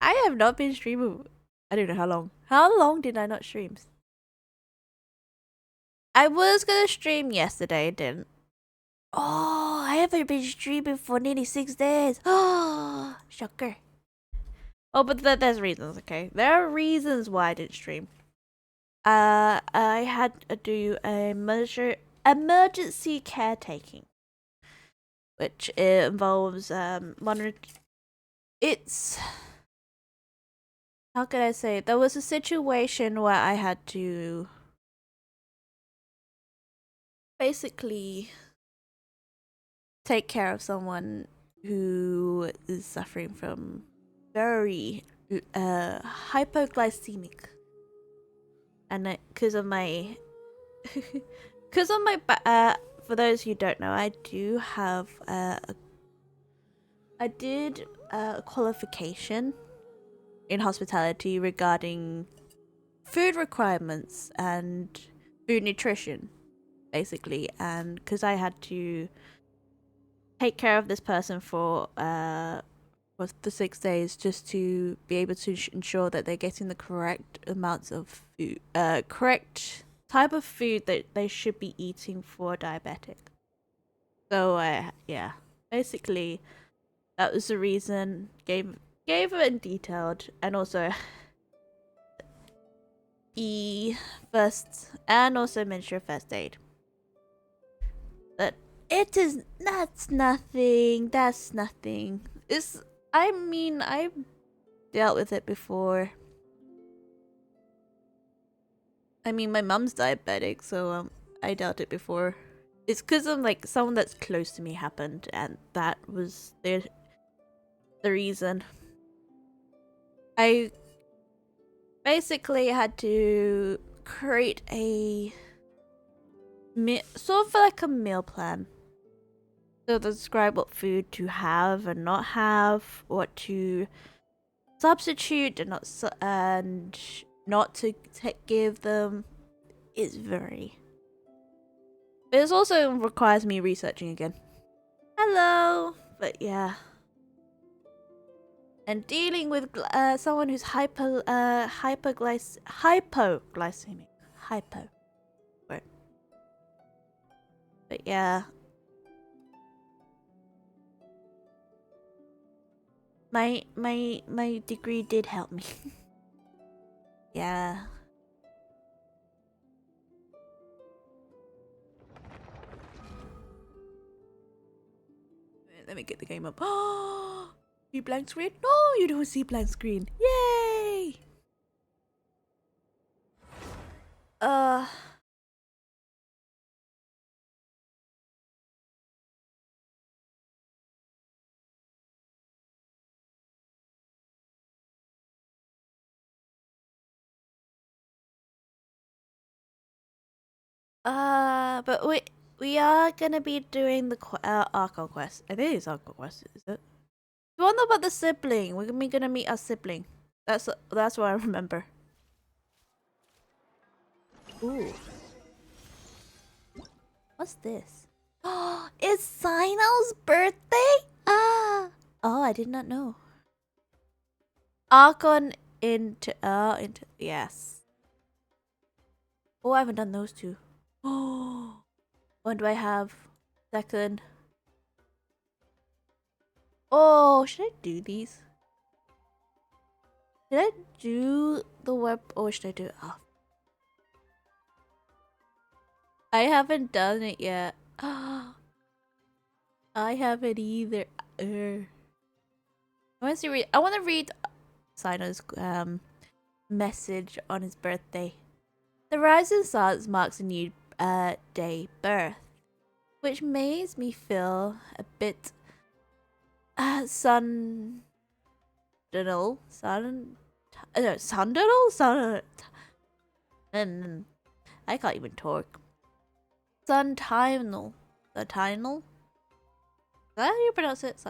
I have not been streaming. I don't know how long. How long did I not stream? I was gonna stream yesterday, didn't. Oh, I haven't been streaming for nearly 6 days. Oh, shocker. Oh, but there's reasons, okay? There are reasons why I didn't stream. I had to do a emergency caretaking, which involves it's how could I say it? There was a situation where I had to basically take care of someone who is suffering from very hypoglycemic, and because of my for those who don't know, I do have I did a qualification in hospitality regarding food requirements and food nutrition, basically, and because I had to take care of this person for the 6 days just to be able to ensure that they're getting the correct amounts of food, correct type of food that they should be eating for diabetic. So yeah, basically that was the reason. Gave it detailed, and also first, and also mention first aid. But that's nothing. That's nothing. I mean, I've dealt with it before. I mean, my mom's diabetic, so I dealt it before. It's because of like someone that's close to me happened, and that was the reason. I basically had to create a sort of like a meal plan. So describe what food to have and not have, what to substitute and not to give them. Is very. But it also requires me researching again. Hello, but yeah. And dealing with someone who's hypoglycemic, hypo. Right. But yeah, my degree did help me. Yeah. Let me get the game up. Oh, see blank screen? No, you don't see blank screen. Yay! Uh. But we are gonna be doing the Archon quest. I think it's Archon quest, is it? The one about the sibling. We're gonna meet our sibling. That's what I remember. Ooh. What's this? Oh, it's Sino's birthday? Ah. Oh, I did not know. Archon into yes. Oh, I haven't done those two. Oh. What do I have? Second. Oh, should I do these? Did I do the web or should I do it off? I haven't done it yet. I haven't either. I want to read Sino's message on his birthday. The rising sun marks a new day birth, which makes me feel a bit sun. I can't even talk. Suntinal. Suntinal? Is that how you pronounce it?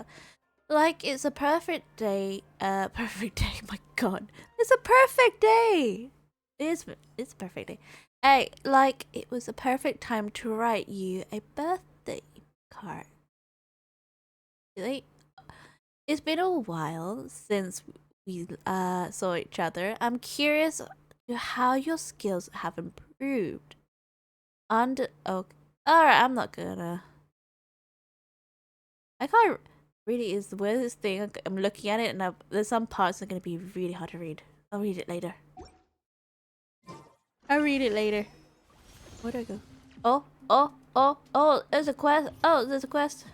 Like, it's a perfect day. Perfect day. My god. It's a perfect day. It's a perfect day. Hey, like, it was a perfect time to write you a birthday card. Really? It's been a while since we saw each other. I'm curious to how your skills have improved. And oh, alright, I'm not gonna. I can't. Really, is the weirdest thing. I'm looking at it, and there's some parts that are gonna be really hard to read. I'll read it later. I'll read it later. Where do I go? Oh, oh, oh, oh! There's a quest. Oh, there's a quest.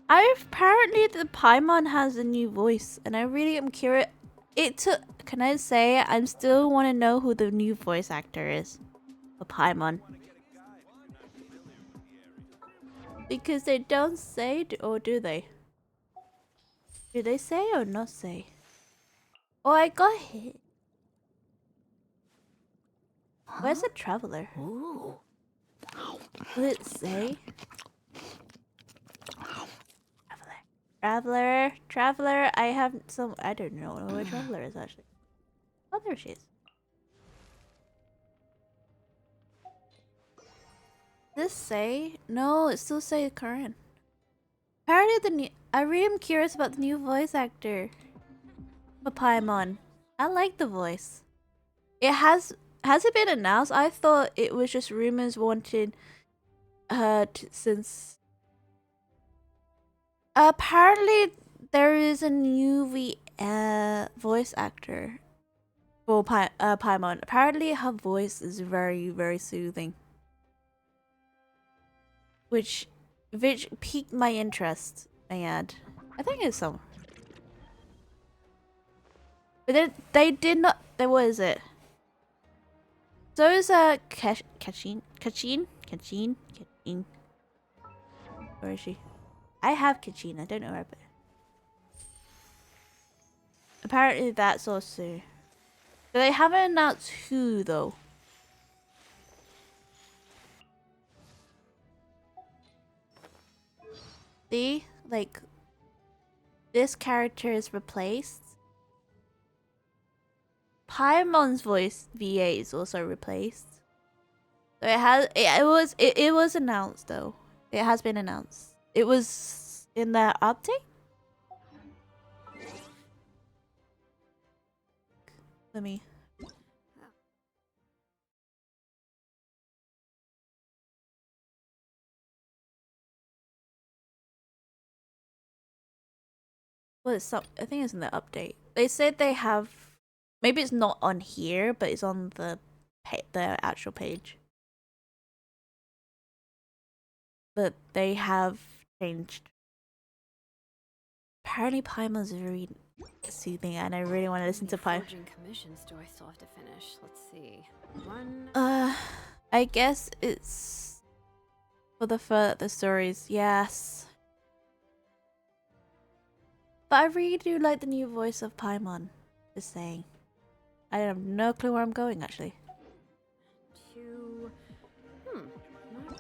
Apparently the Paimon has a new voice, and I really am curious. It took. Can I say I'm still want to know who the new voice actor is for Paimon, because they don't say, or do they? Do they say or not say? Oh, I got hit. Huh? Where's the traveler? Ooh. Will it say? Traveler. I have some. I don't know where traveler is actually. Oh, there she is. This say? No, it still say current. Apparently the new. I really am curious about the new voice actor for Paimon. I like the voice. It has. Has it been announced? I thought it was just rumors wanted. Since. Apparently there is a new voice actor for Paimon. Apparently her voice is very, very soothing. Which piqued my interest, I add. I think it's some. But they did not. What is it? So is Kachin. Where is she? I have Kachin. I don't know her, but apparently that's also. But they haven't announced who though. See, like this character is replaced. Paimon's voice VA is also replaced. So it was announced though. It has been announced. It was in the update. Let me. Well, it's up. I think it's in the update. They said they have. Maybe it's not on here, but it's on the actual page. But they have changed. Apparently, Paimon's very soothing, and I really want to listen to Paimon. Commissions do I still have to finish? Let's see. One. I guess it's for the stories. Yes. But I really do like the new voice of Paimon. Just saying. I have no clue where I'm going, actually. Two.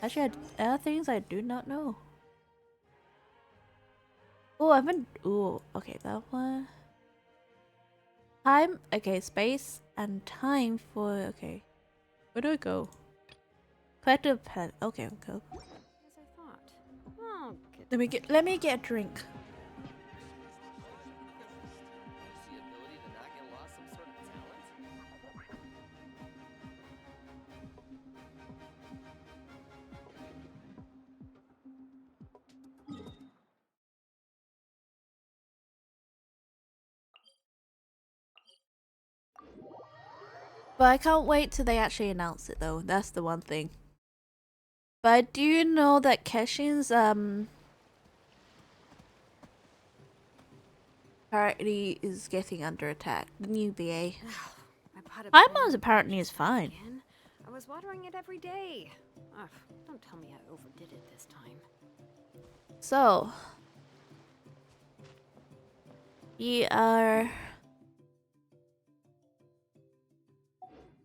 Actually, there are things I do not know. Oh, I've been. Oh, okay, that one. Time. Okay, space and time for. Okay. Where do I go? Collective pen. Okay, I'll go. As I thought. Oh, Let me get a drink. But I can't wait till they actually announce it, though. That's the one thing. But I do know that Keshin's apparently is getting under attack. The new BA. Paimon's apparently is fine. I was watering it every day. Ugh, don't tell me I overdid it this time. So we are.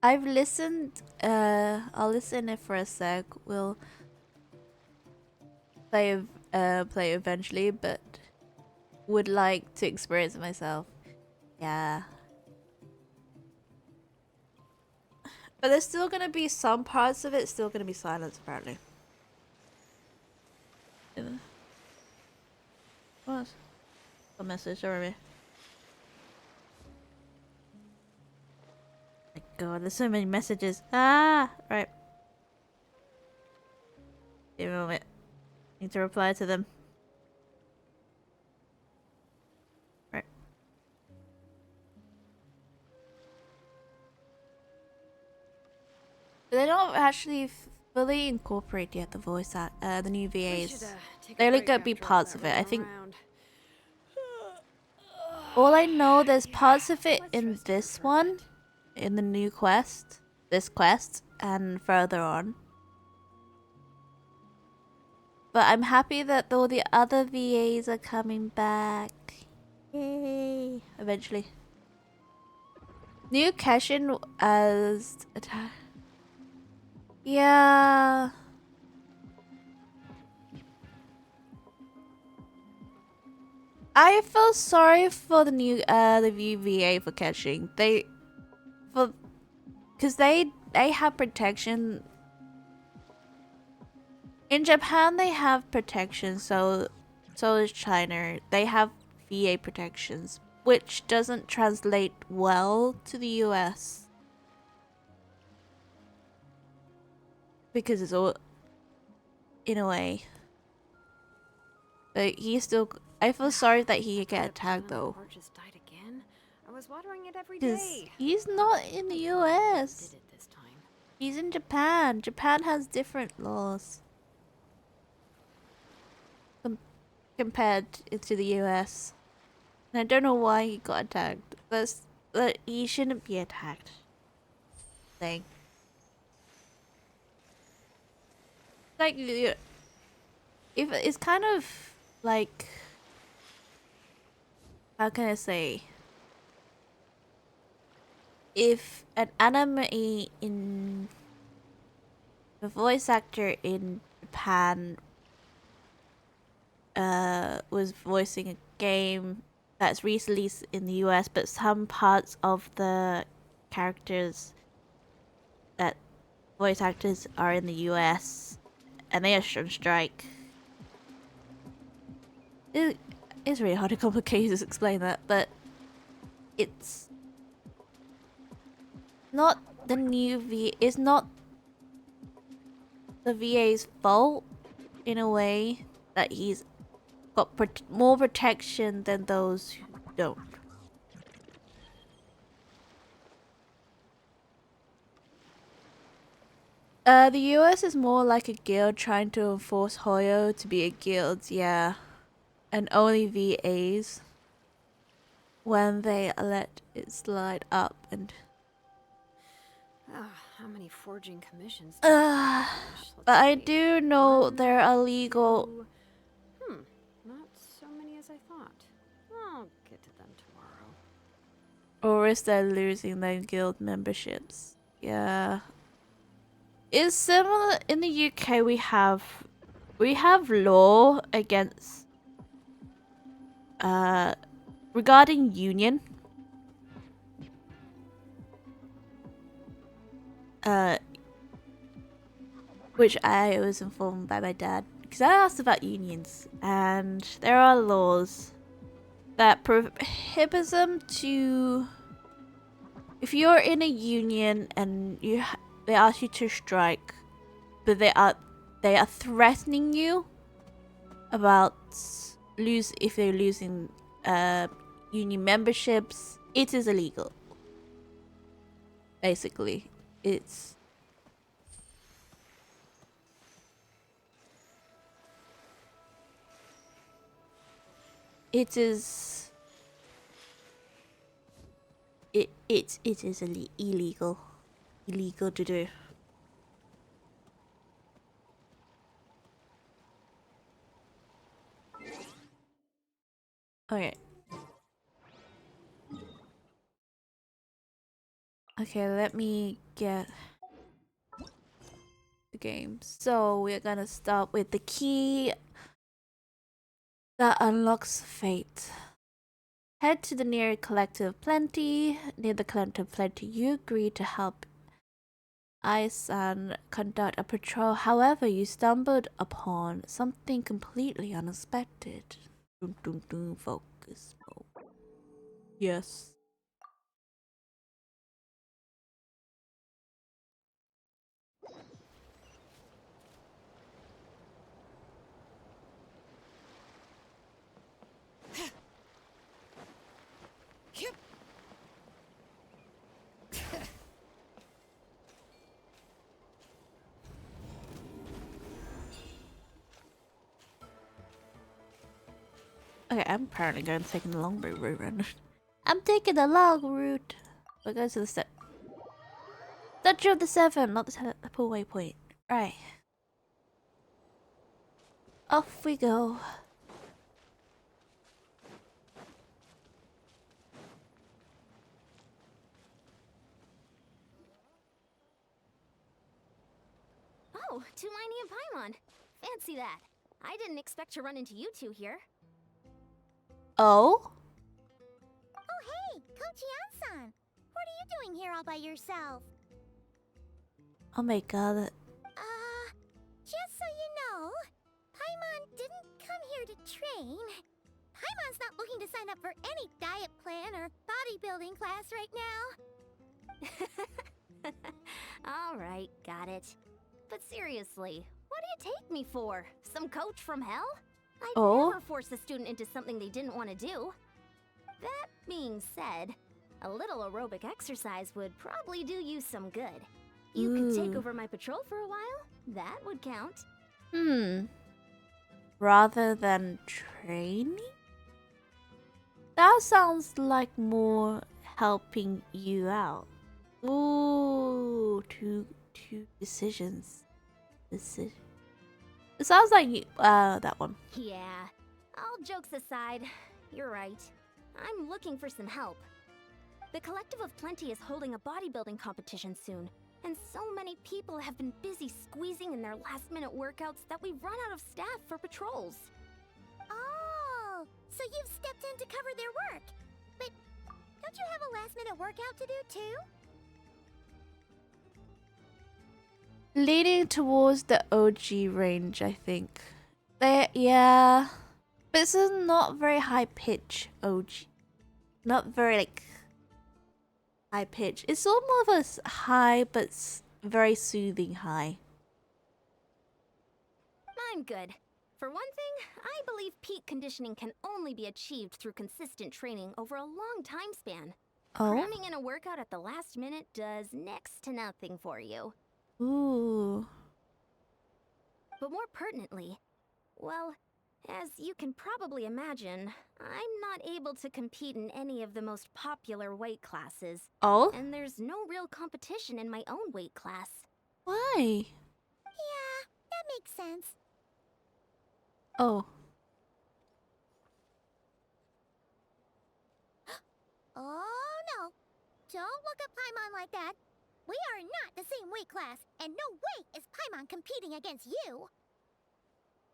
I've listened. I'll listen it for a sec. We'll play eventually, but would like to experience it myself. Yeah. But there's still gonna be some parts of it still gonna be silence apparently. Oh, a message already. My god, there's so many messages. Ah! Right. Give me a moment. Need to reply to them. Right. They don't actually fully incorporate yet the voice act, the new VAs. They only got be parts of it. I think. All I know, there's parts of it in this one, in the new quest, this quest, and further on. But I'm happy that all the other VAs are coming back. Yay! Eventually. New Keshin as attack. Yeah. I feel sorry for the new the VA for catching. Because they have protection. In Japan they have protection, so is China. They have VA protections, which doesn't translate well to the US. Because it's all in a way. But he still, I feel sorry that he get attacked though. I was watering it every Because day. he's not in the US. Did it this time. He's in Japan. Japan has different laws compared to the US. And I don't know why he got attacked. But he shouldn't be attacked. Thing. Like, if it's kind of like, how can I say? If an anime in the voice actor in Japan was voicing a game that's released in the US, but some parts of the characters that voice actors are in the US and they are on strike. It's really hard to complicate to explain that, but it's not the new V. It's not the VA's fault in a way that he's got more protection than those who don't. The US is more like a guild trying to enforce Hoyo to be a guild, yeah. And only VAs when they let it slide up and How many forging commissions? but I do know there are legal. Not so many as I thought. I'll get to them tomorrow. Or is they losing their guild memberships? Yeah. It's similar in the UK. We have law against regarding union. Which I was informed by my dad because I asked about unions, and there are laws that prohibits them to. If you're in a union and they ask you to strike, but they are threatening you about if they're losing union memberships, it is illegal. Basically, it is illegal to do. Okay. Okay, let me get the game. So we're gonna start with the key that unlocks fate. Head to the near Collective Plenty. Near the Collective Plenty, you agree to help Ai-san conduct a patrol. However, you stumbled upon something completely unexpected. Dun, dun, dun, focus mode. Yes. Okay, I'm apparently going to take the long route. I'm taking the long route. We're going to the Statue of the Seven, not the teleport waypoint. Right. Off we go. Oh, Tulani and Paimon. Fancy that. I didn't expect to run into you two here. Oh? Oh hey, Kochi-san! What are you doing here all by yourself? Oh my god. Just so you know, Paimon didn't come here to train. Paimon's not looking to sign up for any diet plan or bodybuilding class right now. Alright, got it. But seriously, what do you take me for? Some coach from hell? I'd never force a student into something they didn't want to do. That being said, a little aerobic exercise would probably do you some good. You could take over my patrol for a while. That would count. Rather than training? That sounds like more helping you out. Ooh, two decisions. It sounds like you, that one. Yeah, all jokes aside, you're right. I'm looking for some help. The Collective of Plenty is holding a bodybuilding competition soon, and so many people have been busy squeezing in their last-minute workouts that we've run out of staff for patrols. Oh, so you've stepped in to cover their work. But don't you have a last-minute workout to do too? Leaning towards the OG range, I think. Yeah. But this is not very high pitch OG. Not very, like, high pitch. It's almost of a high, but very soothing high. I'm good. For one thing, I believe peak conditioning can only be achieved through consistent training over a long time span. Oh? Cramming in a workout at the last minute does next to nothing for you. Ooh. But more pertinently, well, as you can probably imagine, I'm not able to compete in any of the most popular weight classes. Oh? And there's no real competition in my own weight class. Why? Yeah, that makes sense. Oh. Oh no! Don't look at Paimon like that. We are not the same weight class, and no way is Paimon competing against you.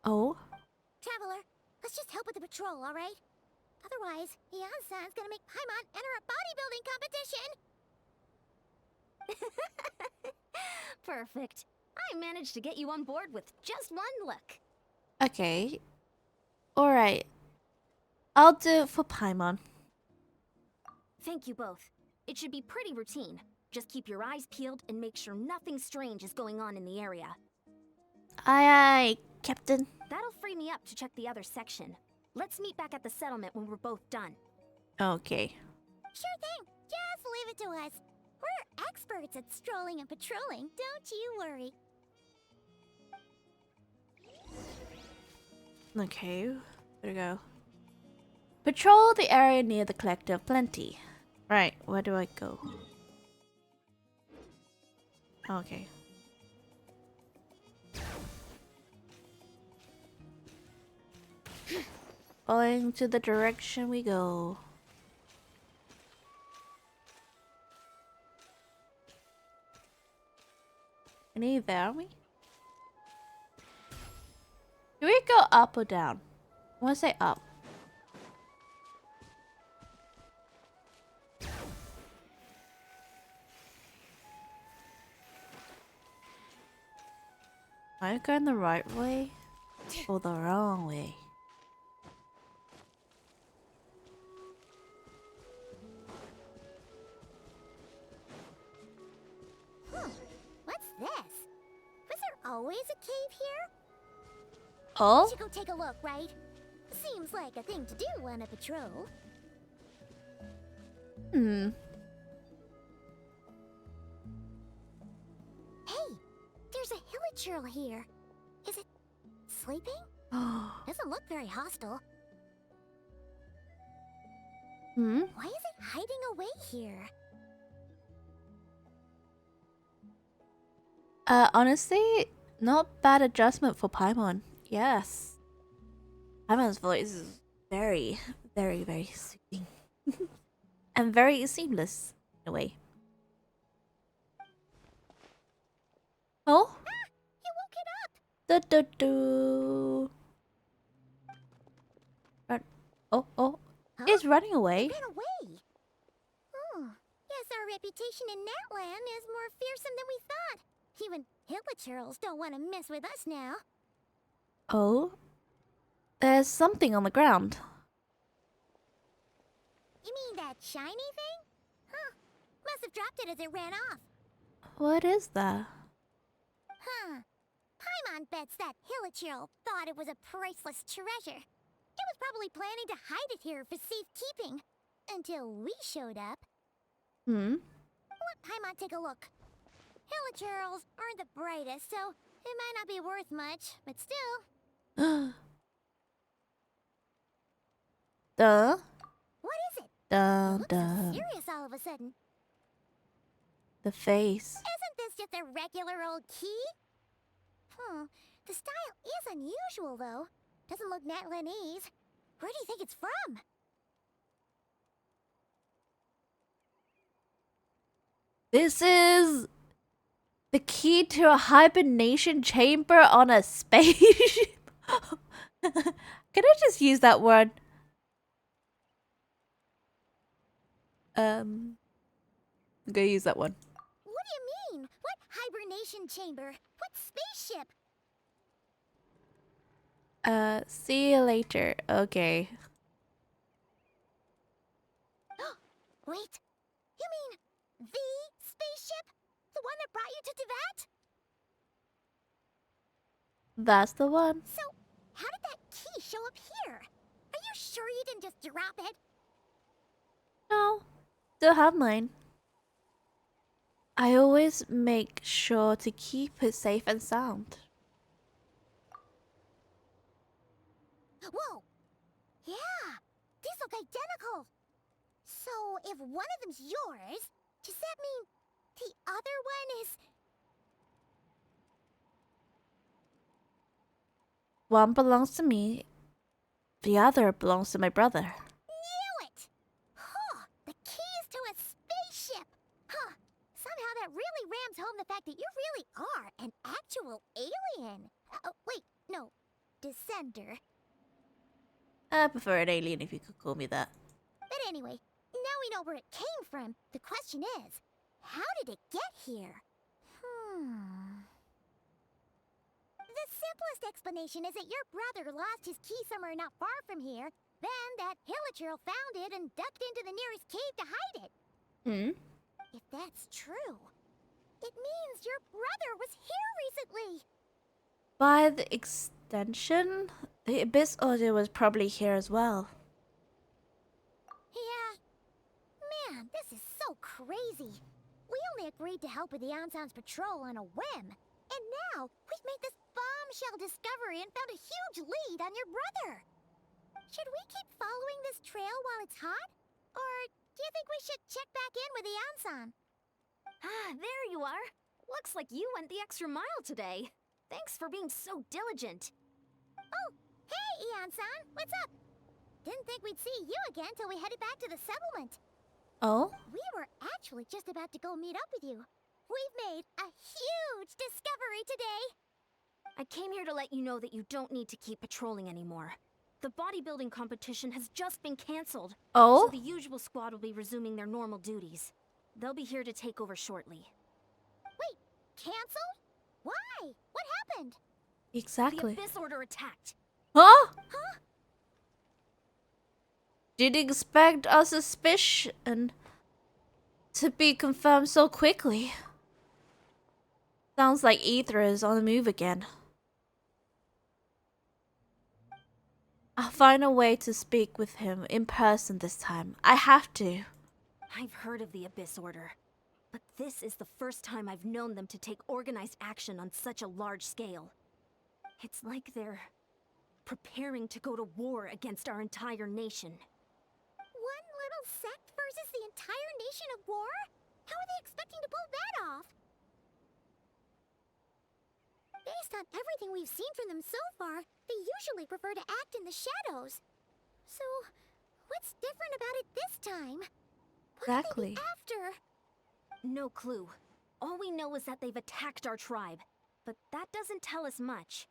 Oh? Traveler, let's just help with the patrol, alright? Otherwise, Yan-san's gonna make Paimon enter a bodybuilding competition! Perfect. I managed to get you on board with just one look. Okay. Alright. I'll do it for Paimon. Thank you both. It should be pretty routine. Just keep your eyes peeled and make sure nothing strange is going on in the area. Aye, Captain. That'll free me up to check the other section. Let's meet back at the settlement when we're both done. Okay. Sure thing. Just leave it to us. We're experts at strolling and patrolling, don't you worry. Okay, where to go? Patrol the area near the Collective of Plenty. Right, where do I go? Okay. Following to the direction we go. Any there, are we? Do we go up or down? I want to say up. Am I going the right way or the wrong way? always a cave here? We Oh? should go take a look, right? Seems like a thing to do on a patrol. Hmm. Hey, there's a hilichurl here. Is it sleeping? Doesn't look very hostile. Hmm? Why is it hiding away here? Honestly, not bad adjustment for Paimon. Yes. Paimon's voice is very, very, very soothing. And very seamless, in a way. Oh? You woke it up! Do. Run. Oh. Huh? It's running away. It ran away. Oh, yes, our reputation in Natland is more fearsome than we thought. Even hilichurls don't want to mess with us now. Oh? There's something on the ground. You mean that shiny thing? Huh. Must have dropped it as it ran off. What is that? Huh. Paimon bets that hilichurl thought it was a priceless treasure. It was probably planning to hide it here for safekeeping. Until we showed up. Hmm? Let Paimon take a look. Hilichurls aren't the brightest, so it might not be worth much, but still. Duh. What is it? Duh, It looks so duh. serious all of a sudden. The face. Isn't this just a regular old key? The style is unusual, though. Doesn't look Natlanese. Where do you think it's from? This is the key to a hibernation chamber on a spaceship. Can I just use that word? I'm gonna use that one. What do you mean? What hibernation chamber? What spaceship? See you later. Okay. Wait, you mean the spaceship? The one that brought you to Teyvat? That's the one. So, how did that key show up here? Are you sure you didn't just drop it? No. Still have mine. I always make sure to keep it safe and sound. Whoa! Yeah! These look identical! So, if one of them's yours, does that mean the other one is... One belongs to me. The other belongs to my brother. Knew it! Huh! The keys to a spaceship! Huh! Somehow that really rams home the fact that you really are an actual alien! Oh, wait, no. Descender. I prefer an alien if you could call me that. But anyway, now we know where it came from. The question is, how did it get here? The simplest explanation is that your brother lost his key somewhere not far from here. Then that hilichurl found it and ducked into the nearest cave to hide it. Hmm? If that's true, it means your brother was here recently. By the extension, the Abyss Order was probably here as well. Yeah. Man, this is so crazy. We only agreed to help with the Anson's patrol on a whim. And now, we've made this bombshell discovery and found a huge lead on your brother. Should we keep following this trail while it's hot? Or do you think we should check back in with the Anson? Ah, there you are. Looks like you went the extra mile today. Thanks for being so diligent. Oh, hey, Anson, what's up? Didn't think we'd see you again till we headed back to the settlement. Oh? We were actually just about to go meet up with you. We've made a huge discovery today. I came here to let you know that you don't need to keep patrolling anymore. The bodybuilding competition has just been cancelled. Oh? So the usual squad will be resuming their normal duties. They'll be here to take over shortly. Wait, canceled? Why? What happened? Exactly. The Abyss Order attacked. Huh? Huh? Didn't expect our suspicion to be confirmed so quickly. Sounds like Ether is on the move again. I'll find a way to speak with him in person this time. I have to. I've heard of the Abyss Order, but this is the first time I've known them to take organized action on such a large scale. It's like they're preparing to go to war against our entire nation. One little sect versus the entire nation of war? How are they expecting to pull that off? Based on everything we've seen from them so far, they usually prefer to act in the shadows. So, what's different about it this time? What Exactly. could they be after? No clue. All we know is that they've attacked our tribe, but that doesn't tell us much.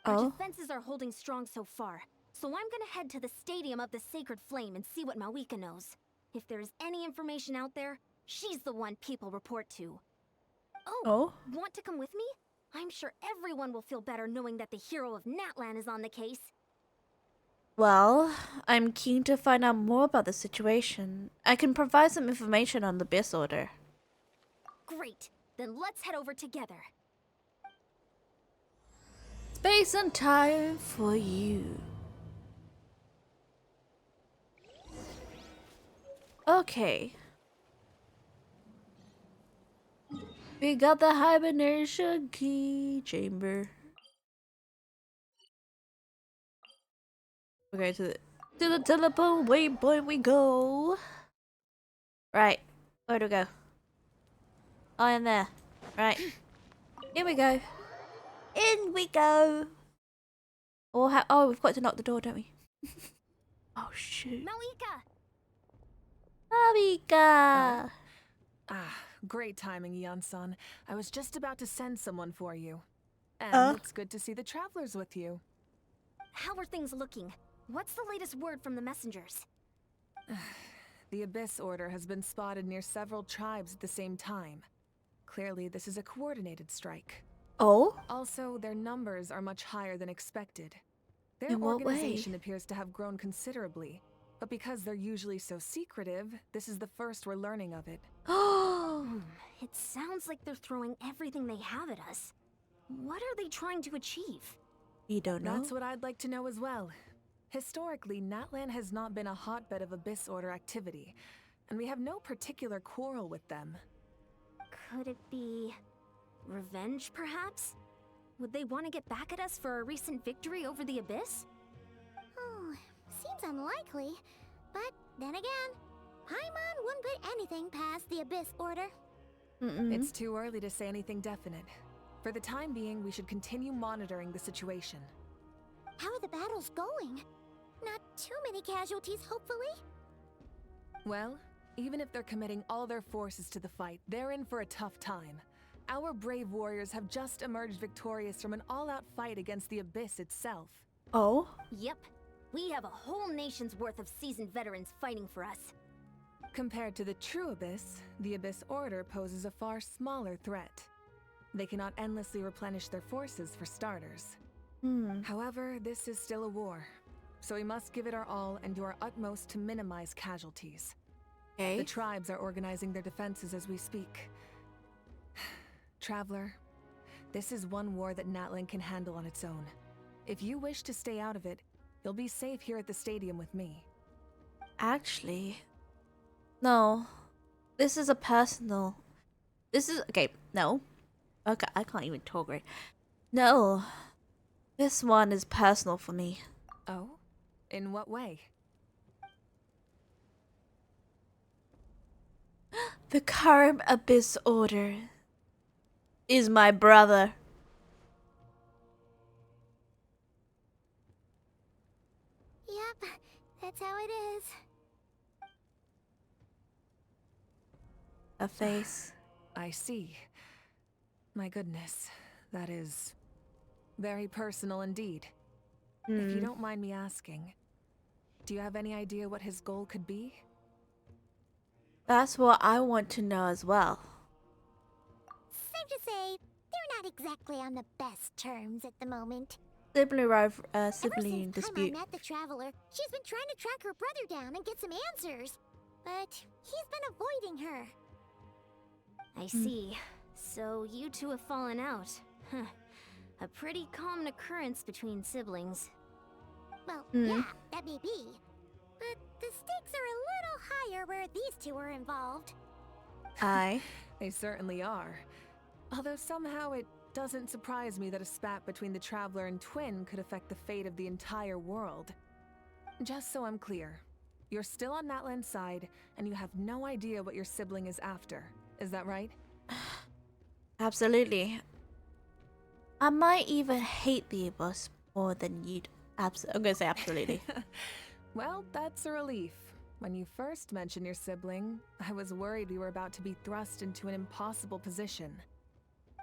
Our Oh. defenses are holding strong so far, so I'm gonna head to the Stadium of the Sacred Flame and see what Malika knows. If there's any information out there, she's the one people report to. Oh? Want to come with me? I'm sure everyone will feel better knowing that the hero of Natlan is on the case. Well, I'm keen to find out more about the situation. I can provide some information on the Abyss Order. Great, then let's head over together. Space and time for you. Okay. We got the hibernation key chamber. Okay, to the teleport waypoint we go. Right, where to go? Oh, in there. Right. Here we go. In we go. Oh, we've got to knock the door, don't we? Oh shoot. Malika! Malika! Great timing, Yan-san. I was just about to send someone for you. And it's good to see the travelers with you. How are things looking? What's the latest word from the messengers? The Abyss Order has been spotted near several tribes at the same time. Clearly, this is a coordinated strike. Oh? Also, their numbers are much higher than expected. Their In what way? organization appears to have grown considerably, but because they're usually so secretive, this is the first we're learning of it. Oh! It sounds like they're throwing everything they have at us. What are they trying to achieve? You don't know? That's what I'd like to know as well. Historically, Natlan has not been a hotbed of Abyss Order activity, and we have no particular quarrel with them. Could it be revenge, perhaps? Would they want to get back at us for a recent victory over the Abyss? Oh, seems unlikely. But then again, Paimon wouldn't put anything past the Abyss Order. It's too early to say anything definite. For the time being, we should continue monitoring the situation. How are the battles going? Not too many casualties, hopefully? Well, even if they're committing all their forces to the fight, they're in for a tough time. Our brave warriors have just emerged victorious from an all-out fight against the Abyss itself. Oh? Yep. We have a whole nation's worth of seasoned veterans fighting for us. Compared to the true Abyss, the Abyss Order poses a far smaller threat. They cannot endlessly replenish their forces for starters. However, this is still a war, so we must give it our all and do our utmost to minimize casualties. Okay. The tribes are organizing their defenses as we speak. Traveler, this is one war that Natlan can handle on its own. If you wish to stay out of it, you'll be safe here at the stadium with me. Actually, no. This is a personal. Okay, no. Okay, I can't even talk right. No. This one is personal for me. Oh? In what way? The current Abyss Order is my brother. Yep, that's how it is. A face. I see. My goodness, that is very personal indeed. If you don't mind me asking, do you have any idea what his goal could be? That's what I want to know as well. Safe to say, they're not exactly on the best terms at the moment. Sibling Ever sibling since dispute. Paimon met the Traveler, she's been trying to track her brother down and get some answers. But he's been avoiding her. I see. So you two have fallen out. Huh. A pretty common occurrence between siblings. Well, yeah, that may be. But the stakes are a little higher where these two are involved. They certainly are. Although somehow it doesn't surprise me that a spat between the Traveler and Twin could affect the fate of the entire world. Just so I'm clear, you're still on Natlan's side, and you have no idea what your sibling is after. Is that right? Absolutely. I might even hate the Abyss more than you'd. I'm gonna say absolutely. Well, that's a relief. When you first mentioned your sibling, I was worried we were about to be thrust into an impossible position.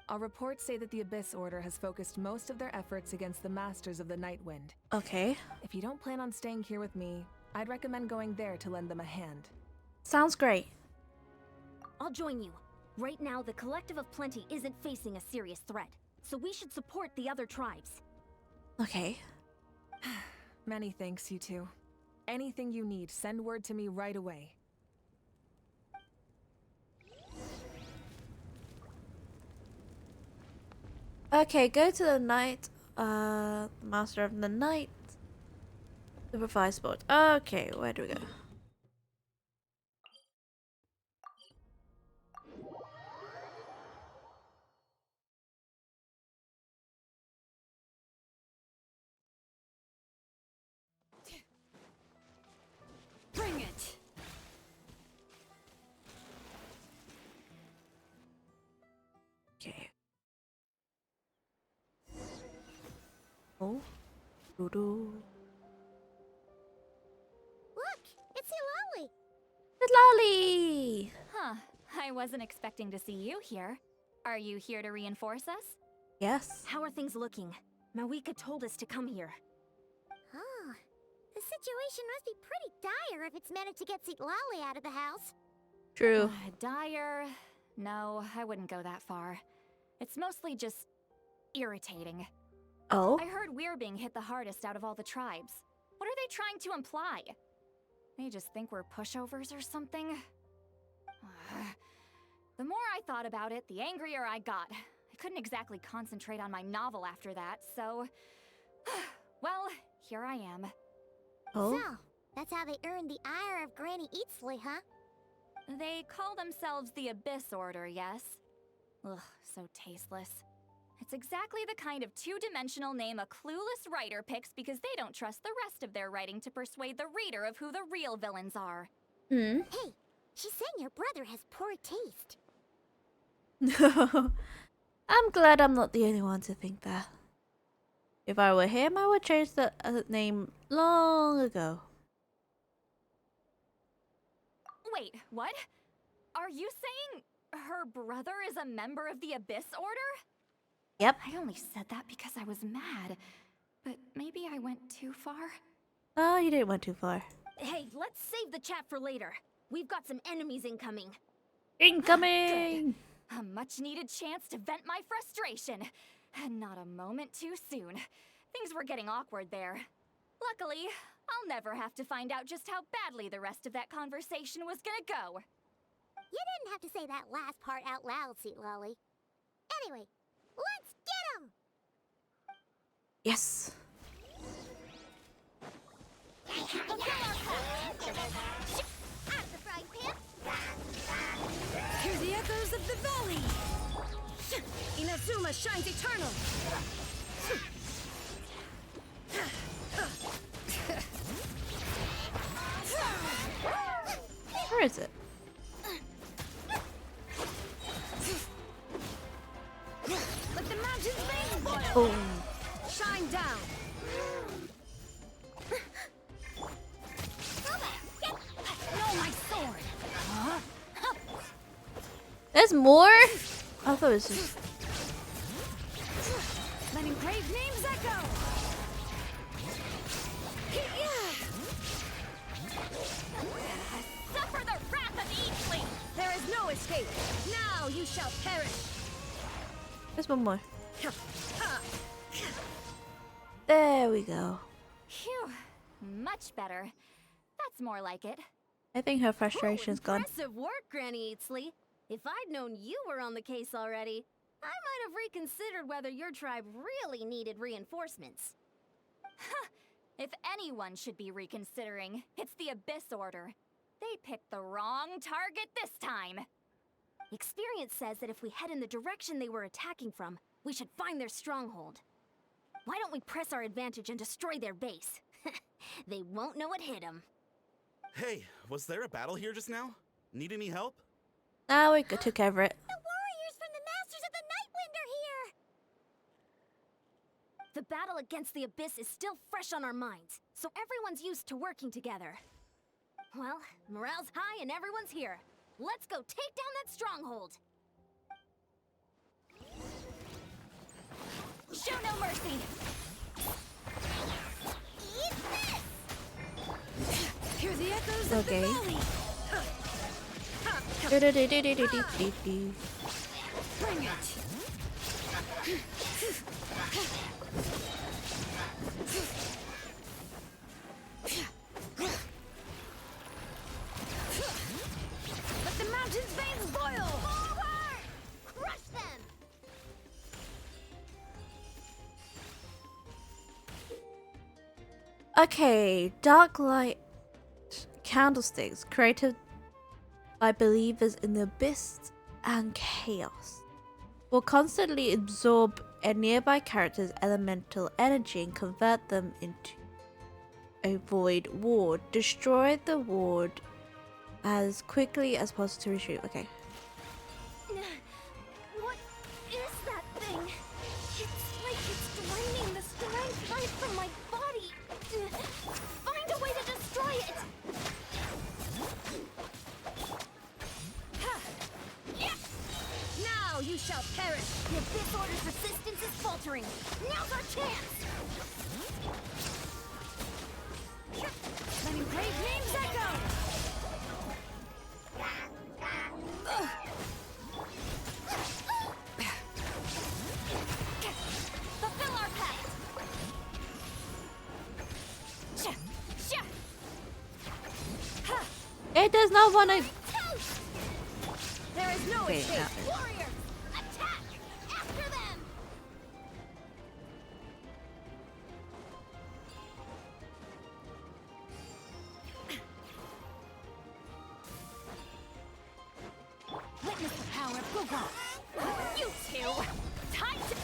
Our reports say that the Abyss Order has focused most of their efforts against the Masters of the Nightwind. Okay. If you don't plan on staying here with me, I'd recommend going there to lend them a hand. Sounds great. I'll join you. Right now, the Collective of Plenty isn't facing a serious threat, so we should support the other tribes. Okay. Many thanks, you two. Anything you need, send word to me right away. Okay, go to the night. Master of the Night. Supervise spot. Okay, where do we go? Bring it! Okay. Oh. Doo-doo. Look, it's Hilali. It's Lolly! Huh. I wasn't expecting to see you here. Are you here to reinforce us? Yes. How are things looking? Mawika told us to come here. Oh, the situation must be pretty dire if it's managed to get Lali out of the house. True. Dire? No, I wouldn't go that far. It's mostly just irritating. Oh? I heard we're being hit the hardest out of all the tribes. What are they trying to imply? They just think we're pushovers or something? The more I thought about it, the angrier I got. I couldn't exactly concentrate on my novel after that, so... well, here I am. Oh? So, that's how they earned the ire of Granny Eatsley, huh? They call themselves the Abyss Order, yes? Ugh, so tasteless. It's exactly the kind of two-dimensional name a clueless writer picks because they don't trust the rest of their writing to persuade the reader of who the real villains are. Hmm? Hey, she's saying your brother has poor taste. I'm glad I'm not the only one to think that. If I were him, I would change the name long ago. Wait, what? Are you saying her brother is a member of the Abyss Order? Yep. I only said that because I was mad. But maybe I went too far? Oh, you didn't went too far. Hey, let's save the chat for later. We've got some enemies incoming. Incoming! A much-needed chance to vent my frustration. And not a moment too soon. Things were getting awkward there. Luckily, I'll never have to find out just how badly the rest of that conversation was gonna go. You didn't have to say that last part out loud, Lali. Anyway, let's get him! Yes. Out of the frying pan! Hear the echoes of the valley! Inazuma shines eternal! Where is it? Let the mountains rain boil! Oh. Shine down! No, my sword! There's more? I thought it was just... Letting brave names echo! Suffer the wrath of Eatling! There is no escape! Now you shall perish! There's one more. There we go. Phew, much better. That's more like it. I think her frustration's gone. Impressive work, Granny Eatsley. If I'd known you were on the case already, I might have reconsidered whether your tribe really needed reinforcements. If anyone should be reconsidering, it's the Abyss Order. They picked the wrong target this time. Experience says that if we head in the direction they were attacking from, we should find their stronghold. Why don't we press our advantage and destroy their base? They won't know it hit them. Hey, was there a battle here just now? Need any help? Now we took care of it. The warriors from the Masters of the Nightwind are here! The battle against the Abyss is still fresh on our minds, so everyone's used to working together. Well, morale's high and everyone's here. Let's go take down that stronghold! Show no mercy! Eat this! Hear the echoes of Okay. the valley! Do-do-do-do-do-do-do-do. Bring it! Let the mountain's veins boil! Forward! Crush them! Okay, dark light candlesticks created by believers in the abyss and chaos will constantly absorb a nearby character's elemental energy and convert them into a void ward. Destroy the ward as quickly as possible to retrieve. Okay. What is that thing? It's like it's draining the strength right from my body. Find a way to destroy it! Now you shall perish! The Abyss Order's resistance is faltering! Now's our chance! Letting brave names echo! Fulfill our pact! It does not want to. There is no Okay, escape! now- Warriors! Attack! After them! Witness the power of Google! You two! Time to...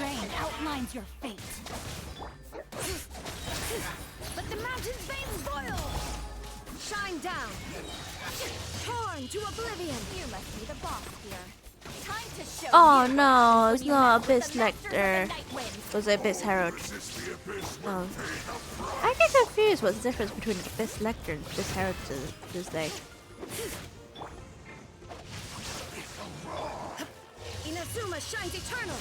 Rain outlines your fate. Let the mountain's veins boil! Shine down! Torn to oblivion! You must be the boss here. Time to show Oh you no, when it's you not mess with Abyss the Masters of the Lecter. Nightwind. It was Abyss Herald. Oh. I get confused what's the difference between Abyss Lecter and Abyss Herald to this day. Inazuma shines eternal!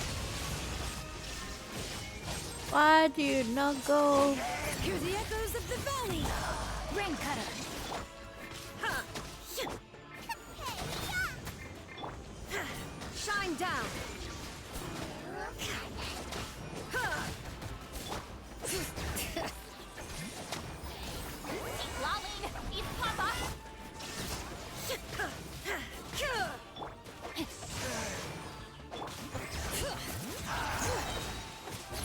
Why do you not go? Hear the echoes of the valley! Rain Cutter. Ha! Shine down! Lolling. Eat Papa.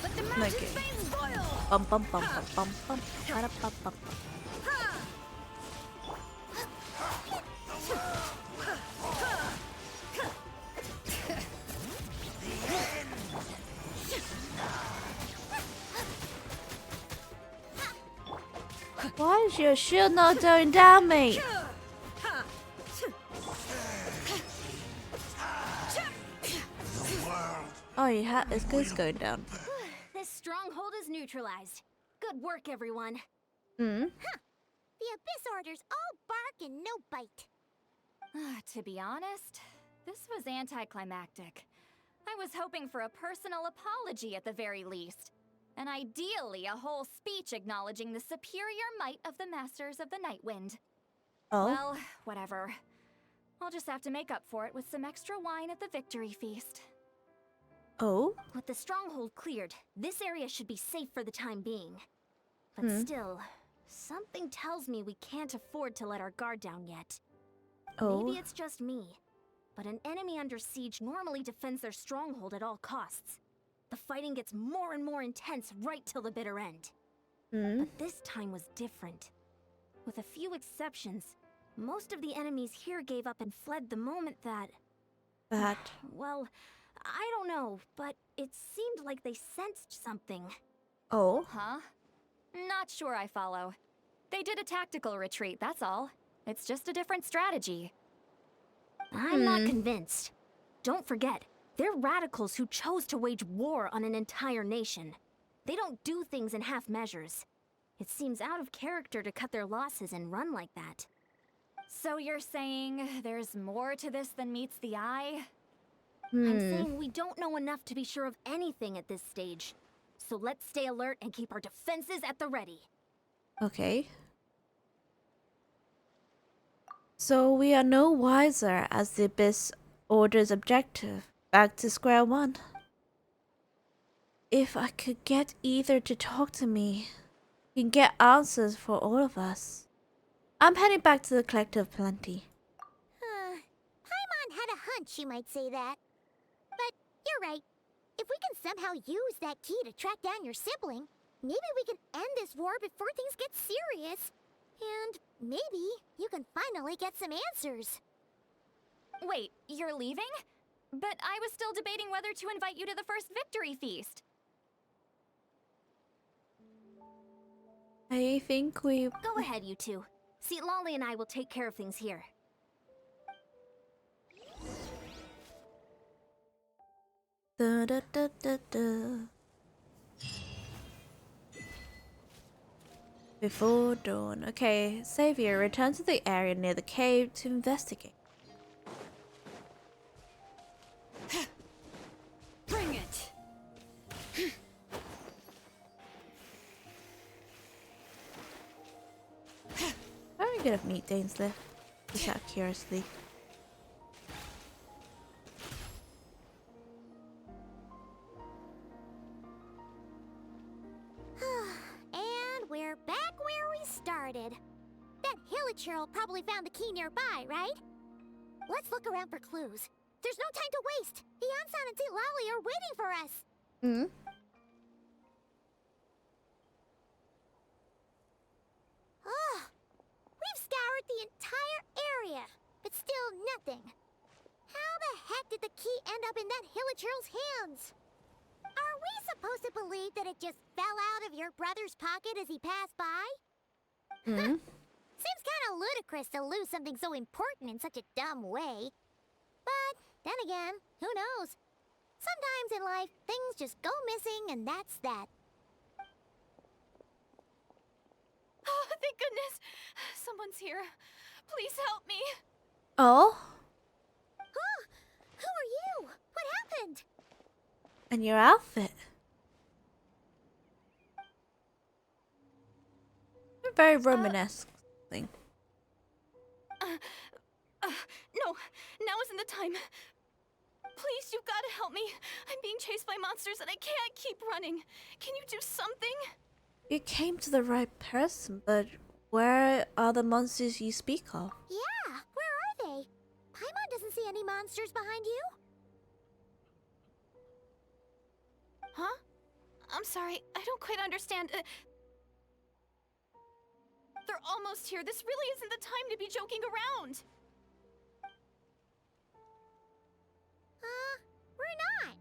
Let the mountain's Okay. veins boil! Bum bum bum bum bum bum. Bada bum bum bum. Why is your shield not going down, mate? Oh, it's going down. This stronghold is neutralized. Good work, everyone. Hmm. The Abyss Order's all bark and no bite. To be honest, this was anticlimactic. I was hoping for a personal apology at the very least. And ideally, a whole speech acknowledging the superior might of the Masters of the Nightwind. Oh. Well, whatever. I'll just have to make up for it with some extra wine at the victory feast. Oh. With the stronghold cleared, this area should be safe for the time being. But still, something tells me we can't afford to let our guard down yet. Oh. Maybe it's just me, but an enemy under siege normally defends their stronghold at all costs. The fighting gets more and more intense right till the bitter end. But this time was different. With a few exceptions, most of the enemies here gave up and fled the moment that... Well, I don't know, but it seemed like they sensed something. Oh. Huh? Not sure I follow. They did a tactical retreat, that's all. It's just a different strategy. I'm not convinced. Don't forget, they're radicals who chose to wage war on an entire nation. They don't do things in half measures. It seems out of character to cut their losses and run like that. So you're saying there's more to this than meets the eye? I'm saying we don't know enough to be sure of anything at this stage. So let's stay alert and keep our defenses at the ready. Okay. So we are no wiser as the Abyss Order's objective. Back to square one. If I could get either to talk to me, we can get answers for all of us. I'm heading back to the Collective Plenty. Paimon had a hunch you might say that. But you're right. If we can somehow use that key to track down your sibling, maybe we can end this war before things get serious. And maybe you can finally get some answers. Wait, you're leaving? But I was still debating whether to invite you to the first victory feast. I think we... Go ahead, you two. See, Lolly and I will take care of things here. Da, da, da, da, da. Before dawn. Okay, Savior, return to the area near the cave to investigate. Bring it! How are we gonna meet Dainsleif? Just out of curiosity. And we're back where we started. That Hilichurl probably found the key nearby, right? Let's look around for clues. There's no time to waste. The Ansan and St. Lally are waiting for us. Oh, we've scoured the entire area, but still nothing. How the heck did the key end up in that Hilichurl's hands? Are we supposed to believe that it just fell out of your brother's pocket as he passed by? Seems kind of ludicrous to lose something so important in such a dumb way. But then again, who knows? Sometimes in life, things just go missing and that's that. Oh, thank goodness! Someone's here. Please help me. Oh? Huh? Who are you? What happened? And your outfit. A very Romanesque thing. No, now isn't the time. Please, you've got to help me. I'm being chased by monsters and I can't keep running. Can you do something? You came to the right person, but where are the monsters you speak of? Yeah, where are they? Paimon doesn't see any monsters behind you. Huh? I'm sorry, I don't quite understand. They're almost here. This really isn't the time to be joking around. We're not.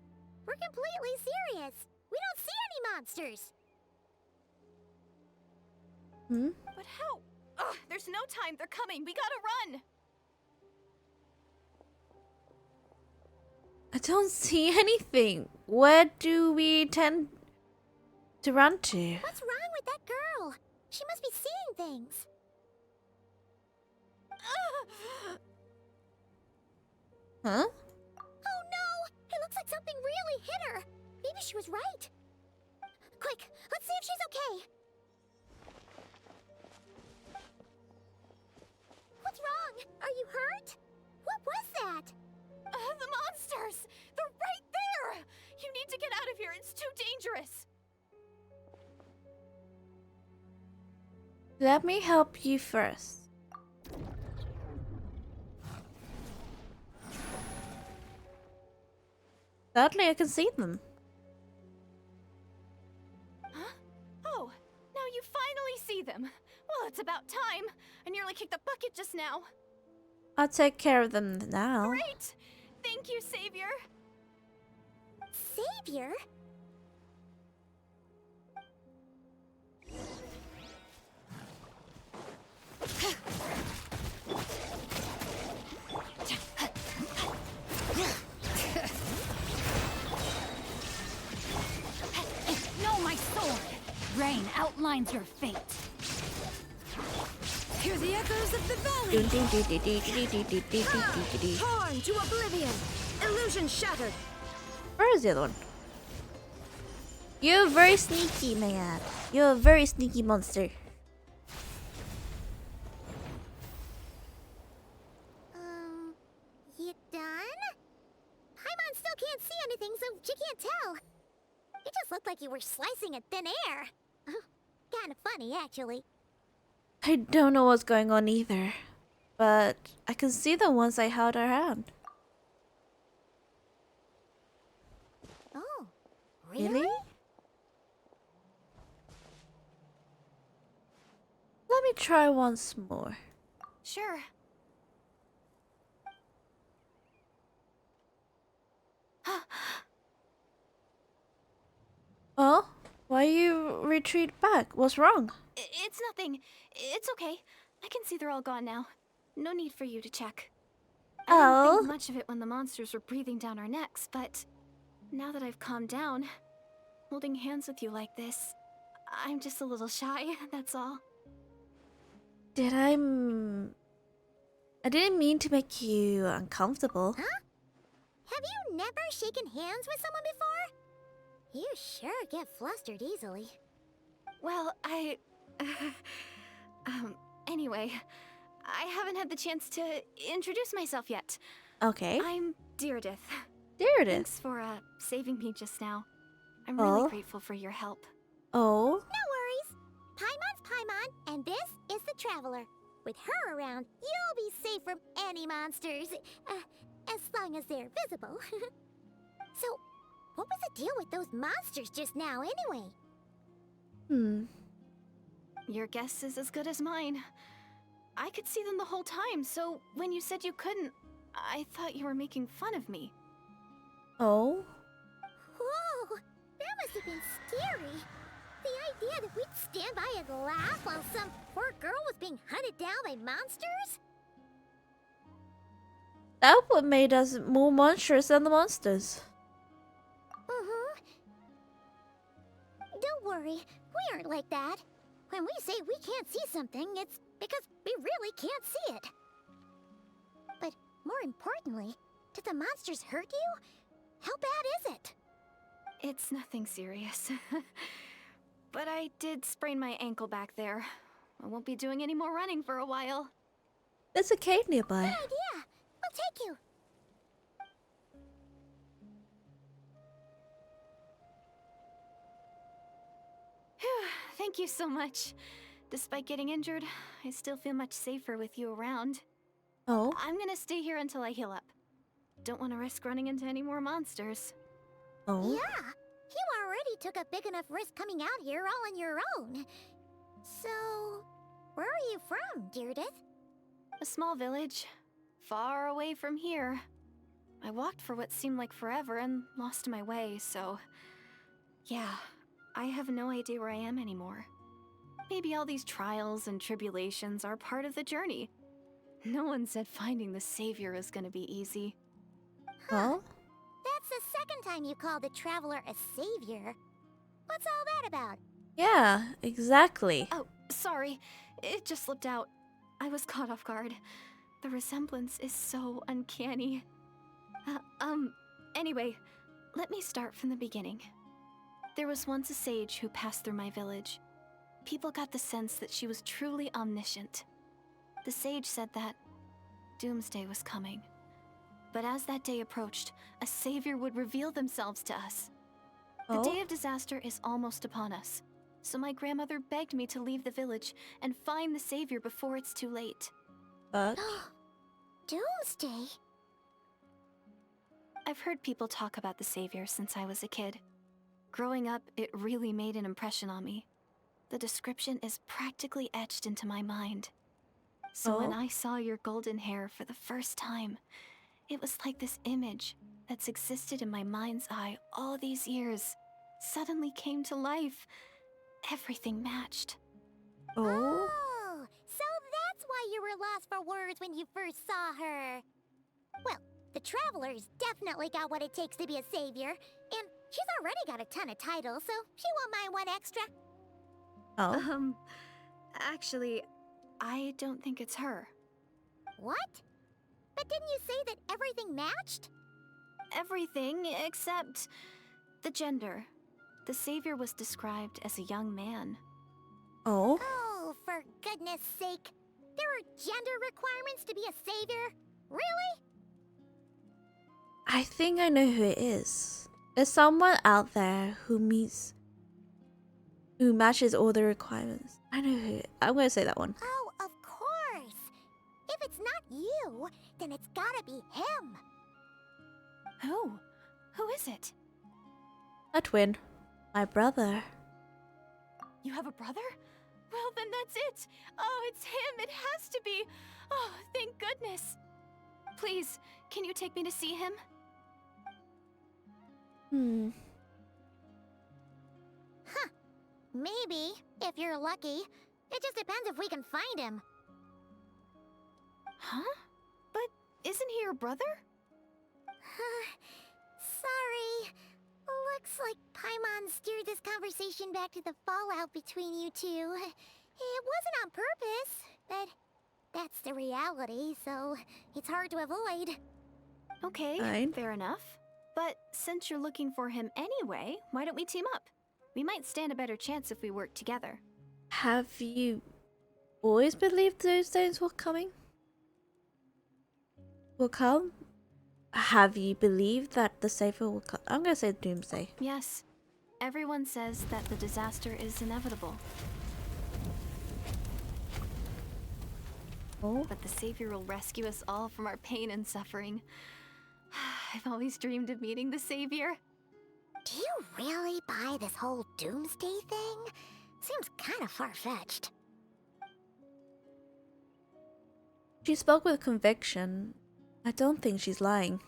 We're completely serious. We don't see any monsters. But how? Ugh, there's no time. They're coming. We gotta run. I don't see anything. Where do we tend to run to? What's wrong with that girl? She must be seeing things. Huh? Oh no! It looks like something really hit her. Maybe she was right. Quick, let's see if she's okay. What's wrong? Are you hurt? What was that? The monsters! They're right there! You need to get out of here. It's too dangerous. Let me help you first. Sadly, I can see them. Huh? Oh, now you finally see them. Well, it's about time. I nearly kicked the bucket just now. I'll take care of them now. Great! Thank you, Savior. Savior? Know my sword! Rain outlines your fate. Hear the echoes of the valley! Torn to oblivion! Illusion shattered! Where is the other one? You're very sneaky, man. You're a very sneaky monster. You done? Paimon still can't see anything, so she can't tell. It just looked like you were slicing at thin air. Kinda funny, actually. I don't know what's going on either, but I can see them once I held her hand. Oh, Really? Let me try once more. Sure. Oh? Why you retreat back? What's wrong? It's nothing. It's okay. I can see they're all gone now. No need for you to check. I didn't think much of it when the monsters were breathing down our necks, but now that I've calmed down, holding hands with you like this, I'm just a little shy, that's all. Did I didn't mean to make you uncomfortable. Huh? Have you never shaken hands with someone before? You sure get flustered easily. Well, anyway, I haven't had the chance to introduce myself yet. Okay. I'm Deirdith. There it is. Thanks for, saving me just now. I'm really grateful for your help. Oh. No worries. Paimon's Paimon, and this is the Traveler. With her around, you'll be safe from any monsters. As long as they're visible. So, what was the deal with those monsters just now, anyway? Your guess is as good as mine. I could see them the whole time, so when you said you couldn't, I thought you were making fun of me. Oh. Whoa, that must have been scary. The idea that we'd stand by and laugh while some poor girl was being hunted down by monsters? That what made us more monstrous than the monsters. Don't worry, we aren't like that. When we say we can't see something, it's because we really can't see it. But more importantly, did the monsters hurt you? How bad is it? It's nothing serious. But I did sprain my ankle back there. I won't be doing any more running for a while. There's a cave nearby. Good idea. We'll take you. Thank you so much. Despite getting injured, I still feel much safer with you around. Oh. I'm gonna stay here until I heal up. Don't want to risk running into any more monsters. Oh. Yeah, you already took a big enough risk coming out here all on your own. So, where are you from, Deirdith? A small village, far away from here. I walked for what seemed like forever and lost my way, so... Yeah, I have no idea where I am anymore. Maybe all these trials and tribulations are part of the journey. No one said finding the Savior is gonna be easy. Well. That's the second time you called the Traveler a savior. What's all that about? Yeah, exactly. Oh, sorry. It just slipped out. I was caught off guard. The resemblance is so uncanny. Anyway, let me start from the beginning. There was once a sage who passed through my village. People got the sense that she was truly omniscient. The sage said that doomsday was coming. But as that day approached, a savior would reveal themselves to us. The day of disaster is almost upon us, so my grandmother begged me to leave the village and find the savior before it's too late. But Doomsday? I've heard people talk about the Savior since I was a kid. Growing up, it really made an impression on me. The description is practically etched into my mind. So when I saw your golden hair for the first time, it was like this image that's existed in my mind's eye all these years suddenly came to life. Everything matched. Oh, so that's why you were lost for words when you first saw her. Well, the Traveler's definitely got what it takes to be a savior, and she's already got a ton of titles, so she won't mind one extra. Actually, I don't think it's her. What? But didn't you say that everything matched? Everything except the gender. The Savior was described as a young man. Oh? Oh, for goodness sake. There are gender requirements to be a savior? Really? I think I know who it is. There's someone out there who matches all the requirements. I know who. I'm gonna say that one. Oh, of course. If it's not you, then it's gotta be him. Who? Who is it? A twin. My brother. You have a brother? Well, then that's it. Oh, it's him. It has to be. Oh, thank goodness. Please, can you take me to see him? Huh. Maybe, if you're lucky. It just depends if we can find him. Huh? But isn't he your brother? Sorry. Looks like Paimon steered this conversation back to the fallout between you two. It wasn't on purpose, but that's the reality, so it's hard to avoid. Okay, Fine. fair enough. But since you're looking for him anyway, why don't we team up? We might stand a better chance if we work together. Have you always believed those days were coming? Will come? Have you believed that the Savior will come? I'm gonna say Doomsday. Yes. Everyone says that the disaster is inevitable. Oh? But the Savior will rescue us all from our pain and suffering. I've always dreamed of meeting the Savior. Do you really buy this whole doomsday thing? Seems kind of far-fetched. She spoke with conviction. I don't think she's lying.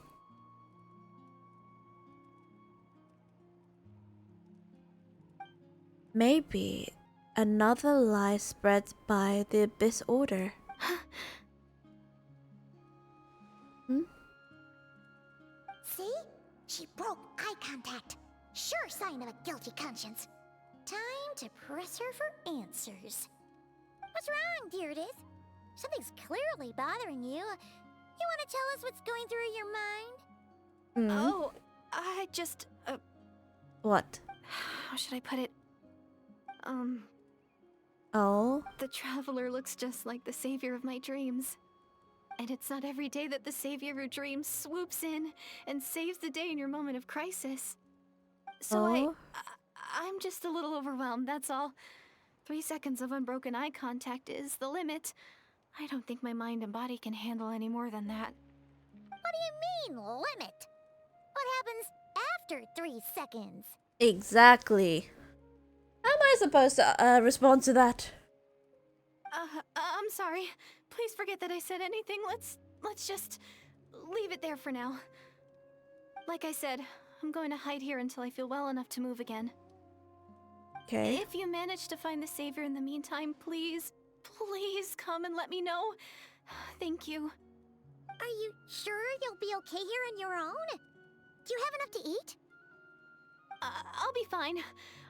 Maybe another lie spread by the Abyss Order. See? She broke eye contact. Sure sign of a guilty conscience. Time to press her for answers. What's wrong, Deirdis? Something's clearly bothering you. You want to tell us what's going through your mind? Oh, I just... What? how should I put it? Oh? The Traveler looks just like the Savior of my dreams. And it's not every day that the Savior of your dreams swoops in and saves the day in your moment of crisis. So Oh? I'm just a little overwhelmed, that's all. 3 seconds of unbroken eye contact is the limit. I don't think my mind and body can handle any more than that. What do you mean, limit? What happens after 3 seconds? Exactly. How am I supposed to respond to that? I'm sorry. Please forget that I said anything. Let's just leave it there for now. Like I said, I'm going to hide here until I feel well enough to move again. Okay. If you manage to find the Savior in the meantime, please come and let me know. Thank you. Are you sure you'll be okay here on your own? Do you have enough to eat? I'll be fine.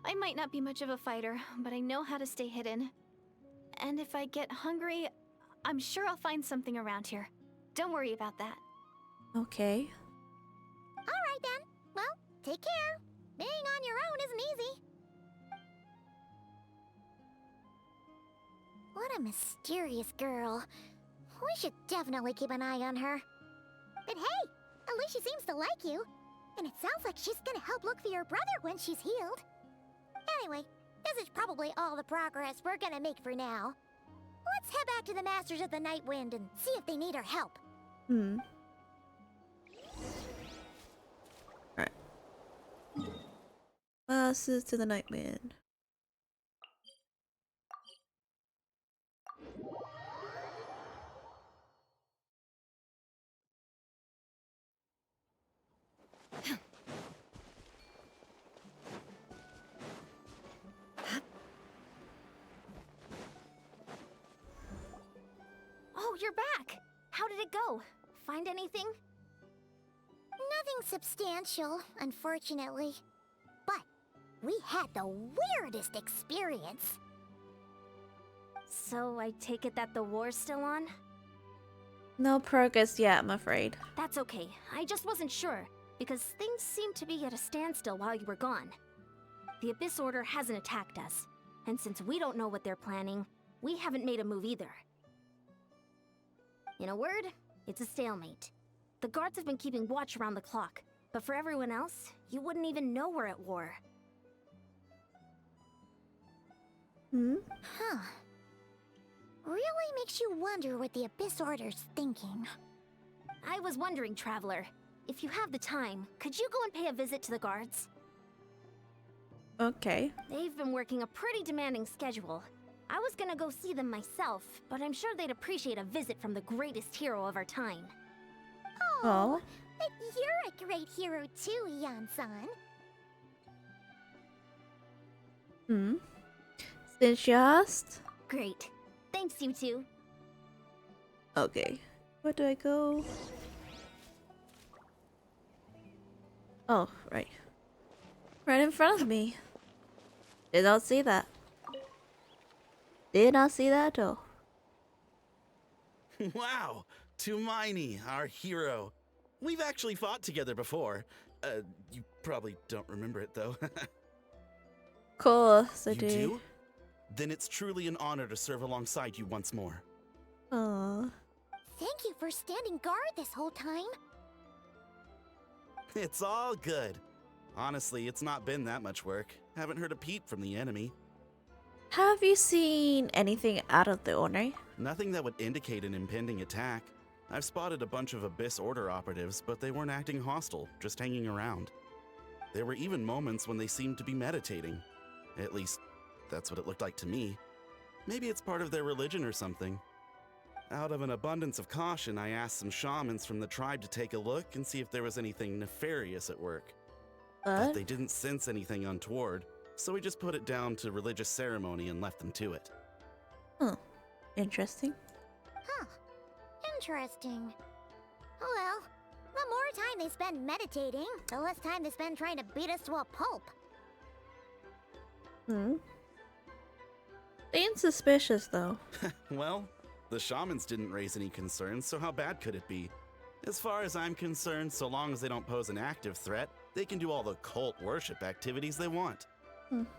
I might not be much of a fighter, but I know how to stay hidden. And if I get hungry, I'm sure I'll find something around here. Don't worry about that. Okay. Alright then. Well, take care. Being on your own isn't easy. What a mysterious girl. We should definitely keep an eye on her. But hey, at least she seems to like you. And it sounds like she's gonna help look for your brother when she's healed. Anyway, this is probably all the progress we're gonna make for now. Let's head back to the Masters of the Night Wind and see if they need our help. Passes to the Nightman. Oh, you're back! How did it go? Find anything? Nothing substantial, unfortunately. But we had the weirdest experience. So I take it that the war's still on? No progress yet, I'm afraid. That's okay. I just wasn't sure, because things seemed to be at a standstill while you were gone. The Abyss Order hasn't attacked us, and since we don't know what they're planning, we haven't made a move either. In a word, it's a stalemate. The guards have been keeping watch around the clock, but for everyone else, you wouldn't even know we're at war. Huh. Really makes you wonder what the Abyss Order's thinking. I was wondering, Traveler, if you have the time, could you go and pay a visit to the guards? Okay. They've been working a pretty demanding schedule. I was gonna go see them myself, but I'm sure they'd appreciate a visit from the greatest hero of our time. Oh. But you're a great hero too, Yan-san. Since you asked. Great. Thanks, you two. Okay. Where do I go? Oh, right. Right in front of me. Did not see that. Did not see that at all. Wow, Tumaini, our hero. We've actually fought together before. You probably don't remember it though. Course I You do. do? Then it's truly an honor to serve alongside you once more. Aww. Thank you for standing guard this whole time. It's all good. Honestly, it's not been that much work. Haven't heard a peep from the enemy. Have you seen anything out of the ordinary? Nothing that would indicate an impending attack. I've spotted a bunch of Abyss Order operatives, but they weren't acting hostile, just hanging around. There were even moments when they seemed to be meditating. At least, that's what it looked like to me. Maybe it's part of their religion or something. Out of an abundance of caution, I asked some shamans from the tribe to take a look and see if there was anything nefarious at work. But What? they didn't sense anything untoward, so we just put it down to religious ceremony and left them to it. Huh. Interesting. Huh. Interesting. Oh well, the more time they spend meditating, the less time they spend trying to beat us to a pulp. Being suspicious though. Well, the shamans didn't raise any concerns, so how bad could it be? As far as I'm concerned, so long as they don't pose an active threat, they can do all the cult worship activities they want.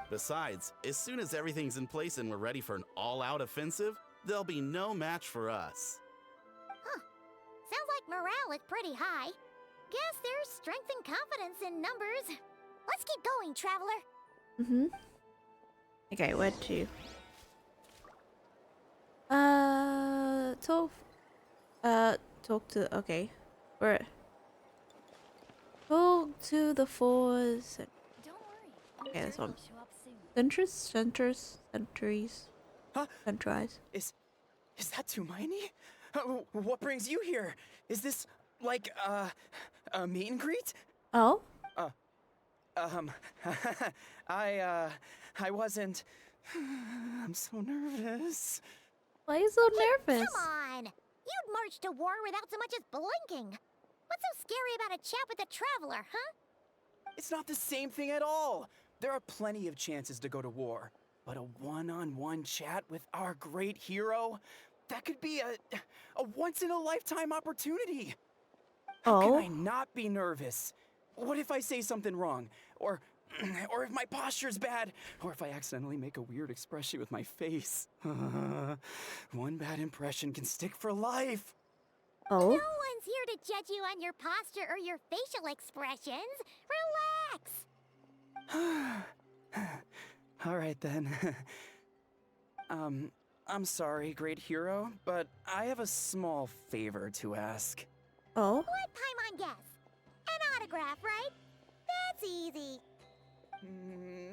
Besides, as soon as everything's in place and we're ready for an all-out offensive, there'll be no match for us. Sounds like morale is pretty high. Guess there's strength and confidence in numbers. Let's keep going, Traveler. Okay, where to? Talk to, okay. Where? Talk to the force. Don't worry. Okay, this one. Show up soon. Sentries. Huh? Centralize. Is that Tumaini? What brings you here? Is this like a meet and greet? Oh? I wasn't. I'm so nervous. Why are you so nervous? Come on! You'd march to war without so much as blinking. What's so scary about a chat with a Traveler, huh? It's not the same thing at all. There are plenty of chances to go to war, but a one-on-one chat with our great hero, that could be a once-in-a-lifetime opportunity. How can I not be nervous? What if I say something wrong? Or if my posture's bad? Or if I accidentally make a weird expression with my face? One bad impression can stick for life. No one's here to judge you on your posture or your facial expressions. Relax! All right then. I'm sorry, great hero, but I have a small favor to ask. Oh? What Paimon guess? An autograph, right? That's easy.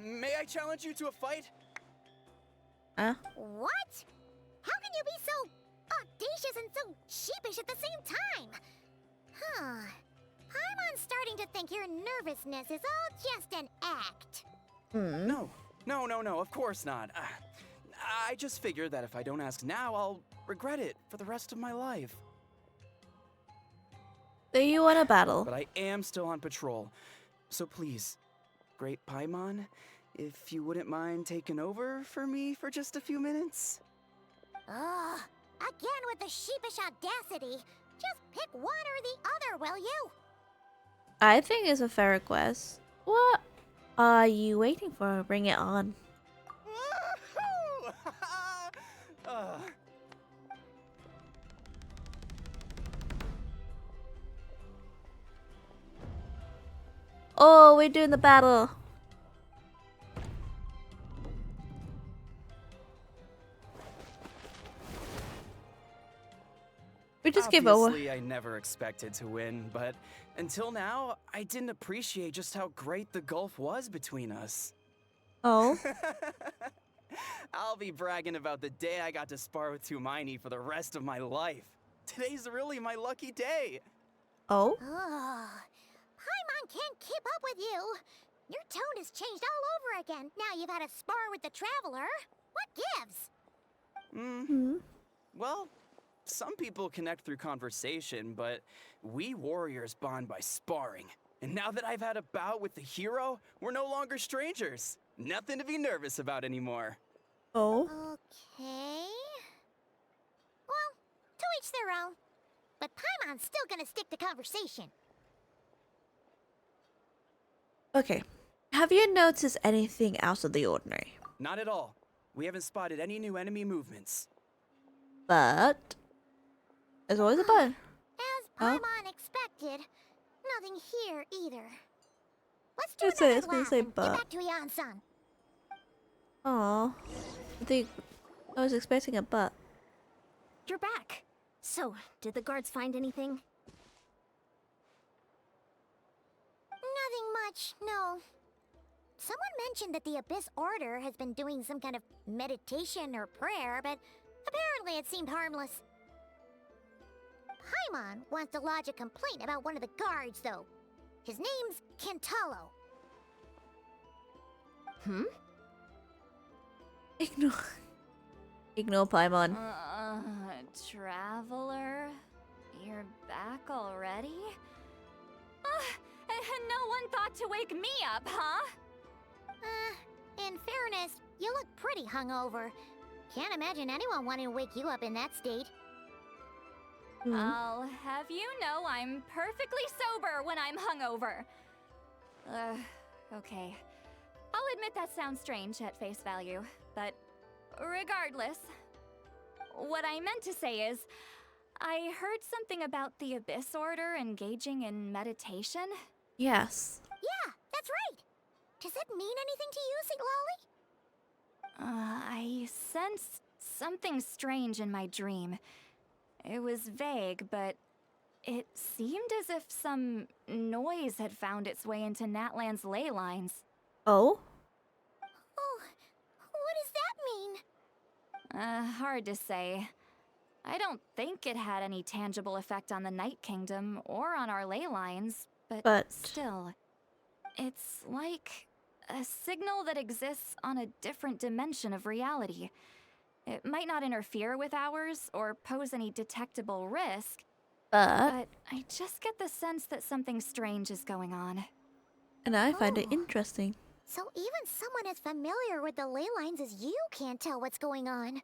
May I challenge you to a fight? Huh? What? How can you be so audacious and so sheepish at the same time? Huh. I'm starting to think your nervousness is all just an act. No, of course not. I just figured that if I don't ask now, I'll regret it for the rest of my life. Do you want a battle? But I am still on patrol. So please, Great Paimon, if you wouldn't mind taking over for me for just a few minutes? Ugh. Again with the sheepish audacity. Just pick one or the other, will you? I think it's a fair request. What are you waiting for? Bring it on. Oh, we're doing the battle. We just give over. Obviously, I never expected to win, but until now, I didn't appreciate just how great the gulf was between us. Oh. I'll be bragging about the day I got to spar with Hermione for the rest of my life. Today's really my lucky day. Oh? Ugh. Paimon can't keep up with you. Your tone has changed all over again. Now you've had a spar with the Traveler. What gives? Well, some people connect through conversation, but we warriors bond by sparring. And now that I've had a bout with the hero, we're no longer strangers. Nothing to be nervous about anymore. Oh? Okay. Well, to each their own. But Paimon's still gonna stick to conversation. Okay. Have you noticed anything out of the ordinary? Not at all. We haven't spotted any new enemy movements. But there's always a but. As Oh. Paimon expected, nothing here either. Let's do It's gonna another lap say and but. get back to Yan-san. Aw. I was expecting a but. You're back. So, did the guards find anything? Nothing much, no. Someone mentioned that the Abyss Order has been doing some kind of meditation or prayer, but apparently it seemed harmless. Paimon wants to lodge a complaint about one of the guards, though. His name's Kentalo. Ignore Paimon. Traveler? You're back already? And no one thought to wake me up, huh? In fairness, you look pretty hungover. Can't imagine anyone wanting to wake you up in that state. I'll have you know I'm perfectly sober when I'm hungover. Okay. I'll admit that sounds strange at face value, but regardless, what I meant to say is, I heard something about the Abyss Order engaging in meditation. Yes. Yeah, that's right. Does it mean anything to you, Siglali? I sensed something strange in my dream. It was vague, but it seemed as if some noise had found its way into Natlan's ley lines. Oh? Oh, what does that mean? Hard to say. I don't think it had any tangible effect on the Night Kingdom or on our ley lines, but still, it's like a signal that exists on a different dimension of reality. It might not interfere with ours or pose any detectable risk, but I just get the sense that something strange is going on. And I find it interesting. So even someone as familiar with the ley lines as you can't tell what's going on.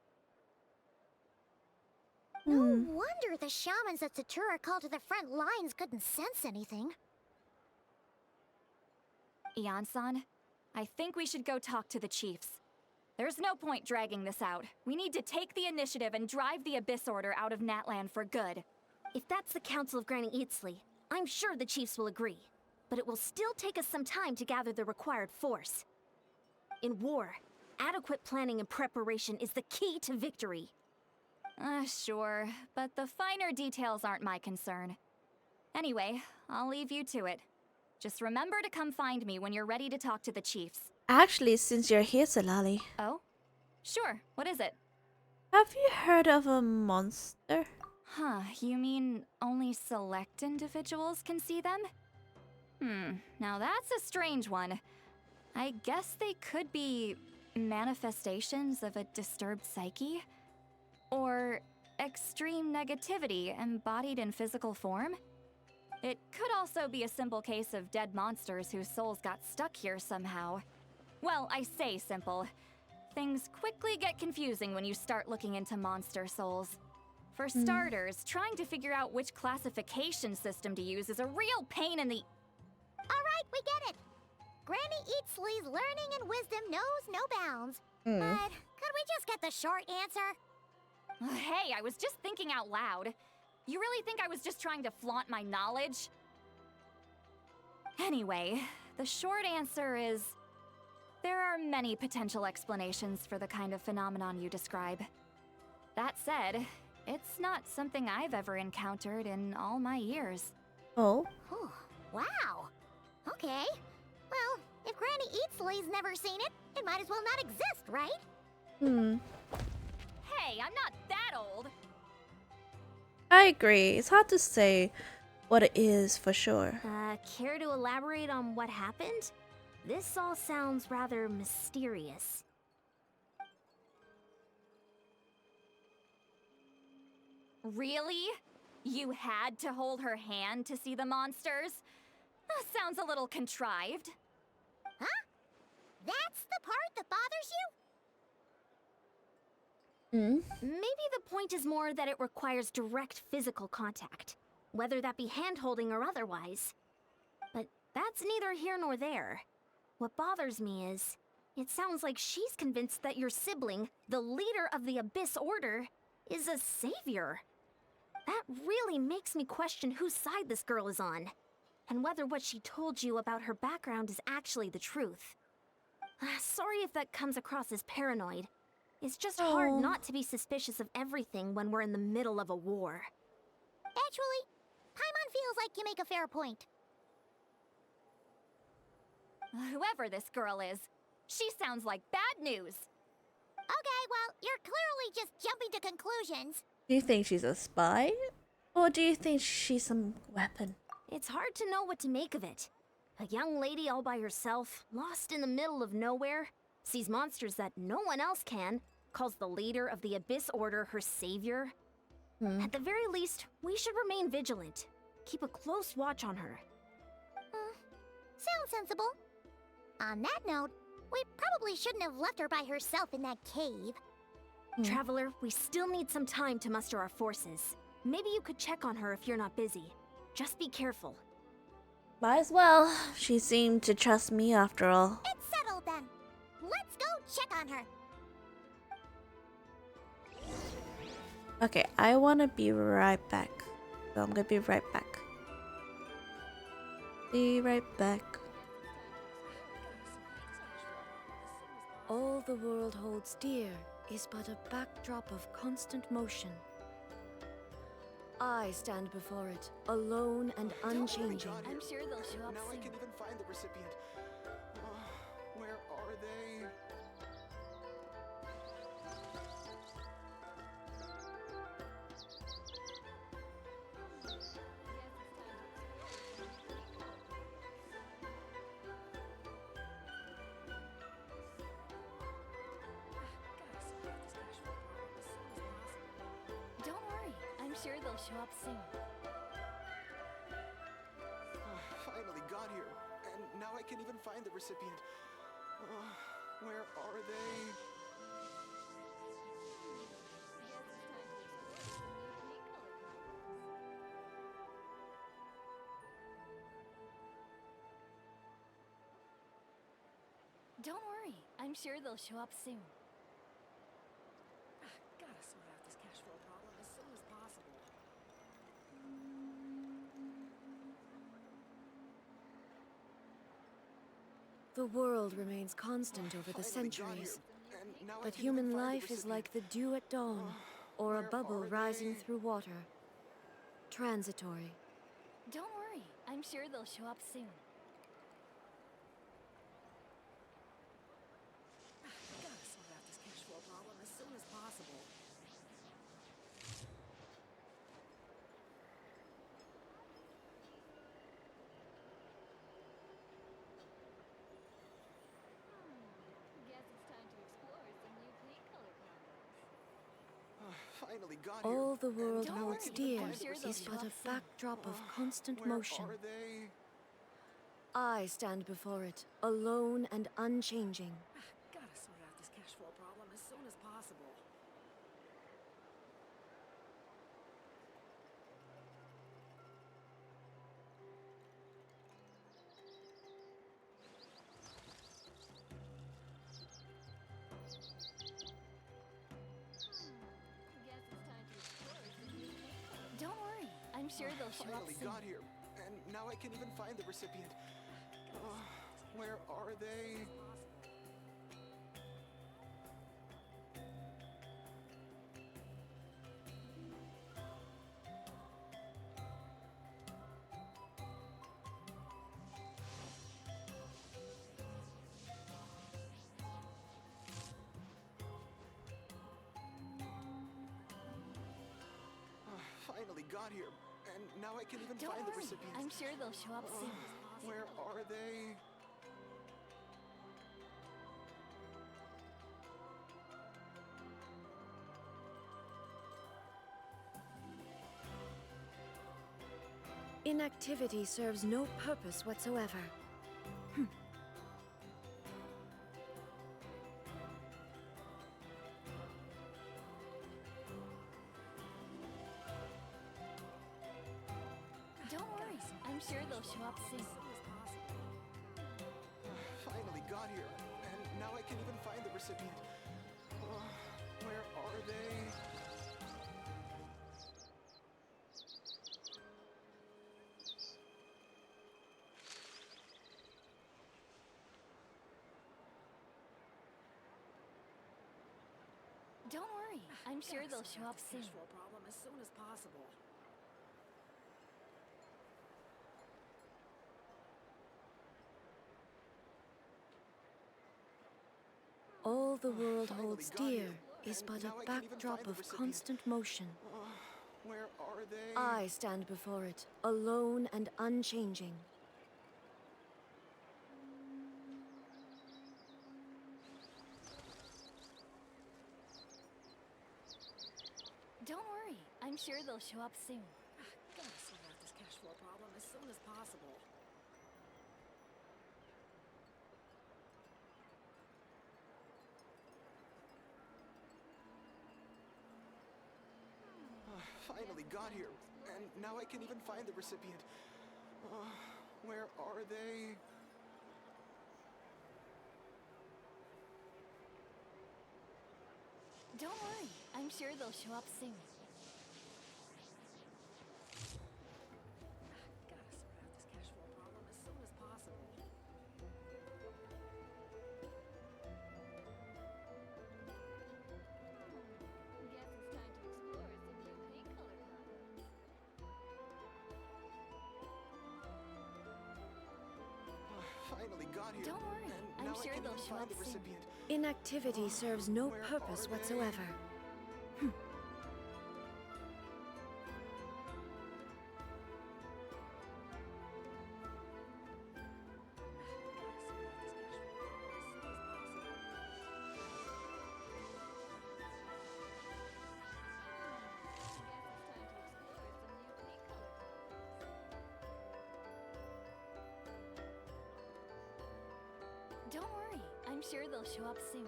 No wonder the shamans that Satura called to the front lines couldn't sense anything. Yan-san, I think we should go talk to the chiefs. There's no point dragging this out. We need to take the initiative and drive the Abyss Order out of Natlan for good. If that's the Council of Granny Eatsley, I'm sure the chiefs will agree. But it will still take us some time to gather the required force. In war, adequate planning and preparation is the key to victory. Sure, but the finer details aren't my concern. Anyway, I'll leave you to it. Just remember to come find me when you're ready to talk to the chiefs. Actually, since you're here, Salali, Oh? Sure, what is it? have you heard of a monster? Huh, you mean only select individuals can see them? Now that's a strange one. I guess they could be manifestations of a disturbed psyche? Or extreme negativity embodied in physical form? It could also be a simple case of dead monsters whose souls got stuck here somehow. Well, I say simple. Things quickly get confusing when you start looking into monster souls. For starters, trying to figure out which classification system to use is a real pain in the... Alright, we get it. Granny Eatsley's learning and wisdom knows no bounds. But could we just get the short answer? Hey, I was just thinking out loud. You really think I was just trying to flaunt my knowledge? Anyway, the short answer is... there are many potential explanations for the kind of phenomenon you describe. That said, it's not something I've ever encountered in all my years. Oh? Oh, wow. Okay. Well, if Granny Eatsley's never seen it, it might as well not exist, right? Hey, I'm not that old! I agree. It's hard to say what it is for sure. Care to elaborate on what happened? This all sounds rather mysterious. Really? You had to hold her hand to see the monsters? That sounds a little contrived. Huh? That's the part that bothers Maybe the point is more that it requires direct physical contact, whether that be hand-holding or otherwise. But that's neither here nor there. What bothers me is, it sounds like she's convinced that your sibling, the leader of the Abyss Order, is a savior. That really makes me question whose side this girl is on, and whether what she told you about her background is actually the truth. Sorry if that comes across as paranoid. It's just hard not to be suspicious of everything when we're in the middle of a war. Actually, Paimon feels like you make a fair point. Whoever this girl is, she sounds like bad news. Okay, well, you're clearly just jumping to conclusions. Do you think she's a spy? Or do you think she's some weapon? It's hard to know what to make of it. A young lady all by herself, lost in the middle of nowhere, sees monsters that no one else can, calls the leader of the Abyss Order her savior. At the very least, we should remain vigilant. Keep a close watch on her. Sounds sensible. On that note, we probably shouldn't have left her by herself in that cave. Traveler, we still need some time to muster our forces. Maybe you could check on her if you're not busy. Just be careful. Might as well. She seemed to trust me after all. It's settled then. Let's go check on her. Okay, I want to be right back. So I'm gonna be right back. Be right back. All the world holds dear is but a backdrop of constant motion. I stand before it, alone and unchanging. I'm sure they'll show up Now I soon. can even find the recipient. Where are they? Don't worry, I'm sure they'll show up soon. Finally got here, and now I can even find the recipient. Where are they? Don't worry, I'm sure they'll show up soon. Gotta sort out this cash flow problem as soon as possible. The world remains constant over the Finally got centuries, here, and now I but can even human find the life is like recipient. the dew at dawn, or a Where bubble are rising they? through water. Transitory. Don't worry, I'm sure they'll show up soon. finally got here. All the world And now I holds can dear find the is but a recipient. backdrop of constant Where motion. are they? I stand before it, alone and unchanging. Gotta sort out this cash flow problem as soon as possible. Don't worry, I'm sure they'll show up Finally soon. got here. And now I can even find the recipient. Where are they? Finally got here. And now I can even Don't find the worry, recipient. I'm sure they'll show up soon. Where are they? Inactivity serves no purpose whatsoever. Don't worry, I'm sure they'll show up soon. Finally got here. And now I can even find the recipient. Where are they? Don't worry, I'm sure they'll show up soon. Cash flow problem as soon as possible. All the world Finally holds got here. dear is And but now a I can even backdrop find the of recipient. constant motion. Where are they? I stand before it, alone and unchanging. Don't worry, I'm sure they'll show up soon. Gotta sort out this cash flow problem as soon as possible. Finally got here. And now I can even find the recipient. Where are they? Don't worry, I'm sure they'll show up soon. Gotta sort out this cash flow problem as soon as possible. Guess it's time to explore some new paint color combos. Finally got here. Don't worry, And I'm now sure I can they'll even show find up the soon. recipient. Inactivity serves no where purpose are they? whatsoever. Don't worry, I'm sure they'll show up soon.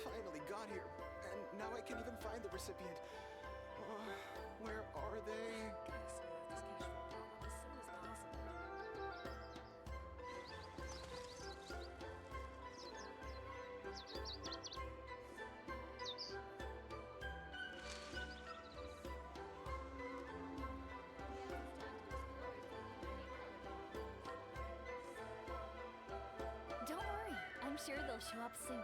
Finally got here. And now I can even find the recipient. Where are they? Gotta sort out this cash flow problem as soon as possible. Don't worry, I'm sure they'll show up soon.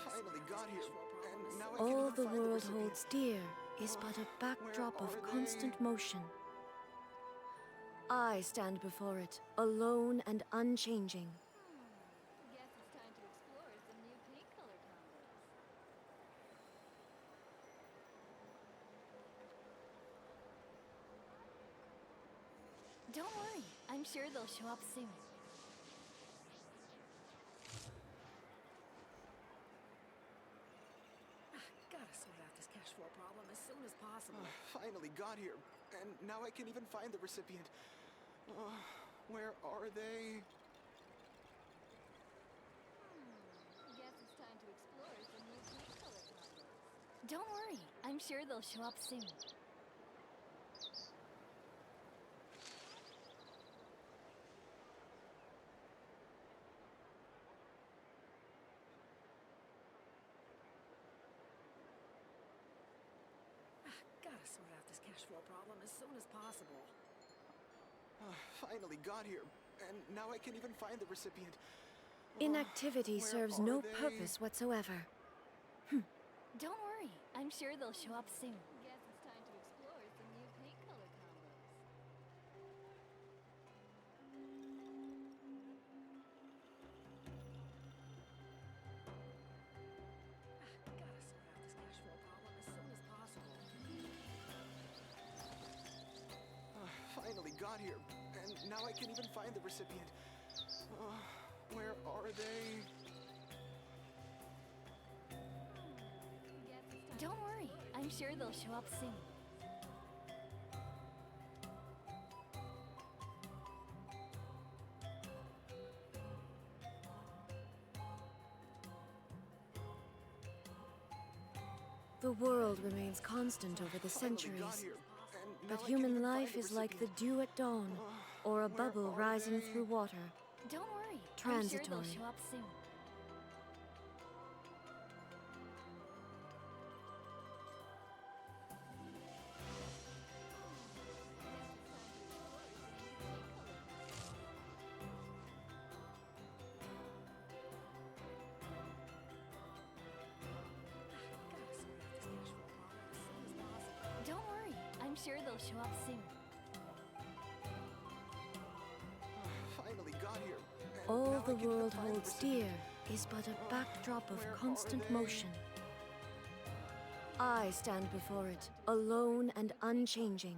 Finally got here. And now I can All even the find world recipient. holds dear is but a backdrop of are constant they? motion. I stand before it, alone and unchanging. Guess it's time to explore some new paint color combos. Don't worry, I'm sure they'll show up soon. Gotta sort out this cash flow problem as soon as possible. Finally got here, and now I can even find the recipient. Where are they? Guess it's time to explore some new paint color combos. Don't worry, I'm sure they'll show up soon. Gotta sort out this cash flow problem as soon as possible. Finally got here, and now I can even find the recipient. Inactivity Where serves are no they? purpose whatsoever. Don't worry, I'm sure they'll show up soon. Guess it's time to explore some new paint color combos. Gotta sort out this cash flow problem as soon as possible. Finally got here, and now I can even find the recipient. Where are they? Guess it's time Don't worry, I'm sure they'll show up soon. The world remains constant over the Finally got centuries, here, and now but I can human even find life the is like the recipient. dew at dawn, or a Where bubble are rising they? through water. Don't worry, I'm sure Transitory. they'll show up soon. Gotta sort out this cash flow problem as soon as possible. Don't worry, I'm sure they'll show up soon. Finally got here, and All now I the can even world find the holds recipient. dear is but a backdrop of Where are constant they? motion. I stand before it, alone and unchanging.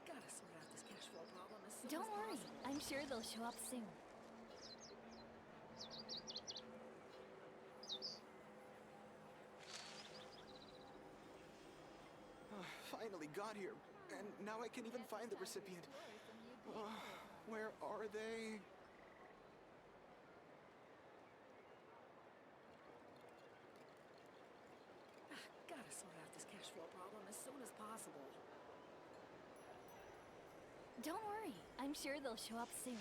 Gotta sort out this cash flow problem as soon Don't as worry, possible. I'm sure they'll show up soon. Finally got here, and now I can even find the recipient. Where are they? Gotta sort out this cash flow problem as soon as possible. Don't worry, I'm sure they'll show up soon.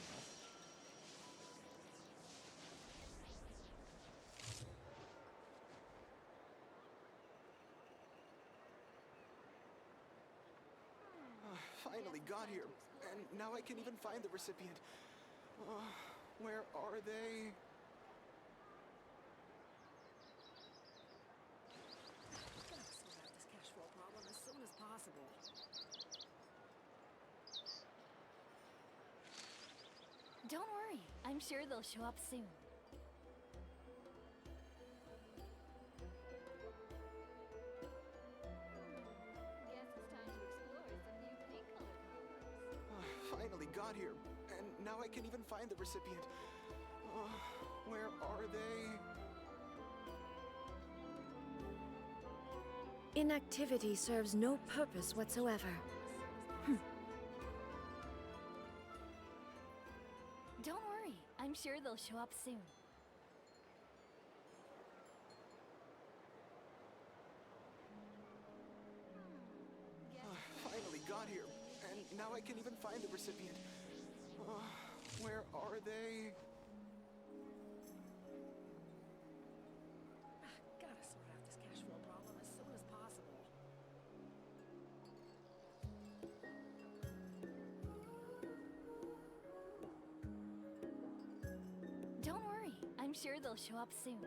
Finally got here, and now I can even find the recipient. Where are they? Gotta sort out this cash flow problem as soon as possible. Don't worry, I'm sure they'll show up soon. Guess it's time to explore some new paint color combos. Finally got here, and now I can even find the recipient. Where are they? Inactivity serves no purpose whatsoever. Don't worry, I'm sure they'll show up soon. Finally got here, and now I can even find the recipient. Where are they? Gotta sort out this cash flow problem as soon as possible. Don't worry, I'm sure they'll show up soon.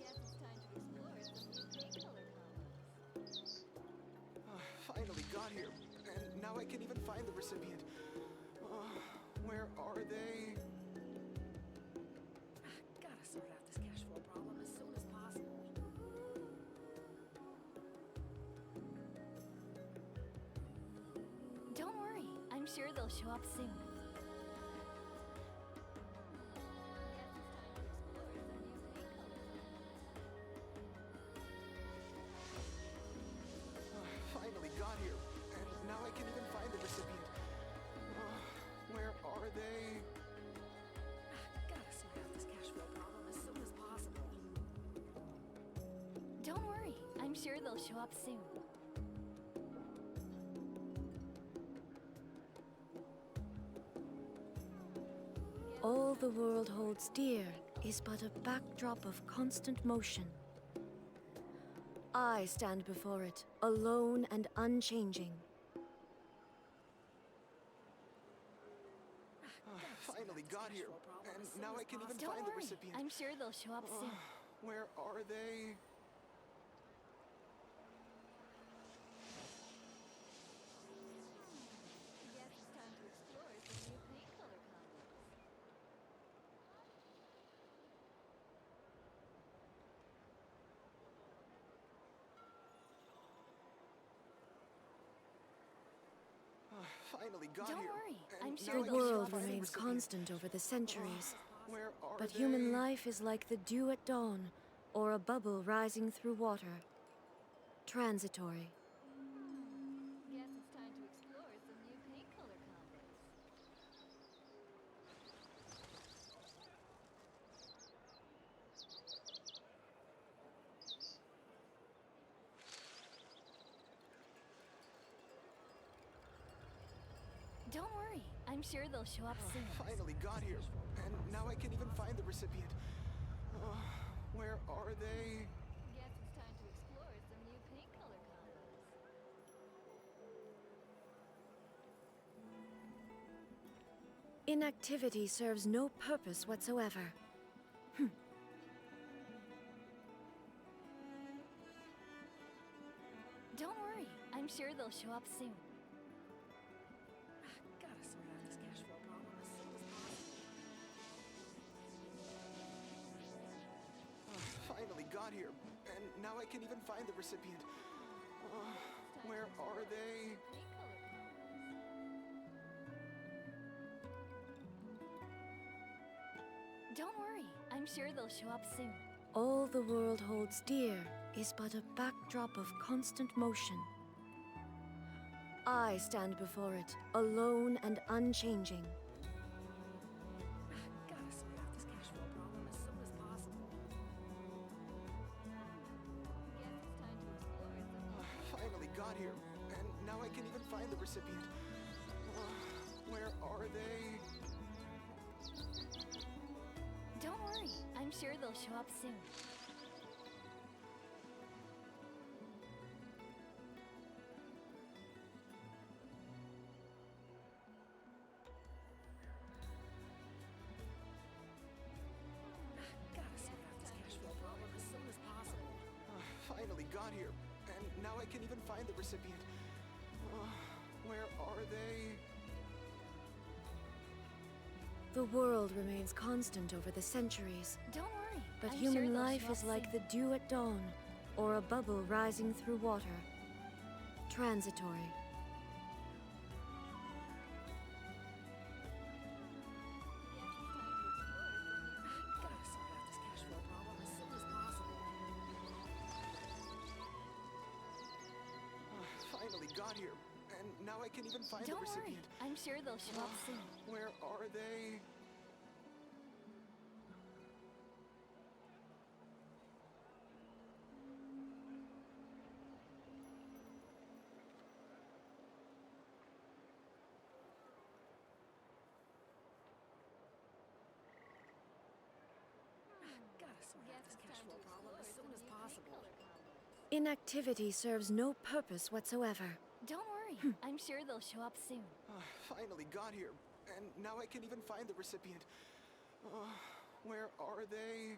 Guess it's time to explore some new paint color combos. Finally got here, and now I can even find the recipient. Where are they? Gotta sort out this cash flow problem as soon as possible. sure they'll show up soon. Finally got here, and now I can even find the recipient. Where are they? Gotta sort out this cash flow problem as soon as possible. Don't worry, I'm sure they'll show up soon. All the world holds dear is but a backdrop of constant motion. I stand before it, alone and unchanging. Finally got here, and now I can even Don't find the worry, recipient. I'm sure they'll show up soon. Where are they? Finally got Don't here. worry, and I'm now sure I The can they'll show world up find the remains recipient. constant over the centuries, Where are but they? human life is like the dew at dawn, or a bubble rising through water. Transitory. Guess it's time to explore some new paint color combos. Don't worry, I'm sure they'll show up soon. Finally got here, and now I can even find the recipient. Where are they? Guess it's time to explore some new paint color combos. Inactivity serves no purpose whatsoever. Don't worry, I'm sure they'll show up soon. Gotta sort out this cash flow problem as soon as possible. Finally got here, and now I can even find the recipient. Where are they? Paint color combos. Don't worry, I'm sure they'll show up soon. All the world holds dear is but a backdrop of constant motion. I stand before it, alone and unchanging. Gotta sort out this cash flow problem as soon as possible. Guess it's time to explore some new Finally got here, and now I can even find the recipient. Where are they? Don't worry, I'm sure they'll show up soon. Gotta sort out this cash flow problem as soon as possible. Finally got here, and now I can even find the recipient. Where are they? The world remains constant over the centuries, Don't worry, but I'm human sure they'll life show is up like the soon. dew at dawn, or a bubble rising through water. Transitory. Gotta sort out this cash flow problem as soon as possible. Finally got here, and now I can even find the Don't worry, recipient. I'm sure they'll show up soon. Where are they? Gotta sort out this cash flow problem as soon as possible. Inactivity serves no purpose whatsoever. Don't worry, I'm sure they'll show up soon. Finally got here, and now I can even find the recipient. Where are they?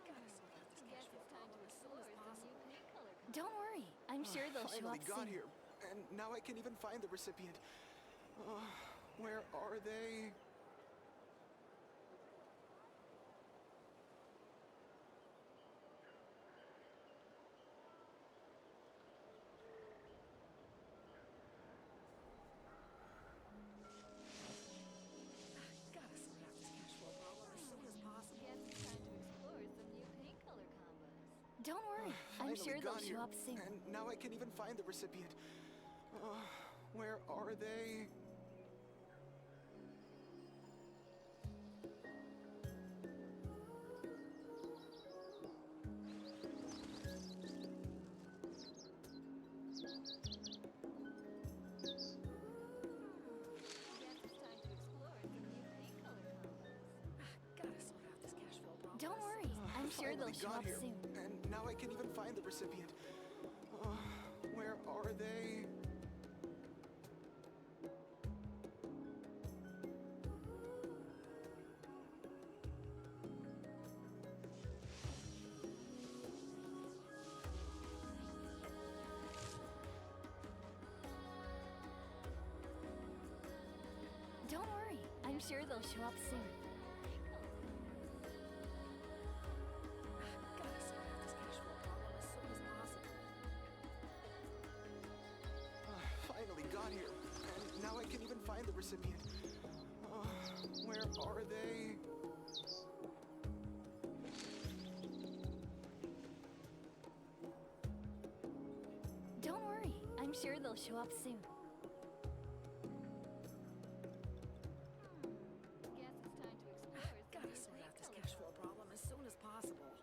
Gotta sort out this cash flow problem as soon as possible. Don't worry, I'm sure they'll show Finally up got soon. here, and now I can even find the recipient. Where are they? Gotta sort out this cash flow problem as soon as possible. Guess it's time to explore some new paint color combos. Don't worry, I'm Finally sure they'll got show here, up soon. and now I can even find the recipient. Where are they? Guess it's time to explore some new paint color combos. Gotta sort out this cash flow problem. Don't worry, I'm sure they'll Finally show got up here, soon. and now I can even find the recipient. Where are they? Don't worry, I'm sure they'll show up soon. Gotta sort out this cash flow problem as soon as possible. Finally got here, and now I can even find the recipient. Where are they? Don't worry, I'm sure they'll show up soon. Guess it's time to explore some Gotta new sort paint out this color cash flow problem as soon as possible.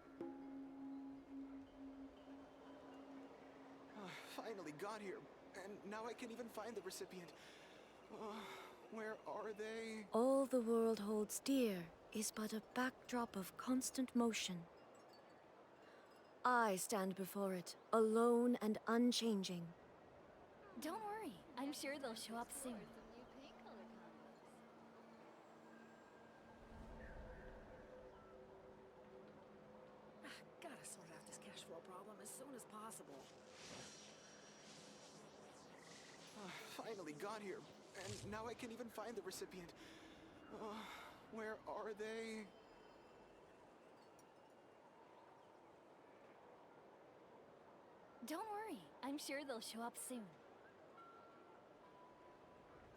Finally got here, and now I can even find the recipient. Where are they? All the world holds dear is but a backdrop of constant motion. I stand before it, alone and unchanging. Don't worry, I'm sure they'll show up soon. some new paint color combos. Gotta sort out this cash flow problem as soon as possible. Finally got here, and now I can even find the recipient. Where are they? Don't worry, I'm sure they'll show up soon.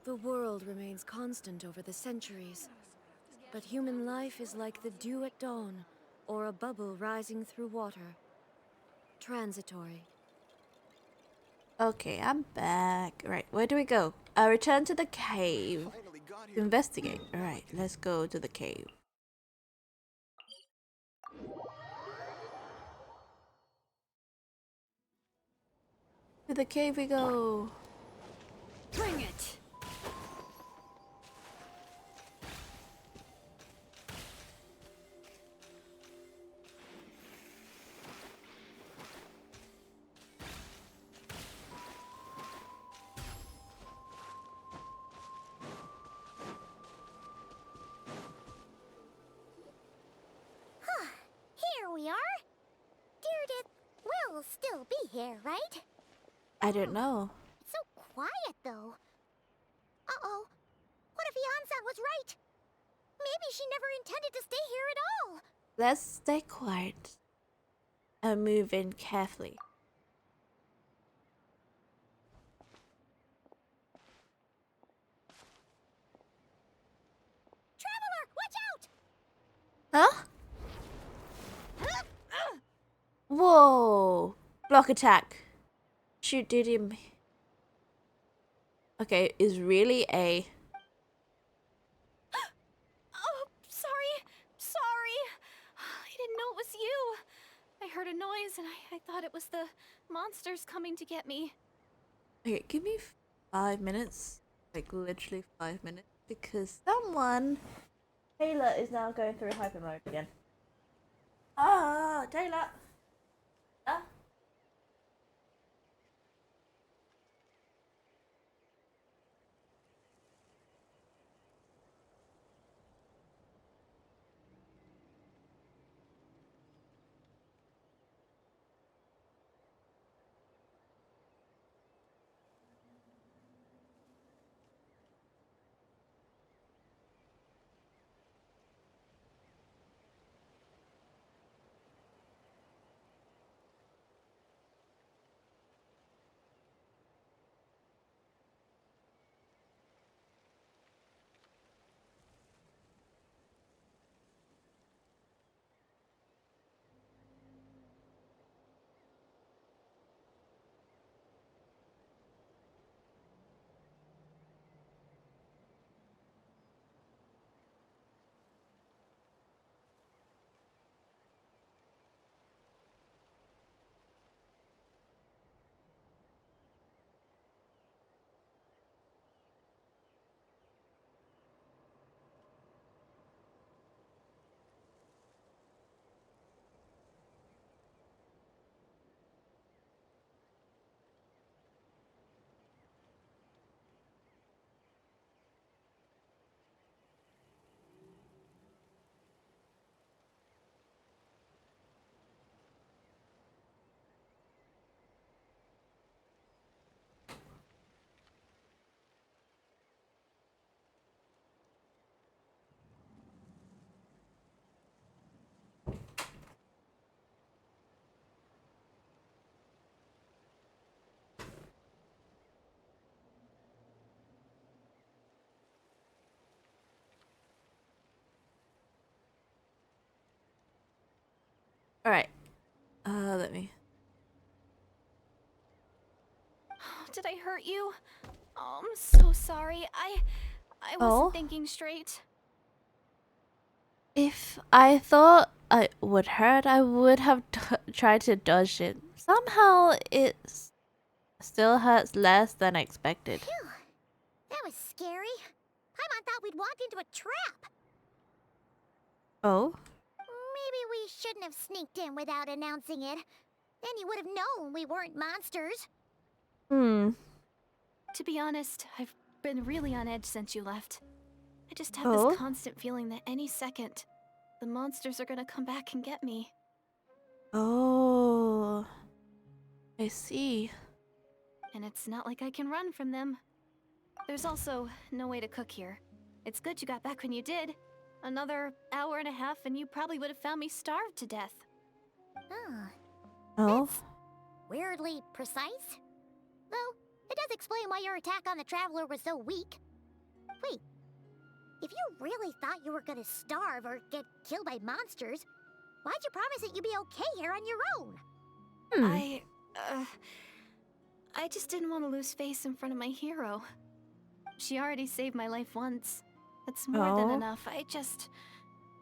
The world remains constant over the centuries, but human life is like the dew at dawn, or a bubble rising through water. Transitory. Okay, I'm back. Right, where do we go? Return to the cave. Finally got To here. investigate. Alright, let's go to the cave. To the cave we go. Bring it! Here we are. Deirdre will still be here, right? I don't know. It's so quiet, though. Uh-oh. What if Yansan was right? Maybe she never intended to stay here at all. Let's stay quiet and move in carefully. Traveler, watch out! Huh? Whoa! Block attack. Shoot, did him. Okay, is really a. Oh, sorry. I didn't know it was you. I heard a noise and I thought it was the monsters coming to get me. Okay, give me 5 minutes. Like, literally 5 minutes. Because someone. Taylor is now going through hyper mode again. Ah, Taylor! Ah. Alright. Let me. Did I hurt you? Oh, I'm so sorry. I wasn't thinking straight. If I thought I would hurt, I would have tried to dodge it. Somehow it still hurts less than expected. Phew. That was scary. Paimon thought we'd walked into a trap. Oh? Maybe we shouldn't have sneaked in without announcing it. Then you would have known we weren't monsters. To be honest, I've been really on edge since you left. I just have this constant feeling that any second, the monsters are gonna come back and get me. Oh. I see. And it's not like I can run from them. There's also no way to cook here. It's good you got back when you did. Another hour and a half and you probably would have found me starved to death. Oh? That's weirdly precise. Though, it does explain why your attack on the Traveler was so weak. Wait, if you really thought you were gonna starve or get killed by monsters, why'd you promise that you'd be okay here on your own? I just didn't want to lose face in front of my hero. She already saved my life once. That's more than enough. I just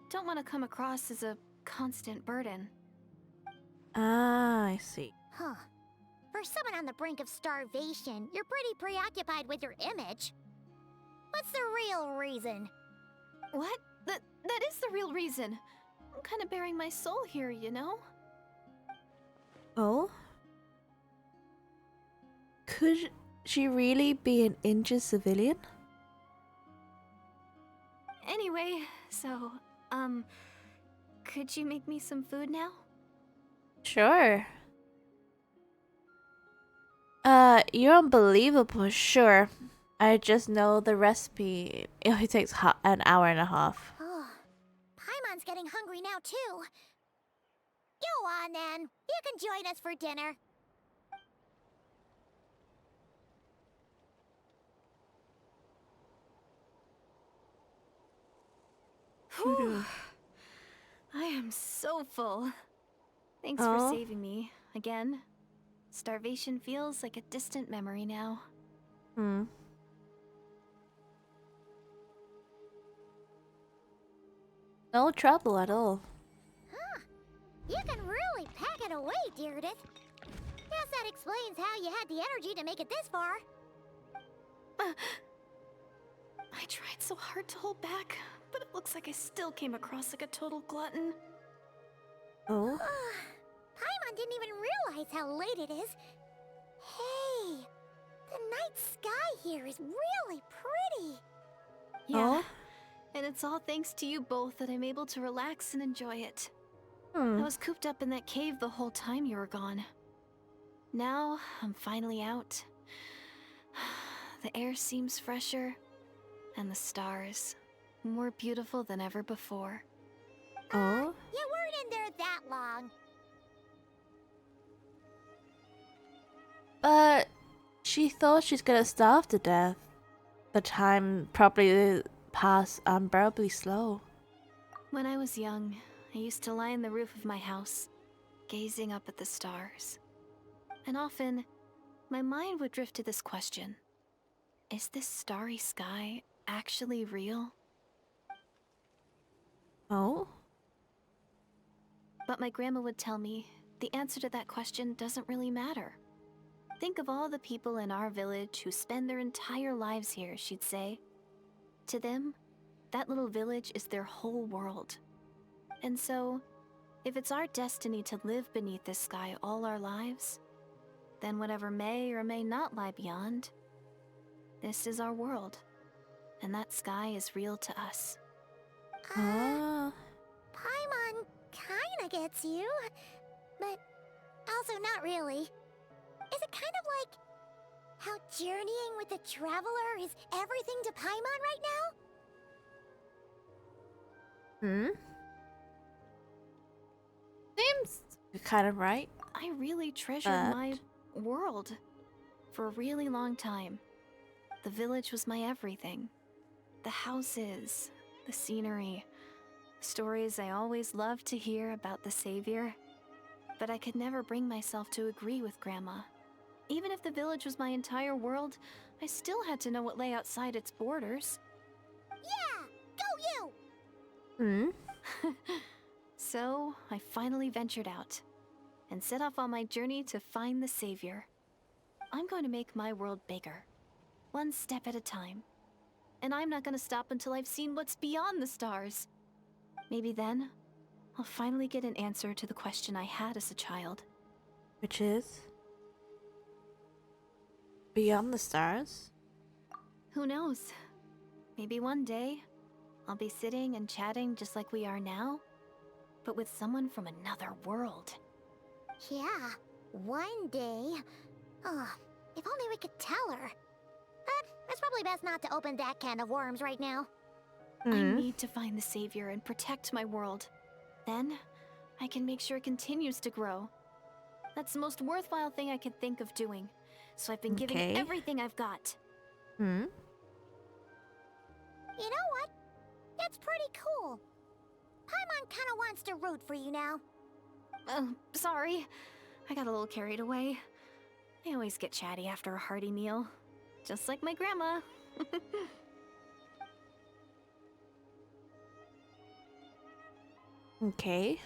don't want to come across as a constant burden. Ah, I see. Huh. For someone on the brink of starvation, you're pretty preoccupied with your image. What's the real reason? What? That is the real reason. I'm kind of bearing my soul here, you know? Oh? Could she really be an injured civilian? Anyway, so, could you make me some food now? Sure. You're unbelievable, sure. I just know the recipe. It only takes an hour and a half. Oh, Paimon's getting hungry now too. Go on then. You can join us for dinner. Whew. I am so full. Thanks for saving me, again. Starvation feels like a distant memory now. No trouble at all. Huh. You can really pack it away, Deirdre. Guess that explains how you had the energy to make it this far. I tried so hard to hold back, but it looks like I still came across like a total glutton. Oh? Paimon didn't even realize how late it is. Hey, the night sky here is really pretty. Yeah, and it's all thanks to you both that I'm able to relax and enjoy it. I was cooped up in that cave the whole time you were gone. Now, I'm finally out. The air seems fresher, and the stars more beautiful than ever before. You weren't in there that long. But she thought she's gonna starve to death. The time probably passed unbearably slow. When I was young, I used to lie on the roof of my house, gazing up at the stars. And often, my mind would drift to this question. Is this starry sky actually real? Oh? But my grandma would tell me the answer to that question doesn't really matter. Think of all the people in our village who spend their entire lives here, she'd say. To them, that little village is their whole world. And so, if it's our destiny to live beneath this sky all our lives, then whatever may or may not lie beyond, this is our world. And that sky is real to us. Paimon kinda gets you, but also not really. Is it kind of like how journeying with the Traveler is everything to Paimon right now? Seems kind of right. I really treasured my world for a really long time. The village was my everything. The houses, the scenery, stories I always loved to hear about the Savior. But I could never bring myself to agree with Grandma. Even if the village was my entire world, I still had to know what lay outside its borders. Yeah! Go you! Hmm? So, I finally ventured out and set off on my journey to find the Savior. I'm going to make my world bigger, one step at a time. And I'm not going to stop until I've seen what's beyond the stars. Maybe then, I'll finally get an answer to the question I had as a child. Which is? Beyond the stars? Who knows? Maybe one day, I'll be sitting and chatting just like we are now, but with someone from another world. Yeah, one day. Oh, if only we could tell her. But it's probably best not to open that can of worms right now. I need to find the Savior and protect my world. Then, I can make sure it continues to grow. That's the most worthwhile thing I could think of doing. So I've been giving everything I've got. Hmm? You know what? It's pretty cool. Paimon kinda wants to root for you now. Sorry. I got a little carried away. I always get chatty after a hearty meal. Just like my grandma. Okay.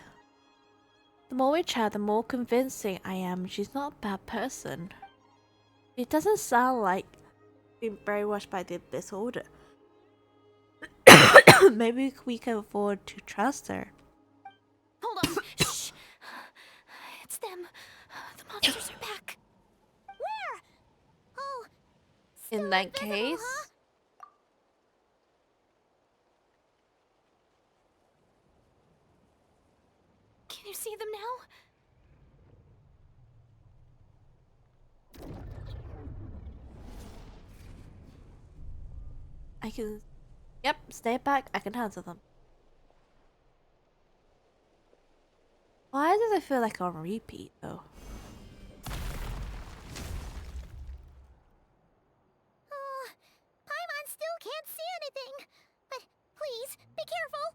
The more we chat, the more convincing I am she's not a bad person. It doesn't sound like being brainwashed by the Abyss Order. Maybe we can afford to trust her. Hold on. Shh. It's them. The monsters are back. Where? Oh, In that case, huh? Can you see them now? I can. Yep, stay back. I can handle them. Why does it feel like on repeat though? Oh, Paimon still can't see anything. But please, be careful.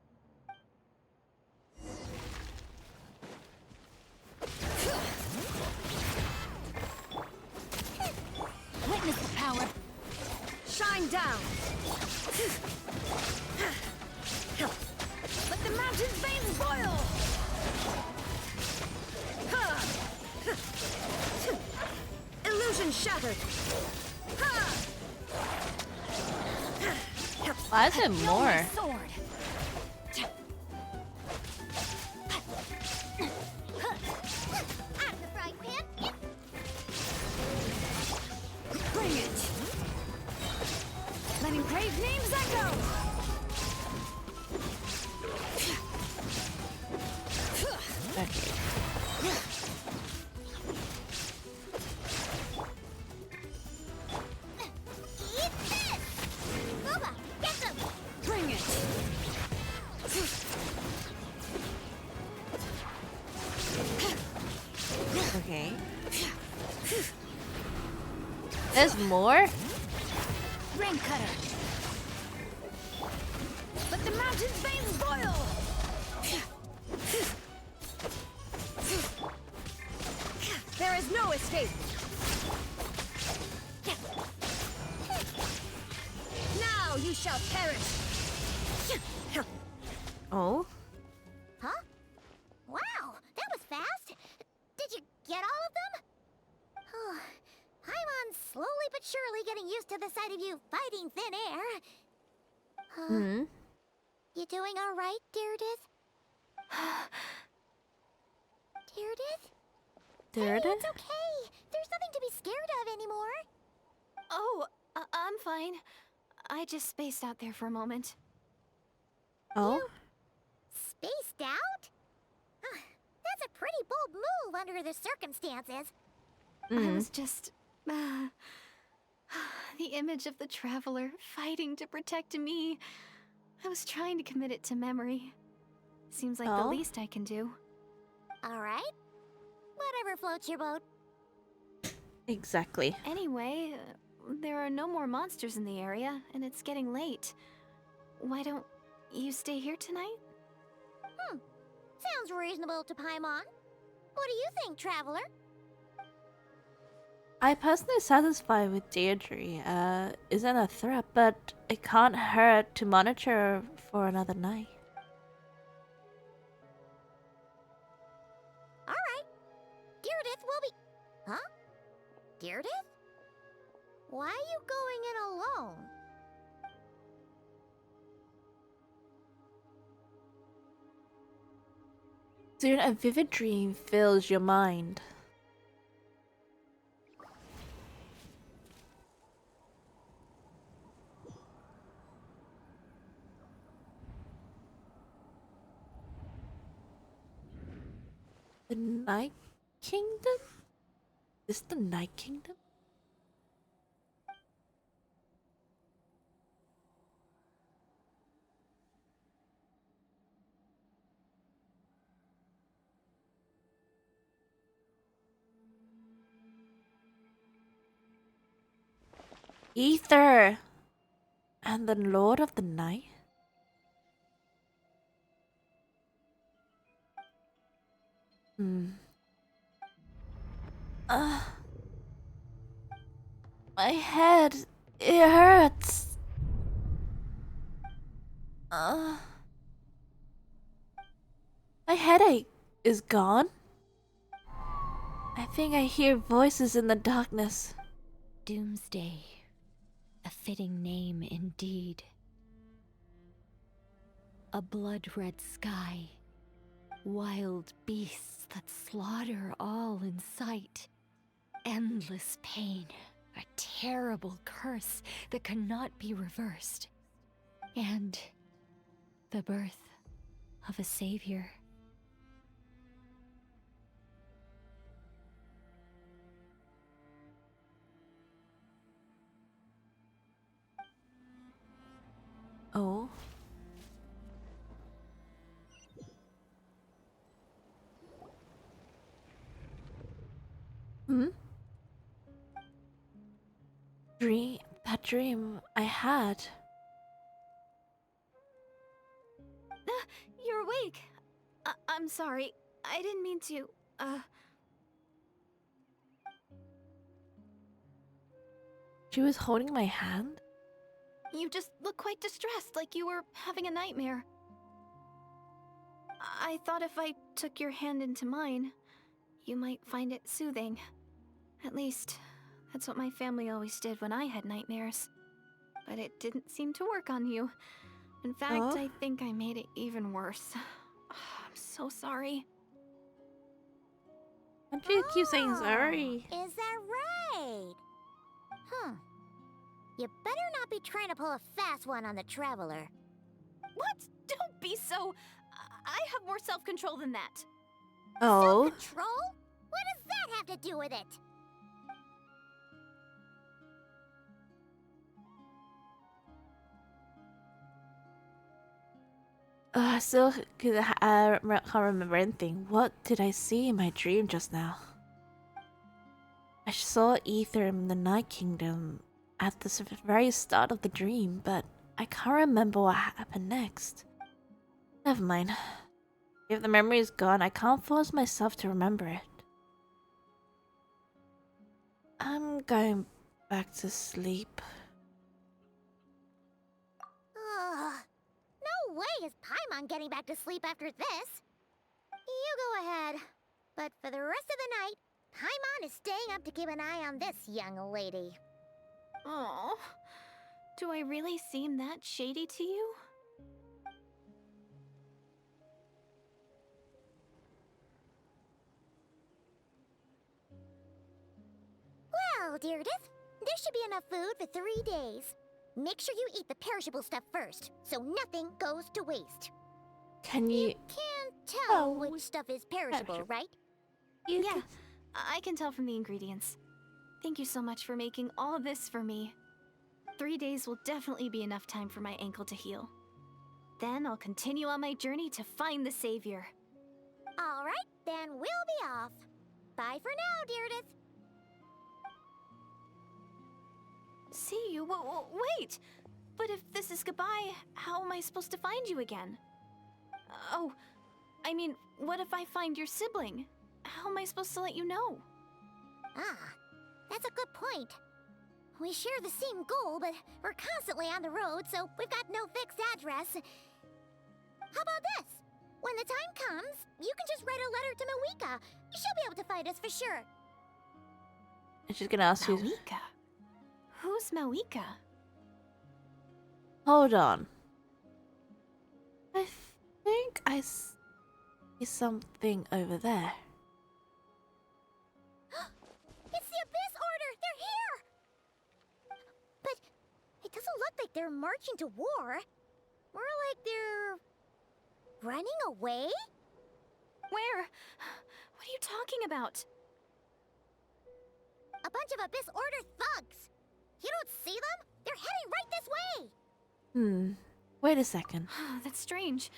Witness the power. Shine down. Let the mountain's veins boil. Illusion shattered. Why is it more? Sword. Out of the frying pan. Bring it. Letting brave names echo. Okay. Eat this! Boba, get them! Bring it. Okay. There's more? Rain cutter. Let the mountain's veins boil. There is no escape. Now you shall perish. Oh? Huh? Wow, that was fast. Did you get all of them? Oh, Paimon's slowly but surely getting used to the sight of you fighting thin air. Hmm. You doing all right, Deirdith? Deirdith? Hey, Deirdith? it's okay. There's nothing to be scared of anymore. Oh, I'm fine. I just spaced out there for a moment. Oh? Spaced out? That's a pretty bold move under the circumstances. I was just... the image of the traveler fighting to protect me. I was trying to commit it to memory. Seems like the Oh? least I can do. All right. Whatever floats your boat. Exactly. Anyway, there are no more monsters in the area, and it's getting late. Why don't you stay here tonight? Sounds reasonable to Paimon. What do you think, Traveler? I personally satisfied with Deirdre. Isn't a threat, but it can't hurt to monitor for another night. Alright. Deirdre will be... Huh? Deirdre? Why are you going in alone? Soon a vivid dream fills your mind. The Night Kingdom? Is the Night Kingdom? Ether! And the Lord of the Night? Uh, my head, it hurts. My headache is gone. I think I hear voices in the darkness. Doomsday. A fitting name indeed. A blood-red sky. Wild beasts that slaughter all in sight. Endless pain. A terrible curse that cannot be reversed. And the birth of a savior. Oh. That dream I had. You're awake. I'm sorry. I didn't mean to, She was holding my hand? You just look quite distressed, like you were having a nightmare. I thought if I took your hand into mine, you might find it soothing. At least, that's what my family always did when I had nightmares. But it didn't seem to work on you. In fact, I think I made it even worse. I'm so sorry. Why do you keep saying sorry? Is that right? You better not be trying to pull a fast one on the Traveler. What? Don't be so... I have more self-control than that. Oh. Self-control? What does that have to do with it? I still can't remember anything. What did I see in my dream just now? I saw Ether in the Night Kingdom at the very start of the dream, but I can't remember what happened next. Never mind. If the memory is gone, I can't force myself to remember it. I'm going back to sleep. No way is Paimon getting back to sleep after this. You go ahead. But for the rest of the night, Paimon is staying up to keep an eye on this young lady. Oh, do I really seem that shady to you? Well, Deirdre, there should be enough food for 3 days. Make sure you eat the perishable stuff first, so nothing goes to waste. Can you... Can't tell which stuff is perishable, right? Yeah, I can tell from the ingredients. Thank you so much for making all this for me. 3 days will definitely be enough time for my ankle to heal. Then I'll continue on my journey to find the savior. Alright, then we'll be off. Bye for now, Deirdre. See you? Wait! But if this is goodbye, how am I supposed to find you again? Oh, I mean, what if I find your sibling? how am I supposed to let you know? Ah, that's a good point. We share the same goal, but we're constantly on the road, so we've got no fixed address. How about this? When the time comes, you can just write a letter to Mawika. She'll be able to find us for sure. And she's gonna ask you. Mawika? Who's Mawika? Hold on. I think I see something over there. It's the Abyss Order! They're here! But it doesn't look like they're marching to war. More like they're running away? Where? What are you talking about? A bunch of Abyss Order thugs! You don't see them? They're heading right this way! Wait a second. That's strange.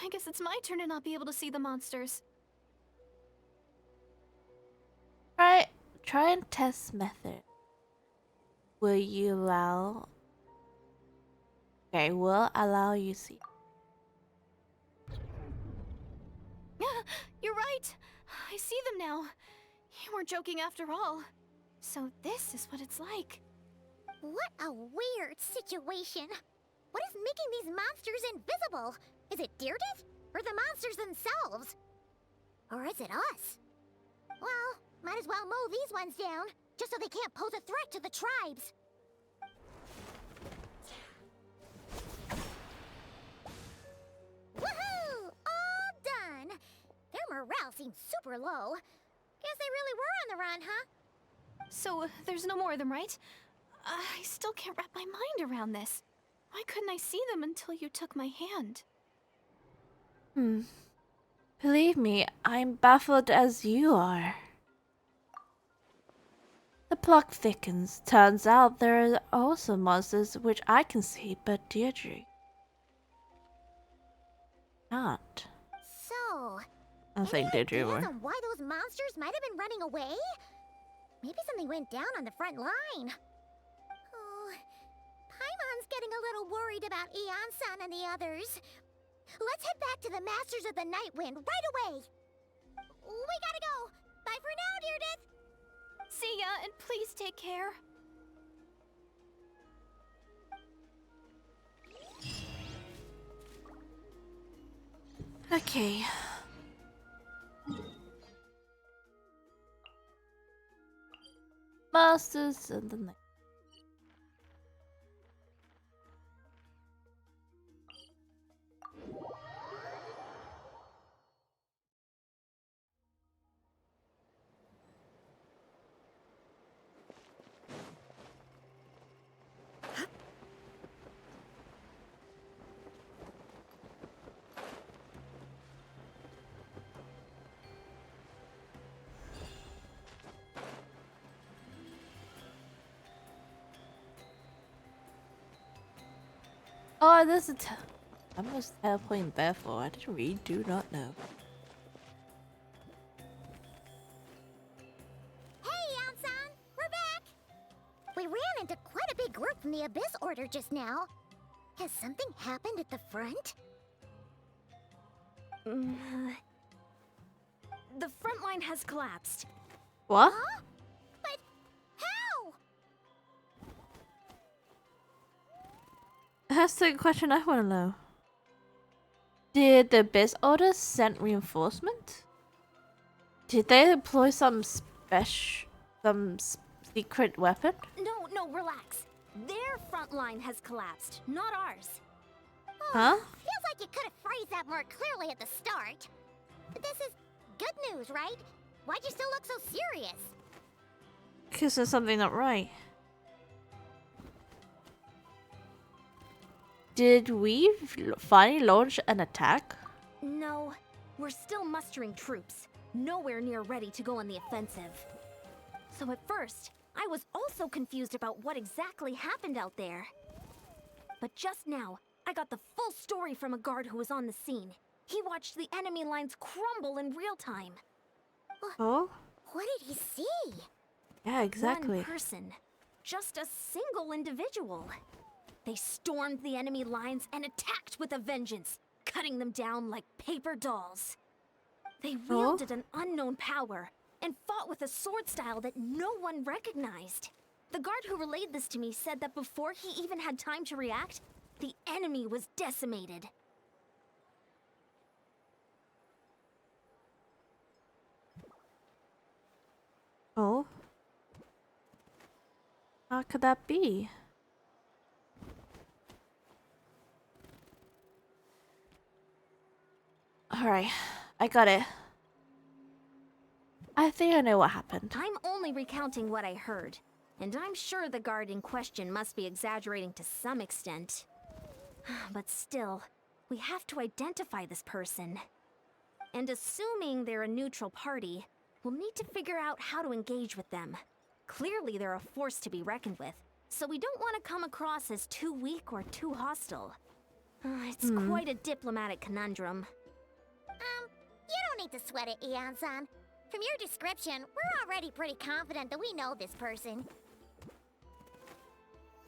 I guess it's my turn to not be able to see the monsters. Try and test method. Will you allow... Okay, will allow you see. You're right. I see them now. You weren't joking after all. So this is what it's like. What a weird situation. What is making these monsters invisible? Is it Deirdre? Or the monsters themselves? Or is it us? Well, might as well mow these ones down, just so they can't pose a threat to the tribes. Woohoo! All done! Their morale seems super low. Guess they really were on the run, huh? So there's no more of them, right? I still can't wrap my mind around this. Why couldn't I see them until you took my hand? Believe me, I'm baffled as you are. The plot thickens. Turns out there are also monsters which I can see, but Deirdre can't. So, I think Deirdre ideas were. on why those monsters might have been running away? Maybe something went down on the front line. Oh, Paimon's getting a little worried about Eon-san and the others. Let's head back to the Masters of the Night Wind right away. We gotta go. Bye for now, Deirdre. See ya, and please take care. Okay. Masters and the Night. Oh, this is I was teleporting there for. I really do not know. Hey, Eon-san. We're back. We ran into quite a big group from the Abyss Order just now. Has something happened at the front? The front line has collapsed. What? Huh? But how? That's the question I want to know. Did the Abyss Order send reinforcement? Did they employ some secret weapon? No, relax. Their front line has collapsed, not ours. Huh? Feels like you could have phrased that more clearly at the start. But this is good news, right? Why'd you still look so serious? Because there's something not right. Did we finally launch an attack? No, we're still mustering troops. Nowhere near ready to go on the offensive. So at first, I was also confused about what exactly happened out there. But just now, I got the full story from a guard who was on the scene. He watched the enemy lines crumble in real time. Oh? What did he see? Yeah, exactly. One person. Just a single individual. They stormed the enemy lines and attacked with a vengeance, cutting them down like paper dolls. They wielded an unknown power and fought with a sword style that no one recognized. The guard who relayed this to me said that before he even had time to react, the enemy was decimated. Oh? How could that be? Alright, I got it. I think I know what happened. I'm only recounting what I heard, and I'm sure the guard in question must be exaggerating to some extent. But still, we have to identify this person. And assuming they're a neutral party, we'll need to figure out how to engage with them. Clearly they're a force to be reckoned with, so we don't want to come across as too weak or too hostile. It's quite a diplomatic conundrum. You don't need to sweat it, Ian-san. From your description, we're already pretty confident that we know this person.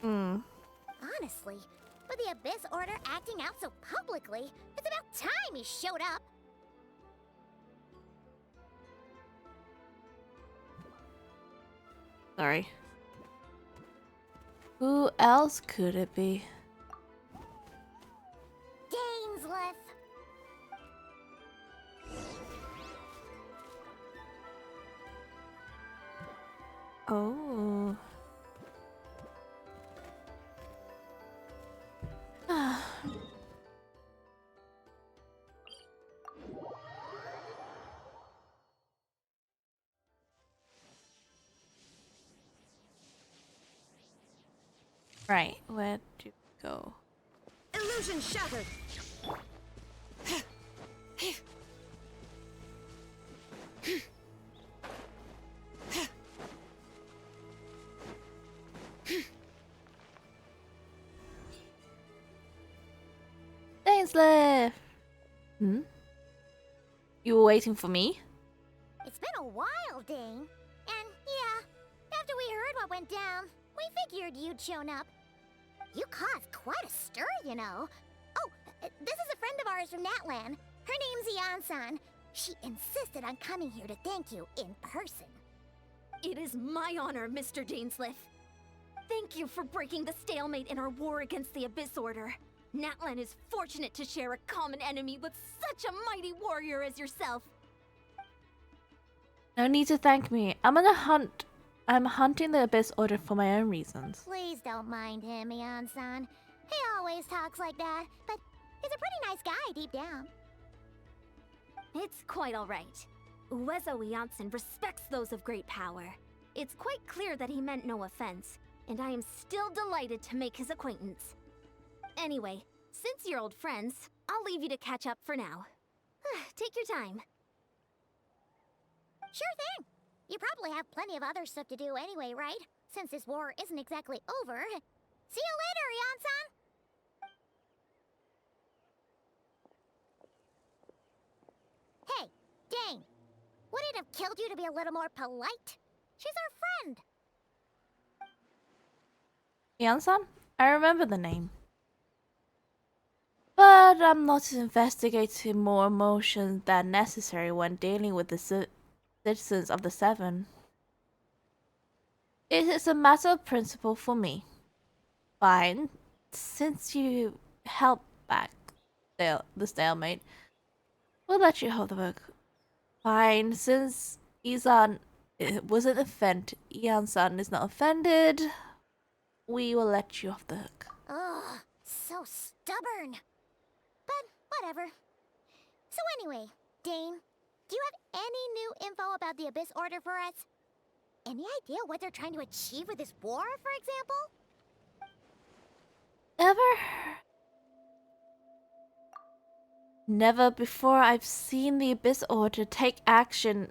Honestly, with the Abyss Order acting out so publicly, it's about time he showed up. Sorry. Who else could it be? Dainsleif. Oh. Right, where do we go? Illusion shattered! Dainsleif! You were waiting for me? It's been a while, Dane. And yeah, after we heard what went down, we figured you'd shown up. You caused quite a stir, you know. Oh, this is a friend of ours from Natlan. Her name's Ian-san. She insisted on coming here to thank you in person. It is my honor, Mr. Dainsleif. Thank you for breaking the stalemate in our war against the Abyss Order. Natlan is fortunate to share a common enemy with such a mighty warrior as yourself. No need to thank me. I'm hunting the Abyss Order for my own reasons. Please don't mind him, Ian-san. He always talks like that, but he's a pretty nice guy deep down. It's quite all right. Uezo Janssen respects those of great power. It's quite clear that he meant no offense, and I am still delighted to make his acquaintance. Anyway, since you're old friends, I'll leave you to catch up for now. Take your time. Sure thing. You probably have plenty of other stuff to do anyway, right? Since this war isn't exactly over. See you later, Ian-san! Hey, Dane. Would it have killed you to be a little more polite? She's our friend. Yansan? I remember the name. But I'm not investigating more emotions than necessary when dealing with the citizens of the Seven. It is a matter of principle for me. Fine, since you helped back the stalemate, we'll let you hold the book. Fine, since Izan wasn't offended, Ian-san is not offended, we will let you off the hook. Ugh, so stubborn. But whatever. So anyway, Dane, do you have any new info about the Abyss Order for us? Any idea what they're trying to achieve with this war, for example? Never before I've seen the Abyss Order take action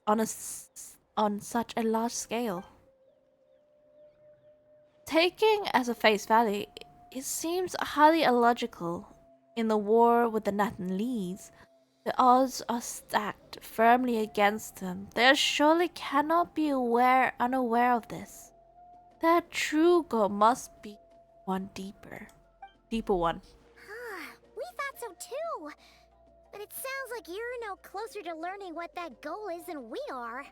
on such a large scale. Taking as a face value, it seems highly illogical. In the war with the Nathanese, the odds are stacked firmly against them. They surely cannot be unaware of this. Their true goal must be one deeper one. We thought so too. But it sounds like you're no closer to learning what that goal is than we are.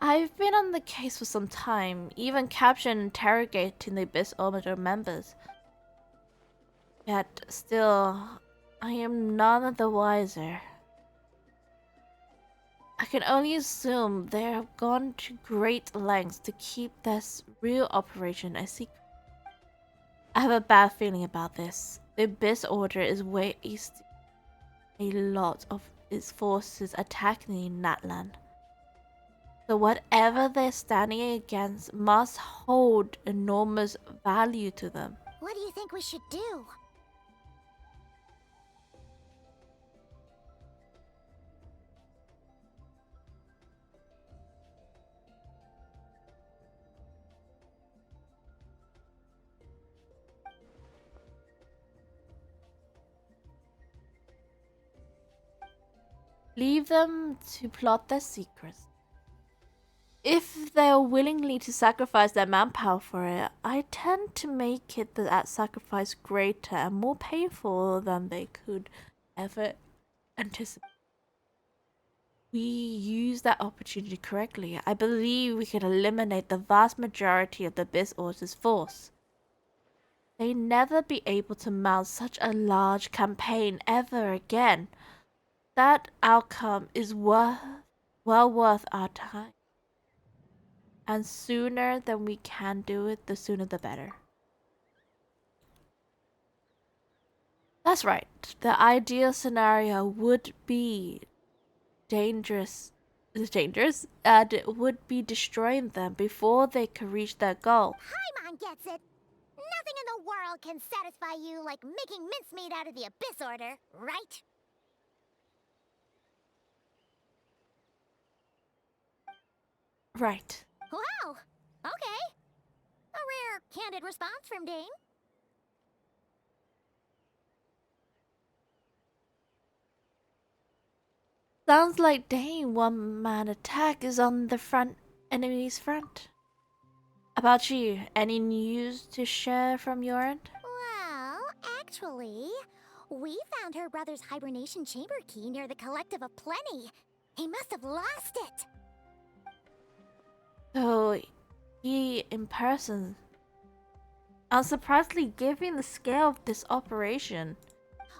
I've been on the case for some time, even capturing and interrogating the Abyss Orbiter members. Yet, still, I am none the wiser. I can only assume they have gone to great lengths to keep this real operation a secret. I have a bad feeling about this. The Abyss Order is wasting a lot of its forces attacking Natlan. So whatever they're standing against must hold enormous value to them. What do you think we should do? Leave them to plot their secrets. If they are willingly to sacrifice their manpower for it, I tend to make that sacrifice greater and more painful than they could ever anticipate. We use that opportunity correctly. I believe we can eliminate the vast majority of the Abyss Order's force. They never be able to mount such a large campaign ever again. That outcome is well worth our time. And sooner than we can do it, the sooner the better. That's right. The ideal scenario would be dangerous. And it would be destroying them before they could reach their goal. Paimon gets it. Nothing in the world can satisfy you like making mincemeat out of the Abyss Order, right? Right. Wow! Okay. A rare, candid response from Dane. Sounds like Dane one-man attack is on the enemy's front. About you, any news to share from your end? Well, actually, we found her brother's hibernation chamber key near the Collective of Plenty. He must have lost it. So, he in person. Unsurprisingly, given the scale of this operation.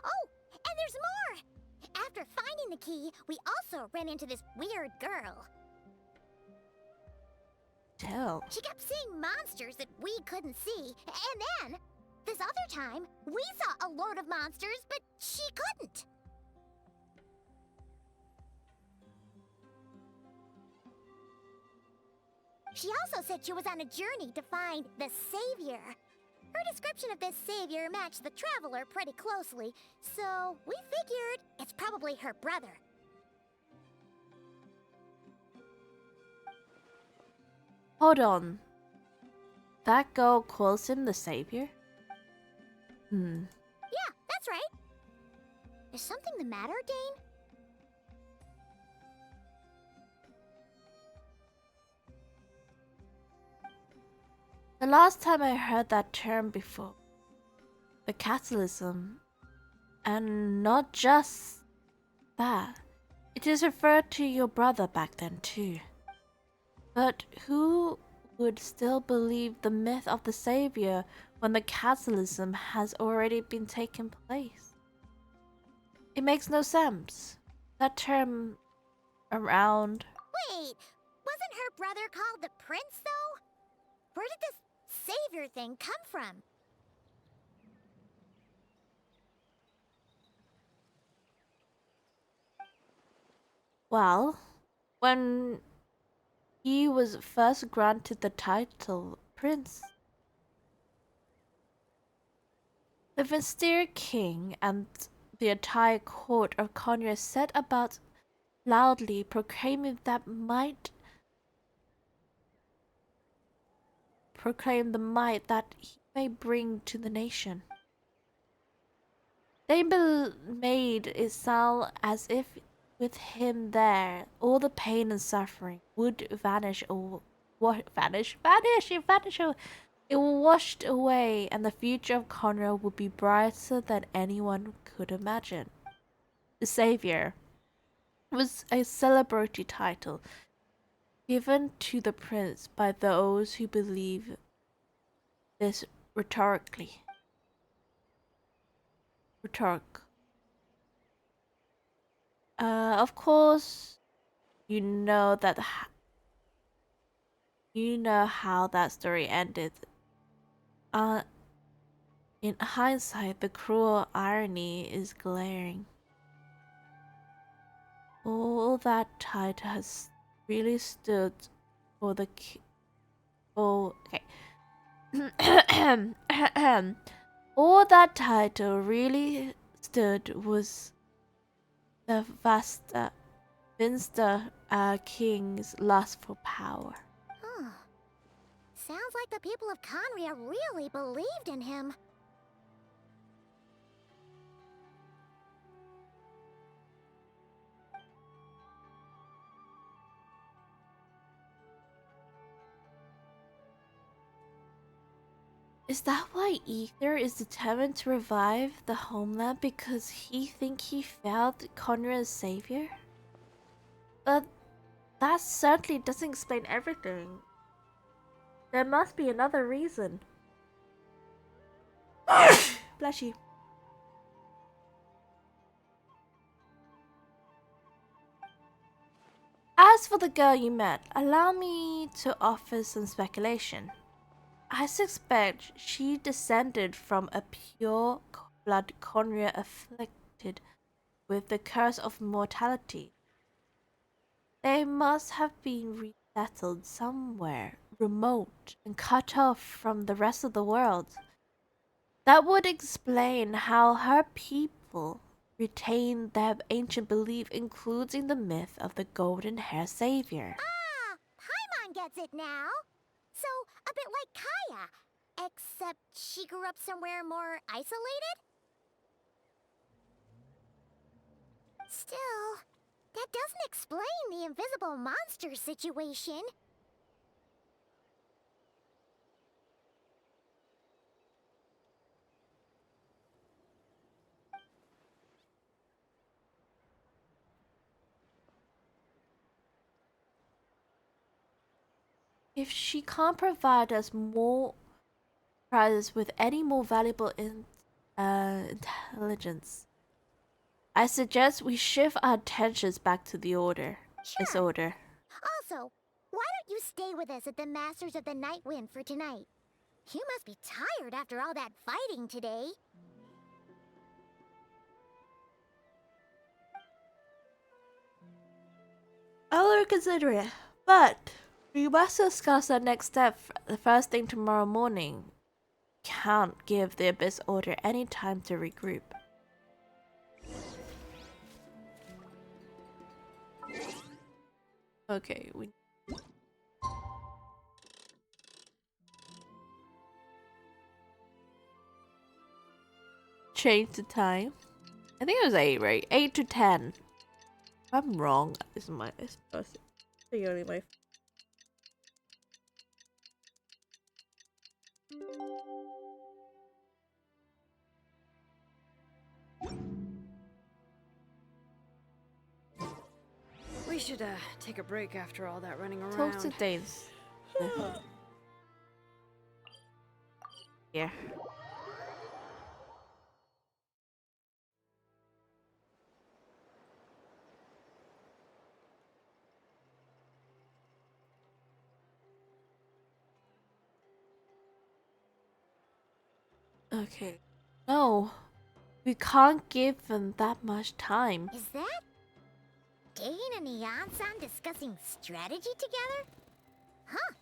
Oh, and there's more! After finding the key, we also ran into this weird girl. Tell. She kept seeing monsters that we couldn't see, and then, this other time, we saw a load of monsters, but she couldn't. She also said she was on a journey to find the Savior. Her description of this Savior matched the Traveler pretty closely, so we figured it's probably her brother. Hold on. That girl calls him the Savior? Yeah, that's right. Is something the matter, Dane? The last time I heard that term before, the catalysm, and not just that, it is referred to your brother back then too. But who would still believe the myth of the Savior when the catalysm has already been taken place? It makes no sense. That term around... Wait, wasn't her brother called the Prince, though? Where did this Savior thing come from? Well, when he was first granted the title Prince, the Vestier King and the entire court of Congress set about loudly proclaiming the might that he may bring to the nation. They made it sound as if with him there, all the pain and suffering would vanish or It washed away, and the future of Conrad would be brighter than anyone could imagine. The Savior was a celebrity title given to the prince by those who believe this rhetorically. Of course, you know that you know how that story ended. In hindsight, the cruel irony is glaring. All that title has really stood for the okay. All that title really stood was the Finster King's lust for power. Huh. Sounds like the people of Conria really believed in him. Is that why Ether is determined to revive the homeland because he thinks he failed Conrad's savior? But that certainly doesn't explain everything. There must be another reason. Bless you. As for the girl you met, allow me to offer some speculation. I suspect she descended from a pure blood Conria afflicted with the curse of mortality. They must have been resettled somewhere remote and cut off from the rest of the world. That would explain how her people retain their ancient belief, including the myth of the golden hair savior. Ah! Paimon gets it now! So, a bit like Kaya, except she grew up somewhere more isolated? Still, that doesn't explain the invisible monster situation. If she can't provide us more prizes with any more valuable intelligence, I suggest we shift our attentions back to the order. Sure. This order. Also, why don't you stay with us at the Masters of the Night Wind for tonight? You must be tired after all that fighting today. I'll reconsider it, but we must discuss our next step the first thing tomorrow morning. Can't give the Abyss Order any time to regroup. Okay, we change the time. I think it was 8, right? 8 to 10. If I'm wrong, it's only my. We should take a break after all that running around. Talk to Danes. Yeah. Okay. No. We can't give them that much time. Is that Dane and Neon-san discussing strategy together? Huh.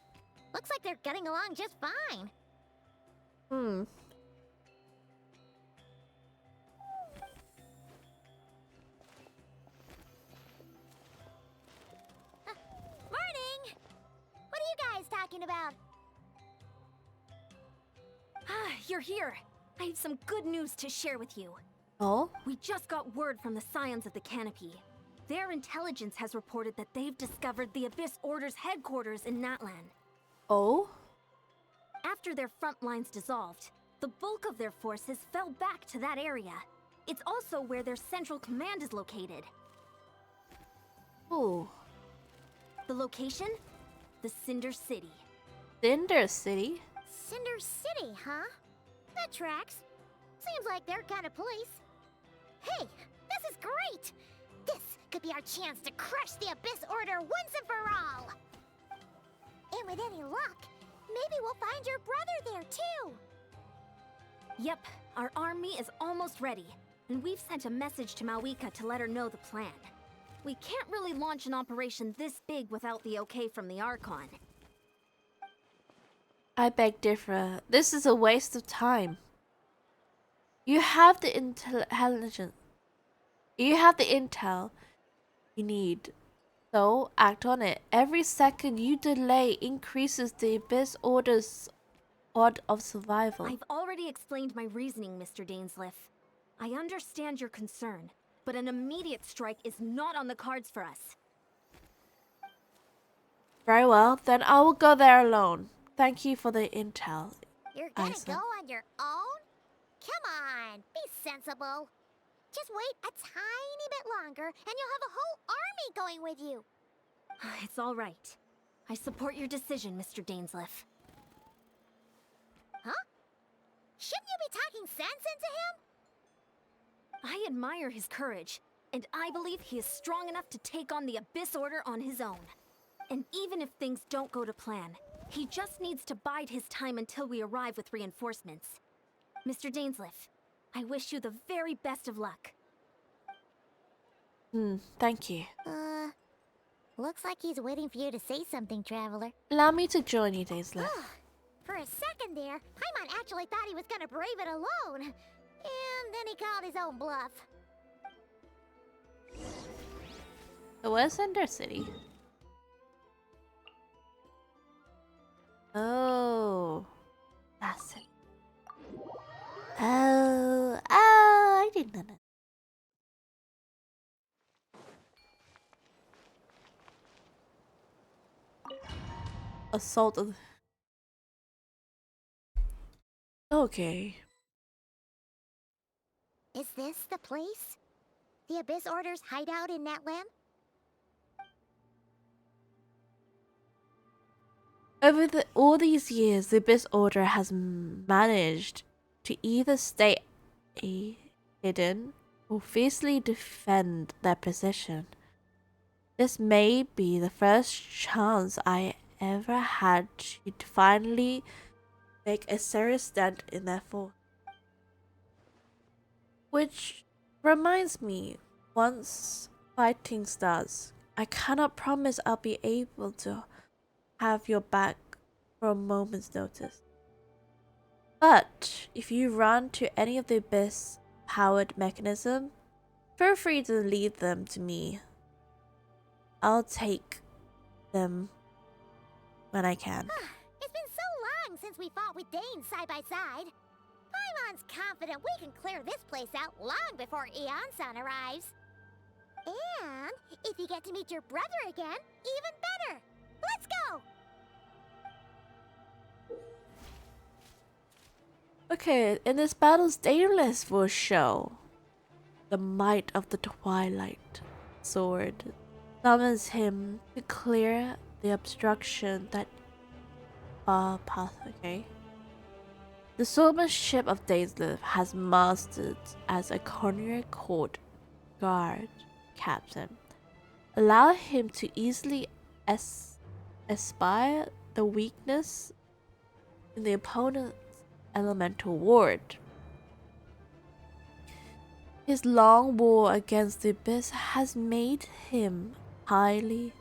Looks like they're getting along just fine. Morning! What are you guys talking about? Ah, you're here. I have some good news to share with you. Oh? We just got word from the Scions of the Canopy. Their intelligence has reported that they've discovered the Abyss Order's headquarters in Natlan. Oh? After their front lines dissolved, the bulk of their forces fell back to that area. It's also where their central command is located. Oh. The location? The Cinder City. Cinder City? Cinder City, huh? That tracks. Seems like their kind of place. Hey, this is great! This could be our chance to crush the Abyss Order once and for all! And with any luck, maybe we'll find your brother there too! Yep, our army is almost ready, and we've sent a message to Mawika to let her know the plan. We can't really launch an operation this big without the okay from the Archon. I beg differ. This is a waste of time. You have the intelligence. You have the intel you need. So act on it. Every second you delay increases the Abyss Order's odds of survival. I've already explained my reasoning, Mr. Dainsleif. I understand your concern, but an immediate strike is not on the cards for us. Very well, then I will go there alone. Thank you for the intel. You're gonna Isa. go on your own? Come on, be sensible. Just wait a tiny bit longer and you'll have a whole army going with you. It's all right. I support your decision, Mr. Dainsleif. Huh? Shouldn't you be talking sense into him? I admire his courage, and I believe he is strong enough to take on the Abyss Order on his own. And even if things don't go to plan, he just needs to bide his time until we arrive with reinforcements. Mr. Dainsleif, I wish you the very best of luck. Thank you. Looks like he's waiting for you to say something, Traveler. Allow me to join you, Dainsleif. For a second there, Paimon actually thought he was gonna brave it alone. And then he called his own bluff. So where's Cinder City? Oh. That's it. Oh, I didn't know. Assault of... Okay. Is this the place? The Abyss Order's hideout in Natlam? Over all these years, the Abyss Order has managed to either stay hidden or fiercely defend their position. This may be the first chance I ever had to finally make a serious dent in their force. Which reminds me, once fighting starts, I cannot promise I'll be able to have your back for a moment's notice. But if you run to any of the Abyss powered mechanism, feel free to leave them to me. I'll take them when I can. It's been so long since we fought with Dane side by side. Paimon's confident we can clear this place out long before Eon-san arrives. And if you get to meet your brother again, even better. Let's go! Okay, in this battle, Daedalus will show the might of the Twilight Sword. Summons him to clear the obstruction that path, okay? The swordsmanship of Dainsleif has mastered as a Conjurer Court Guard captain. Allow him to easily espy the weakness in the opponent's elemental ward. His long war against the Abyss has made him highly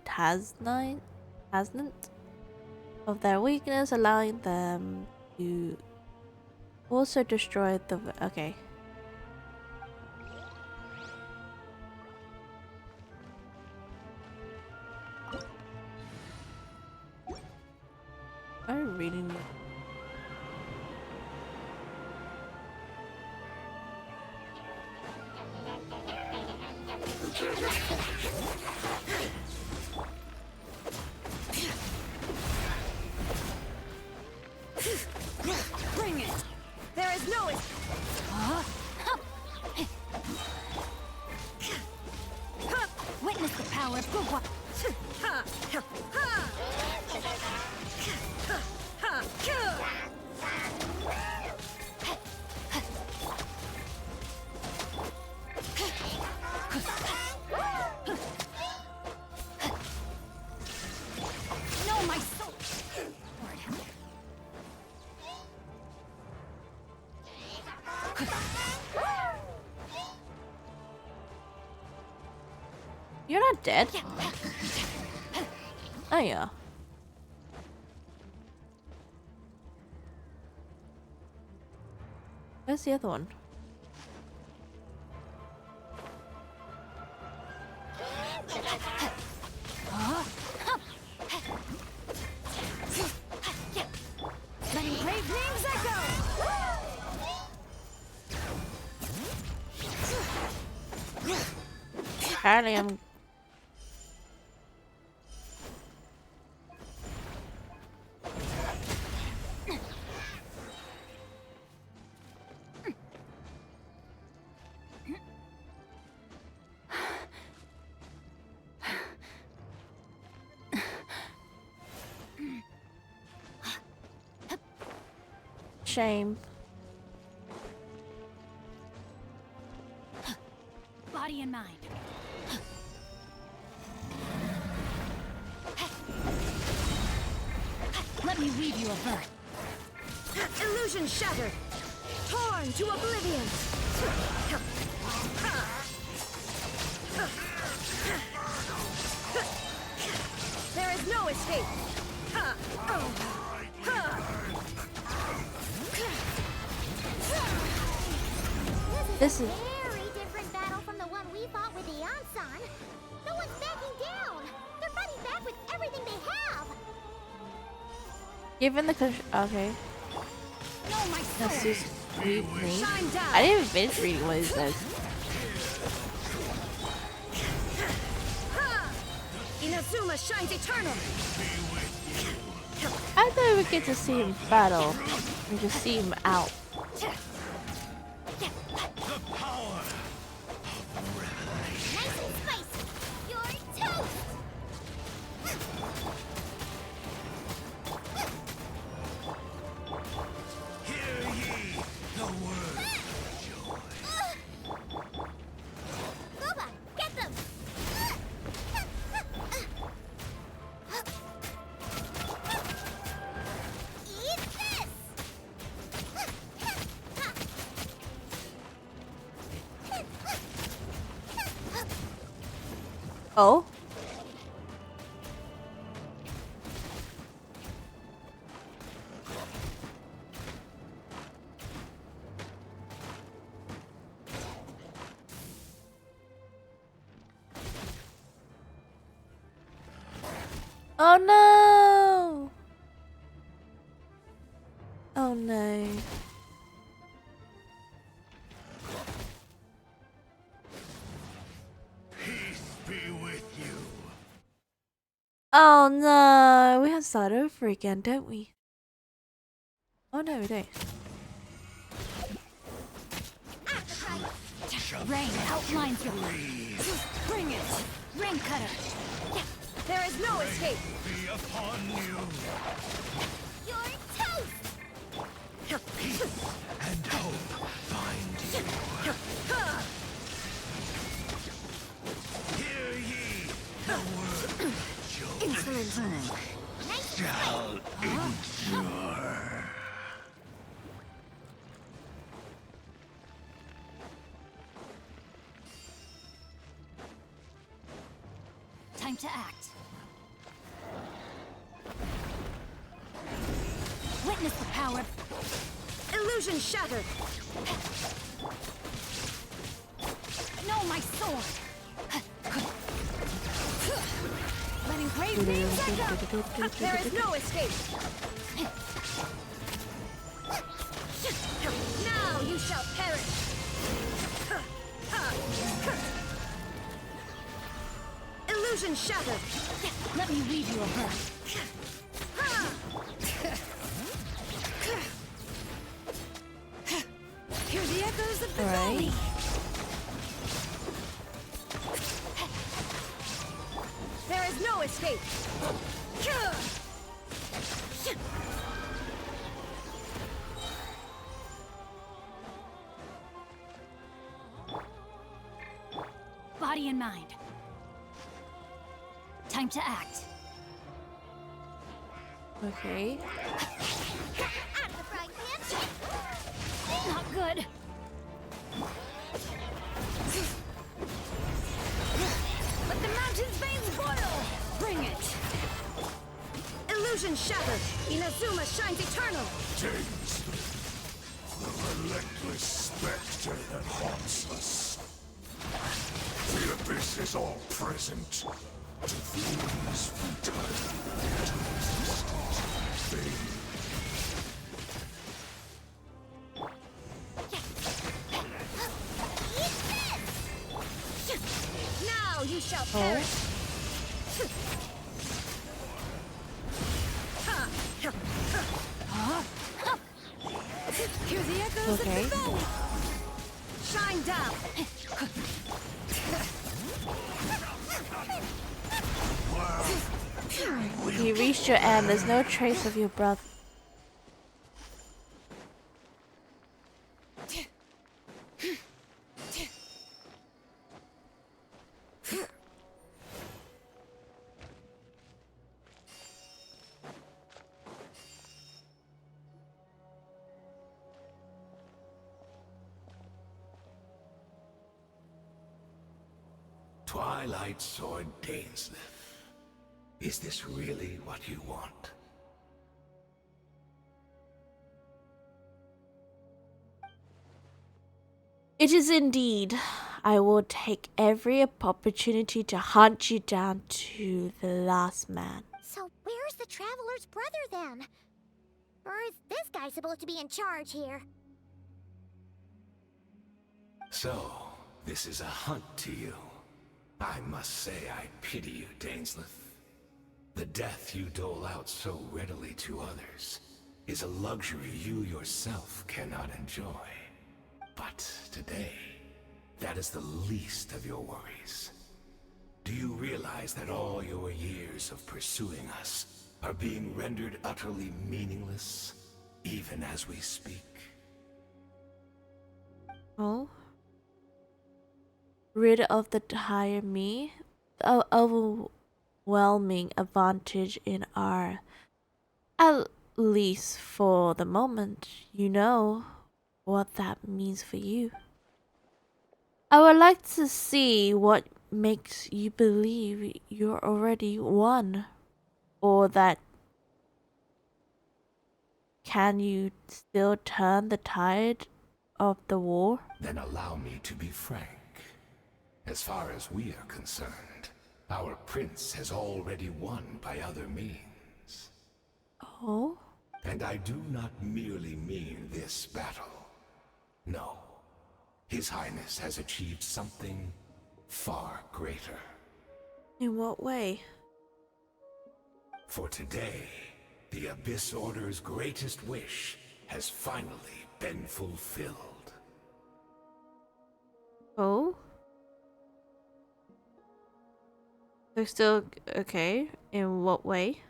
cognizant of their weakness, allowing them to also destroy the... Okay. I'm reading it. is no Witness the power of good one. No, my soul. You're not dead. Oh yeah. Where's the other one? Letting brave names echo. Apparently I'm... Shame. Body and mind. Let me weave you a birth. illusion shattered, torn to oblivion. There is no escape. This is... Very different battle from the one we fought with the Ansan. No one's backing down. They're fighting back with everything they have. Given the okay. No, my soul. That's just read me. Shine down. I didn't even finish reading what it says. Inazuma shines eternal. I thought we would get to see him battle and just see him out. Nice and spicy. You're toast. Booba, get them. Eat this. Oh? Oh no! Oh no. Oh no, we have to start over again, don't we? Oh no, we don't. Rain outlines your Bring it. Rain cutter. There is no escape. You're toast. Insolent. Time to act. Witness the power. Illusion shattered. No, my sword. Letting brave names echo. There is no escape. Now you shall perish. Illusion shattered. Let me weave you a birth. echoes of the Alright. valley. There is no escape. Body and mind. Time to act. Okay. Out of the frying pan! Not good. Let the mountain's veins boil! Bring it! Illusion shattered! Inazuma shines eternal! James, the relentless spectre that haunts us. The abyss is all present. To these futile into existence, fade. Now you shall perish! Hear the echoes of the valley! Shine down! You reached your end. There's no trace of your brother. Twilight Sword Dainsleif. Is this really what you want? It is indeed. I will take every opportunity to hunt you down to the last man. So where's the Traveler's brother then? Or is this guy supposed to be in charge here? So, this is a hunt to you. I must say I pity you, Dainsleif. The death you dole out so readily to others is a luxury you yourself cannot enjoy. But today, that is the least of your worries. Do you realize that all your years of pursuing us are being rendered utterly meaningless, even as we speak? Oh? Rid of the entire me? The overwhelming advantage in our... At least for the moment, you know what that means for you. I would like to see what makes you believe you're already won, or that can you still turn the tide of the war? Then allow me to be frank. As far as we are concerned, our prince has already won by other means. Oh? And I do not merely mean this battle. No. His Highness has achieved something far greater. In what way? For today, the Abyss Order's greatest wish has finally been fulfilled. Oh? They're still okay? In what way?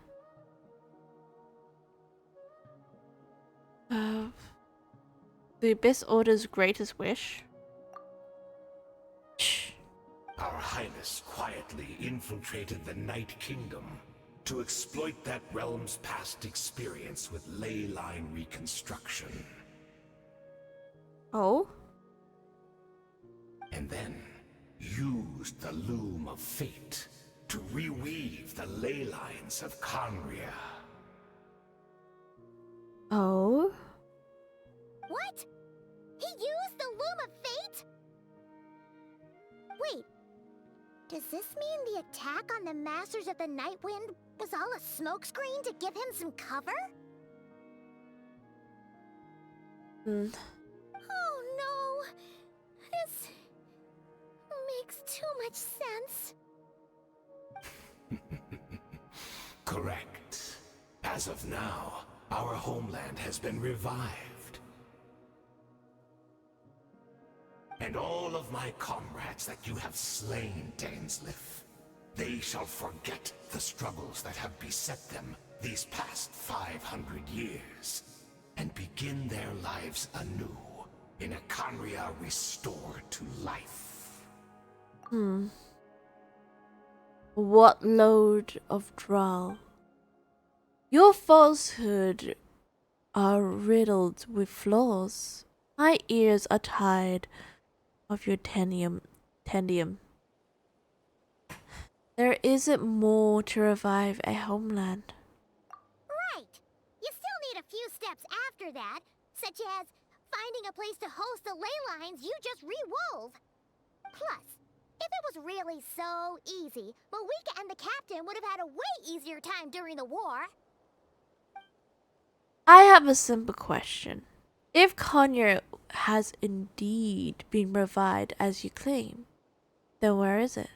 The Abyss Order's greatest wish? Shh. Our Highness quietly infiltrated the Night Kingdom to exploit that realm's past experience with ley line reconstruction. Oh? And then used the Loom of Fate to reweave the ley lines of Conria. Oh? What? He used the Loom of Fate? Wait. Does this mean the attack on the Masters of the Night Wind was all a smokescreen to give him some cover? Hmm. Oh no! This makes too much sense. Correct. As of now, our homeland has been revived. And all of my comrades that you have slain, Dainsleif, they shall forget the struggles that have beset them these past 500 years, and begin their lives anew in a Canria restored to life. What load of Droll? Your falsehood are riddled with flaws. My ears are tired of your tendium. There isn't more to revive a homeland. Right! You still need a few steps after that, such as finding a place to host the ley lines you just re-wove. Plus, if it was really so easy, Moeka and the captain would have had a way easier time during the war. I have a simple question. If Conyer has indeed been revived as you claim, then where is it?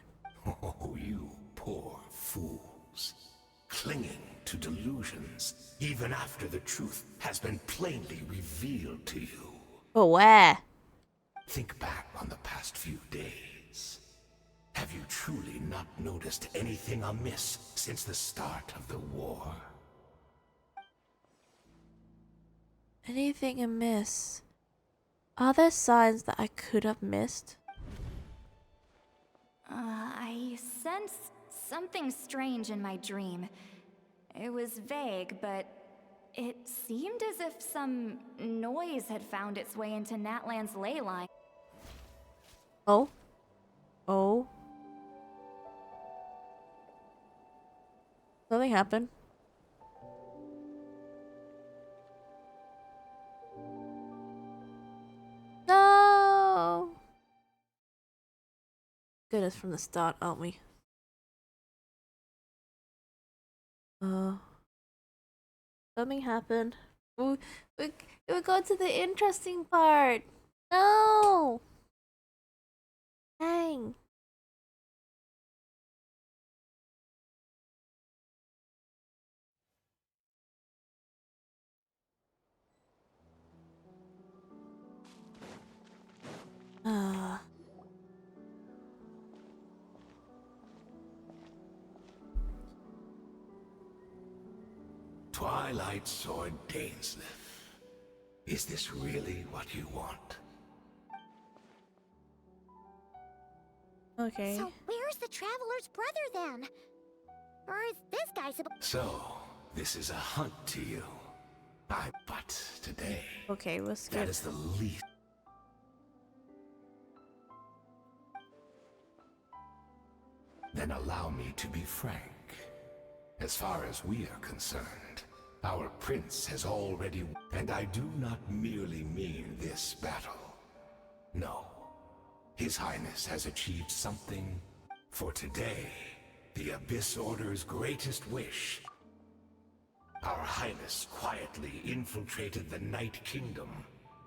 Oh, you poor fools. Clinging to delusions, even after the truth has been plainly revealed to you. But where? Think back on the past few days. Have you truly not noticed anything amiss since the start of the war? Anything amiss? Are there signs that I could have missed? I sensed something strange in my dream. It was vague, but it seemed as if some noise had found its way into Natlan's ley line. Oh? Oh? Something happened. No! Goodness, from the start, aren't we? Something happened. We go to the interesting part. No! Dang. Twilight Sword Dainsleif. Is this really what you want? Okay. So where's the Traveler's brother then? Or is this guy supposed? So, this is a hunt to you. But today, Okay, we'll skip. that is the least. Then allow me to be frank. As far as we are concerned, our prince has already... And I do not merely mean this battle. No. His Highness has achieved something. For today, the Abyss Order's greatest wish. Our Highness quietly infiltrated the Night Kingdom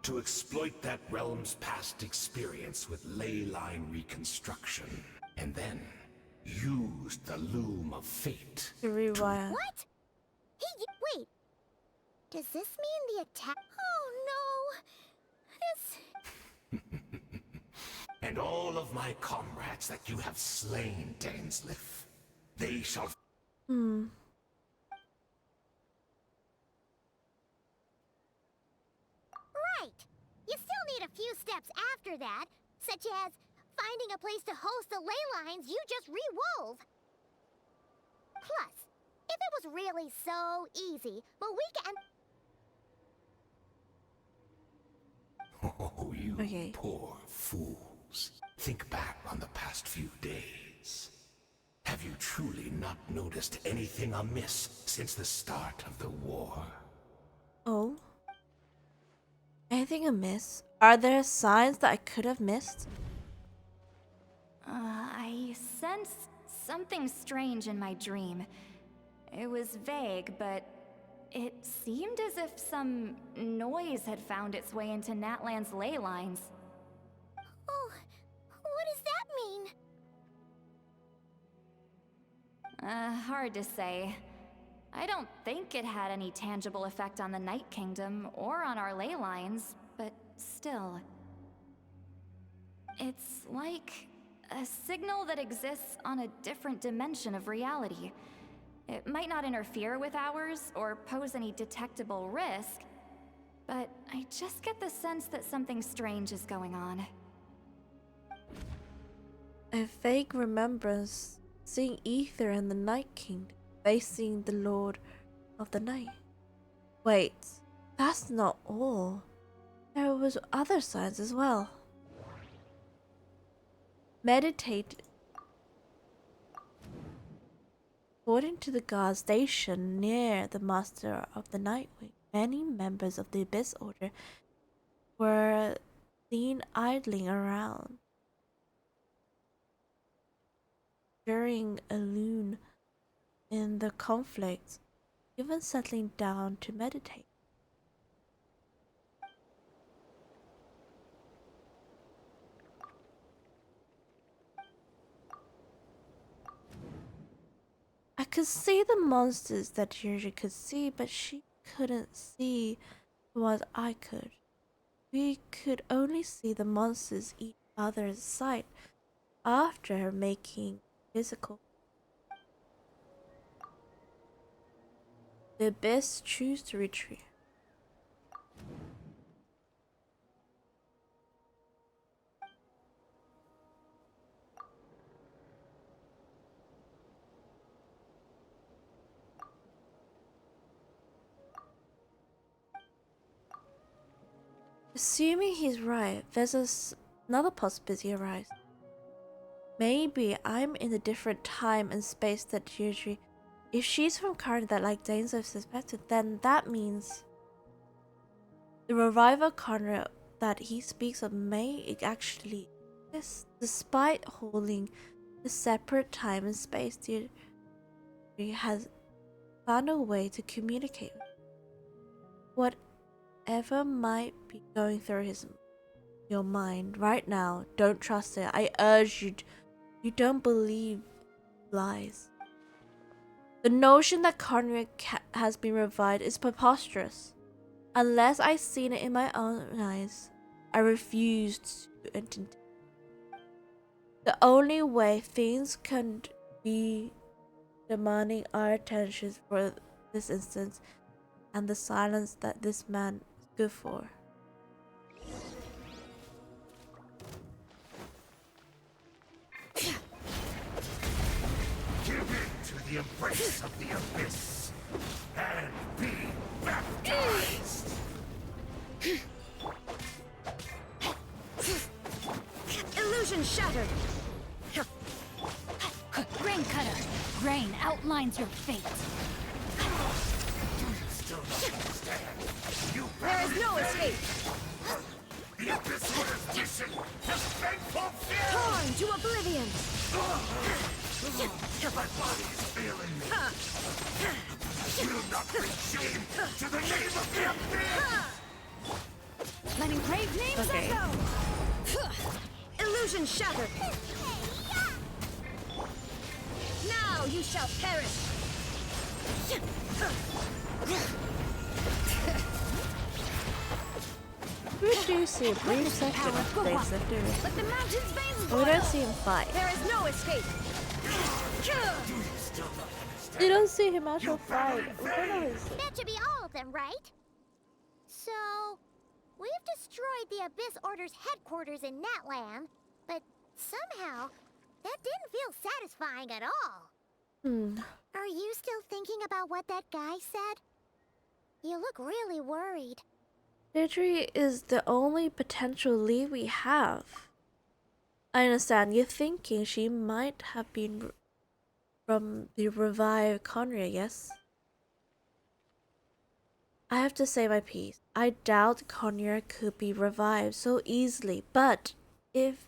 to exploit that realm's past experience with ley line reconstruction. And then used the loom of fate To rewire. What? Wait. Does this mean the attack? Oh no! And all of my comrades that you have slain, Dainsleif, they shall... Right. You still need a few steps after that, such as finding a place to host the ley lines you just re-wove. Plus, if it was really so easy, Moeka and... Oh, you Okay. poor fools. Think back on the past few days. Have you truly not noticed anything amiss since the start of the war? Oh? Anything amiss? Are there signs that I could have missed? I sensed something strange in my dream. It was vague, but it seemed as if some noise had found its way into Natlan's ley lines. Oh, what does that mean? Hard to say. I don't think it had any tangible effect on the Night Kingdom or on our ley lines, but still. It's like a signal that exists on a different dimension of reality. It might not interfere with ours or pose any detectable risk, but I just get the sense that something strange is going on. A vague remembrance seeing Ether and the Night King facing the Lord of the Night. Wait, that's not all. There was other signs as well. Meditate. According to the guard station near the Master of the Nightwing, many members of the Abyss Order were seen idling around during a lune in the conflict, even settling down to meditate. I could see the monsters that Yuri could see, but she couldn't see what I could. We could only see the monsters eat other's sight after making physical. The abyss choose to retreat. Assuming he's right, there's another possibility arise. Maybe I'm in a different time and space that usually. If she's from current that like Danes have suspected, then that means the revival Conrad that he speaks of may actually exist, despite holding a separate time and space. He has found a way to communicate with whatever might be going through your mind right now. Don't trust it. I urge you. You don't believe lies. The notion that Conrad has been revived is preposterous. Unless I've seen it in my own eyes, I refuse to entertain. The only way things can be demanding our attention for this instance and the silence that this man is good for. Give in to the embrace of the abyss and be baptized. Illusion shattered. Grain Cutter! Grain outlines your fate. Still not understand. You There is no escape. The Abyss Order's mission has been fulfilled! Torn to oblivion. My body is failing me. Will not bring shame to the name of the Abyss! Letting brave names echo! Illusion shattered. Now you shall perish. We do see a brief section of things that do. Let the mountain's veins But we don't see him fight. There is no escape. You don't see him actually fight. We don't know his. That should be all of them, right? So, we've destroyed the Abyss Order's headquarters in Natlan, but somehow, that didn't feel satisfying at all. Are you still thinking about what that guy said? You look really worried. Deirdre is the only potential lead we have. I understand you're thinking she might have been from the revived Conrad, yes? I have to say my piece. I doubt Conrad could be revived so easily, but if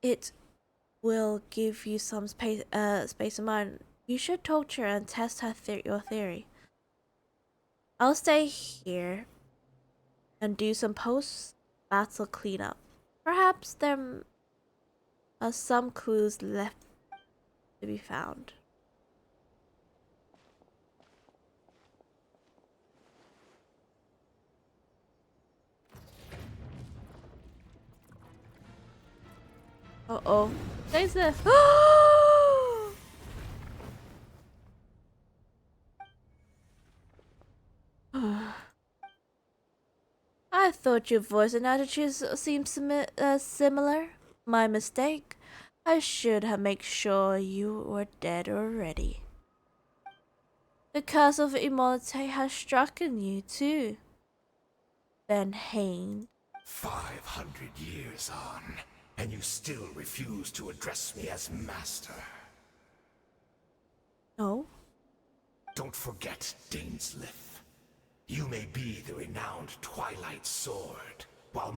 it will give you some space of mind, you should talk to her and test your theory. I'll stay here and do some post-battle cleanup. Perhaps there are some clues left to be found. Uh-oh. There's a... I thought your voice and attitudes seemed similar. My mistake. I should have made sure you were dead already. The curse of immortality has struck you too. Then Hain. 500 years on, and you still refuse to address me as master. No. Don't forget, Dainslith. You may be the renowned Twilight Sword, while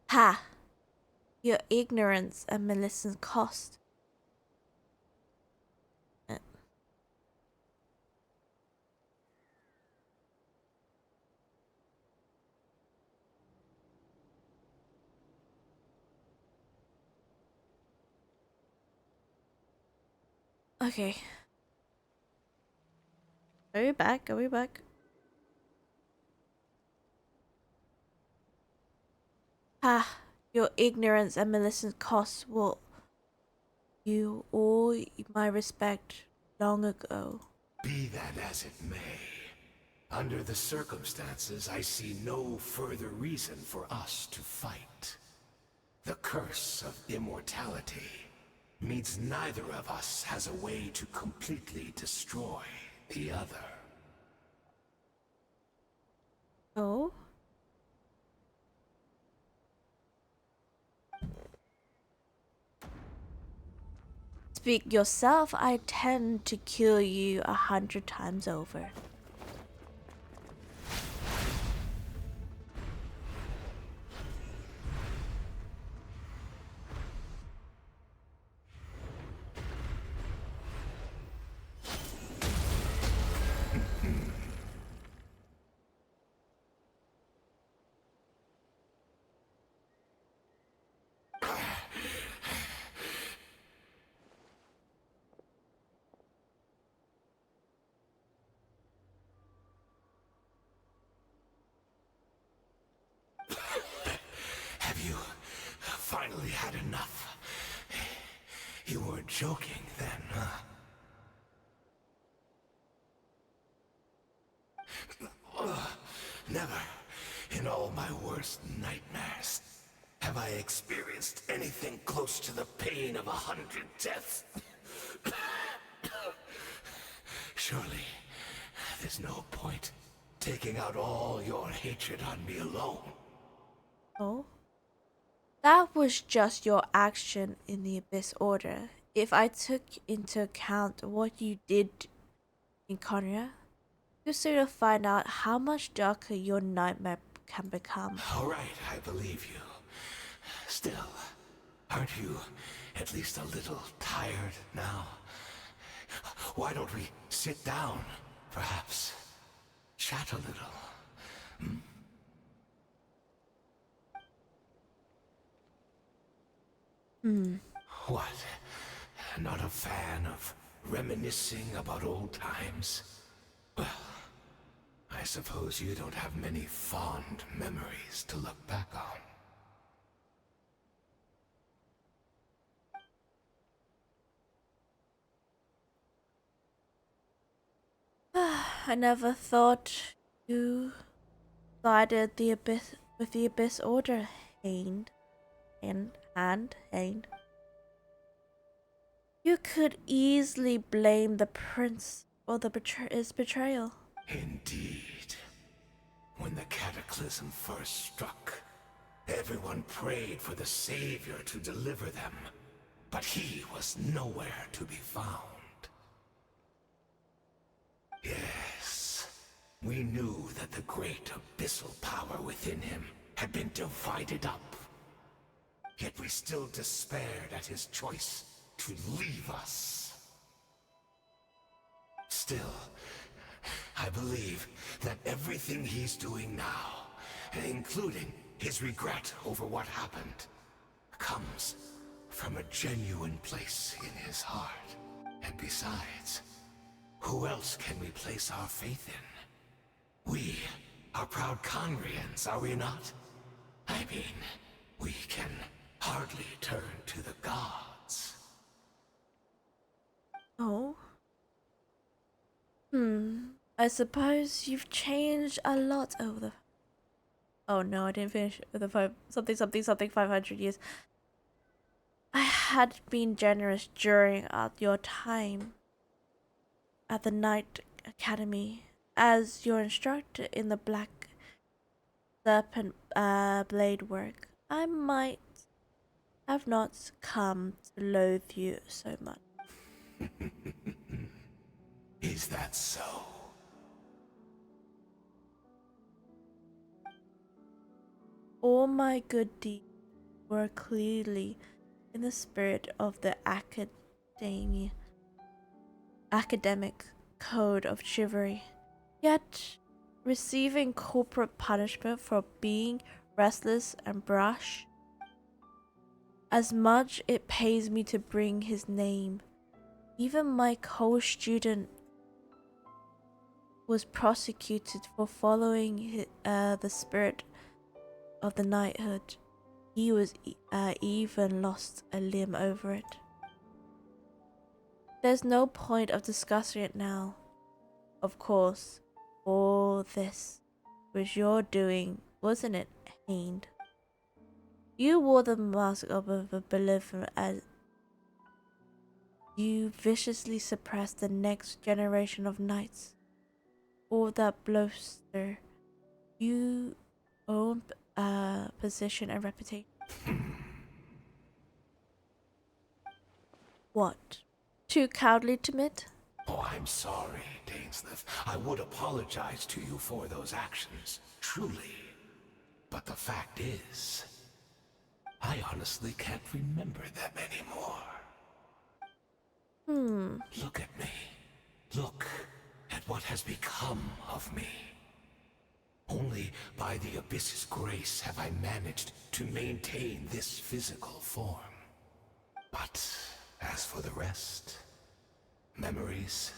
Ha! Your ignorance and Melissa's cost. Okay. Are we back? Are we back? Ah, your ignorance and Melissa's cost will you all my respect long ago. be that as it may, under the circumstances, I see no further reason for us to fight. The curse of immortality means neither of us has a way to completely destroy the other. Oh? Speak yourself, I tend to kill you 100 times over. Have you finally had enough? You weren't joking then, huh? Never, in all my worst nightmares, have I experienced anything close to the pain of 100 deaths. Surely, there's no point taking out all your hatred on me alone. Oh? That was just your action in the Abyss Order. If I took into account what you did in Korea, you sort of find out how much darker your nightmare can become. All right, I believe you. Still, aren't you at least a little tired now? Why don't we sit down, perhaps? Chat a little. What? Not a fan of reminiscing about old times? Well, I suppose you don't have many fond memories to look back on. I never thought you sided the Abyss with the Abyss Order, Hain. Hain. You could easily blame the prince for his betrayal. Indeed. When the cataclysm first struck, everyone prayed for the Savior to deliver them, but he was nowhere to be found. Yes, We knew that the great abyssal power within him had been divided up. Yet we still despaired at his choice to leave us. Still, I believe that everything he's doing now, including his regret over what happened, comes from a genuine place in his heart. And besides, who else can we place our faith in? We are proud Conrians, are we not? I mean, we can hardly turn to the gods. Oh. I suppose you've changed a lot over the... Oh no, I didn't finish the something 500 years. I had been generous during your time at the Knight Academy as your instructor in the Black Serpent blade work. I might have not come to loathe you so much. Is that so? All my good deeds were clearly in the spirit of the academic code of chivalry, yet receiving corporate punishment for being restless and brash. As much it pays me to bring his name, even my co-student was prosecuted for following the spirit of the knighthood. He was even lost a limb over it. There's no point of discussing it now. Of course, all this was your doing, wasn't it, Hained? You wore the mask of a believer as you viciously suppressed the next generation of knights. All that bluster, you own position and reputation. What? Too cowardly to admit? Oh, I'm sorry, Dainsleif. I would apologize to you for those actions, truly. But the fact is, I honestly can't remember them anymore. Look at me. Look at what has become of me. Only by the Abyss's grace have I managed to maintain this physical form. But as for the rest, memories,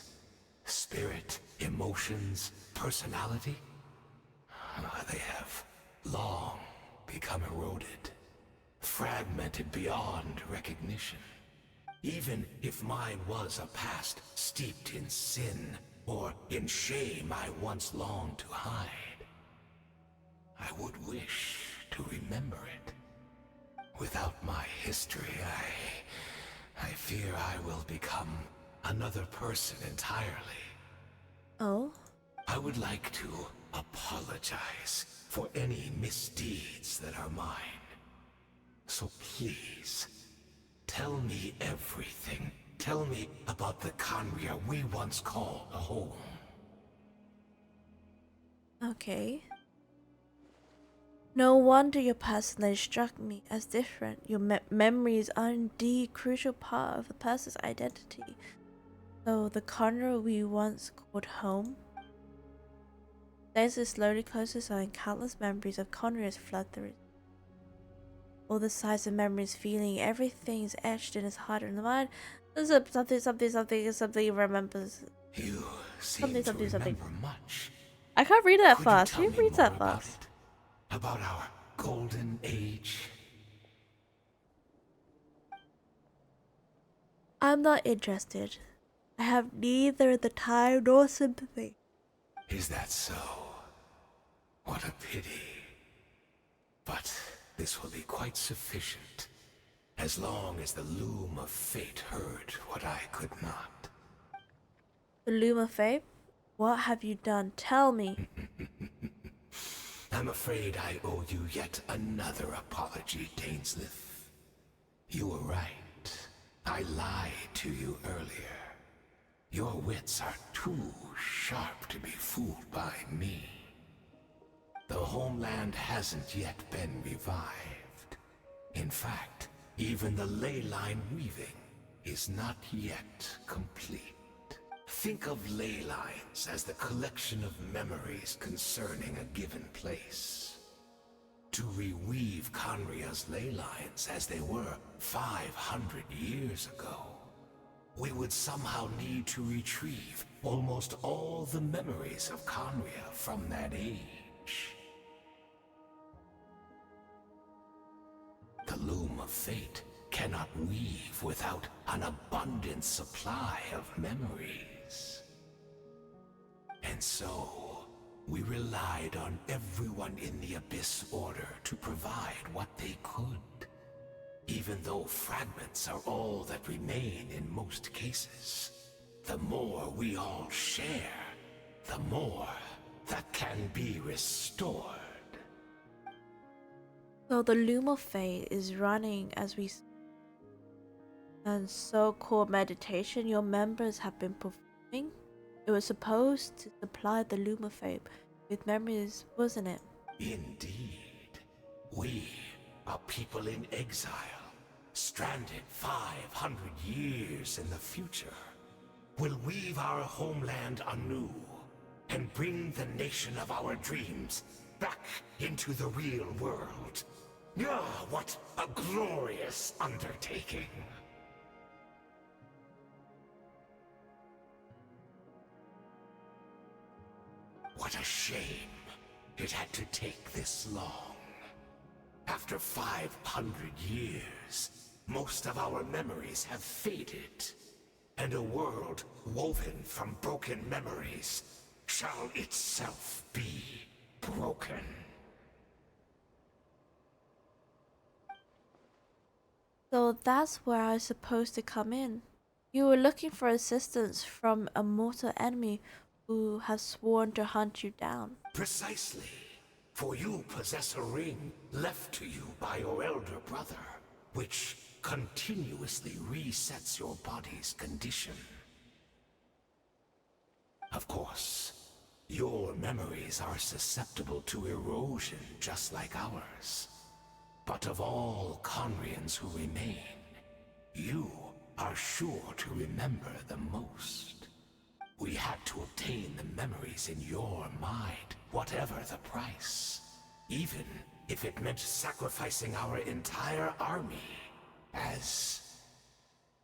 spirit, emotions, personality, they have long become eroded, fragmented beyond recognition. Even if mine was a past steeped in sin or in shame I once longed to hide, I would wish to remember it. Without my history, I fear I will become another person entirely. Oh? I would like to apologize for any misdeeds that are mine. So please, tell me everything. Tell me about the Conria we once called home. Okay. No wonder your personality struck me as different. Your memories are indeed a crucial part of a person's identity. So the Conra we once called home. Daisy slowly closes her and countless memories of Conria's flood through. All the sights and memories, feeling, everything is etched in his heart and mind. There's something he remembers. You seem to remember much. I can't read that Could fast. you Who tell me reads more that about fast? it? About our golden age? I'm not interested. I have neither the time nor sympathy. Is that so? What a pity. But this will be quite sufficient, as long as the loom of fate heard what I could not. The loom of fate? What have you done? Tell me. I'm afraid I owe you yet another apology, Dainsleif. You were right. I lied to you earlier. Your wits are too sharp to be fooled by me. The homeland hasn't yet been revived. In fact, even the ley line weaving is not yet complete. Think of ley lines as the collection of memories concerning a given place. To reweave Conria's ley lines as they were 500 years ago, we would somehow need to retrieve almost all the memories of Conria from that age. The loom of fate cannot weave without an abundant supply of memories. And so, we relied on everyone in the Abyss Order to provide what they could. Even though fragments are all that remain in most cases, the more we all share, the more that can be restored. So the Loom of Fate is running as we speak. And so-called meditation your members have been performing, it was supposed to supply the Loom of Fate with memories, wasn't it? Indeed. We are people in exile, stranded 500 years in the future. Will weave our homeland anew and bring the nation of our dreams back into the real world. Ah, what a glorious undertaking! What a shame it had to take this long. After 500 years, most of our memories have faded, and a world woven from broken memories shall itself be broken. So that's where I was supposed to come in. You were looking for assistance from a mortal enemy who has sworn to hunt you down. Precisely. For you possess a ring left to you by your elder brother, which continuously resets your body's condition. Of course, your memories are susceptible to erosion just like ours. But of all Conrians who remain, you are sure to remember the most. We had to obtain the memories in your mind, whatever the price. Even if it meant sacrificing our entire army as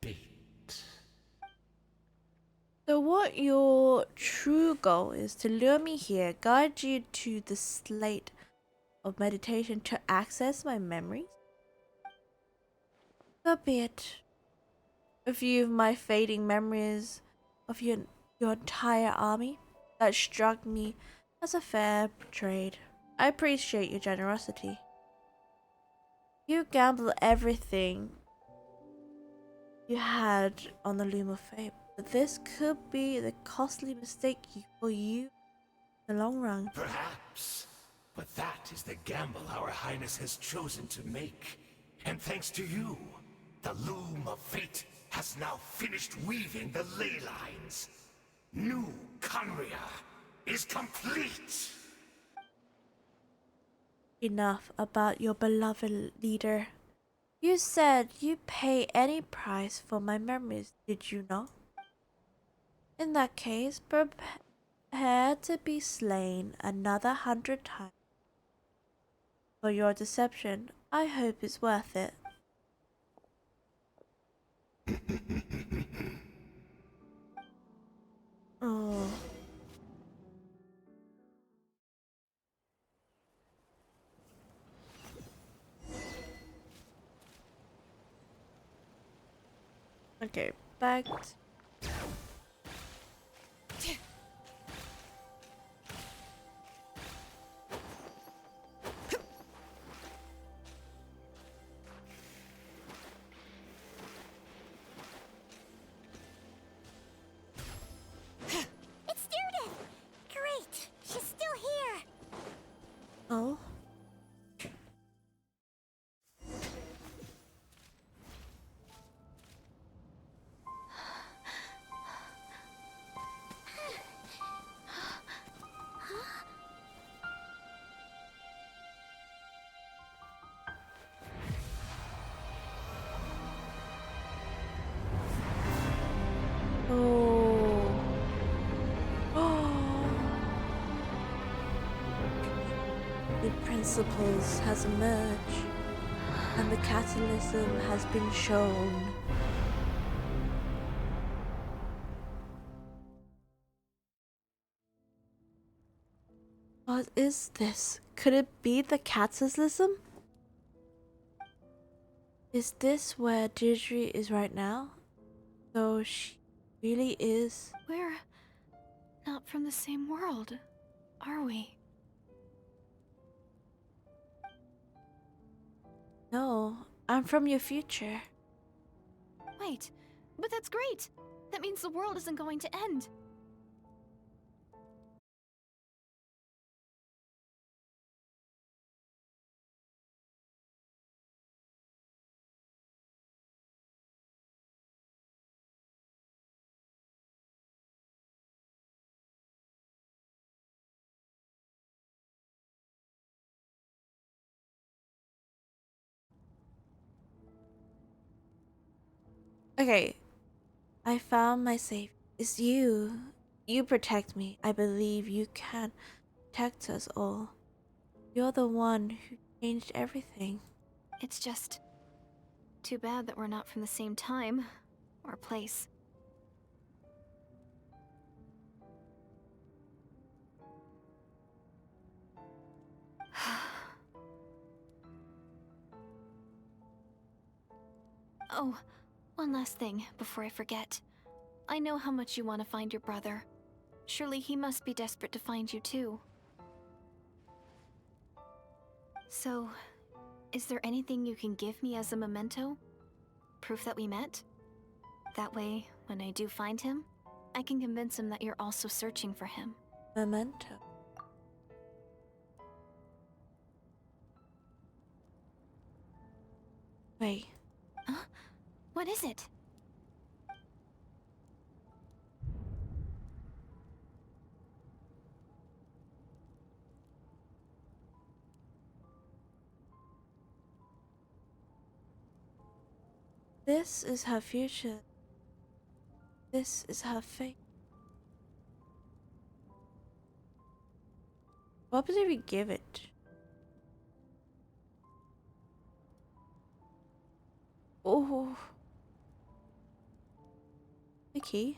bait. So what your true goal is to lure me here, guide you to the slate of meditation to access my memories? So be it. A few of my fading memories of your entire army, that struck me as a fair trade. I appreciate your generosity. You gambled everything you had on the Loom of Fate, but this could be the costly mistake for you in the long run. Perhaps, but that is the gamble our Highness has chosen to make. And thanks to you, the Loom of Fate has now finished weaving the ley lines. New Conria is complete! Enough about your beloved leader. You said you'd pay any price for my memories, did you not? In that case, prepare to be slain another 100 times. For your deception, I hope it's worth it. Oh. Okay, back. It's Judith! Great! She's still here! Oh. Oh. The principles has emerged, and the catalysm has been shown. What is this? Could it be the catalysm? Is this where Deirdre is right now? So she really is. We're not from the same world, are we? No, I'm from your future. Wait, but that's great! That means the world isn't going to end. Okay, I found my safe. It's you. You protect me. I believe you can protect us all. You're the one who changed everything. It's just too bad that we're not from the same time or place. Oh, one last thing before I forget. I know how much you want to find your brother. Surely he must be desperate to find you too. So, is there anything you can give me as a memento? Proof that we met? That way, when I do find him, I can convince him that you're also searching for him. Memento. Wait. Huh? What is it? This is her future. This is her fate. What did we give it? Oh. The key.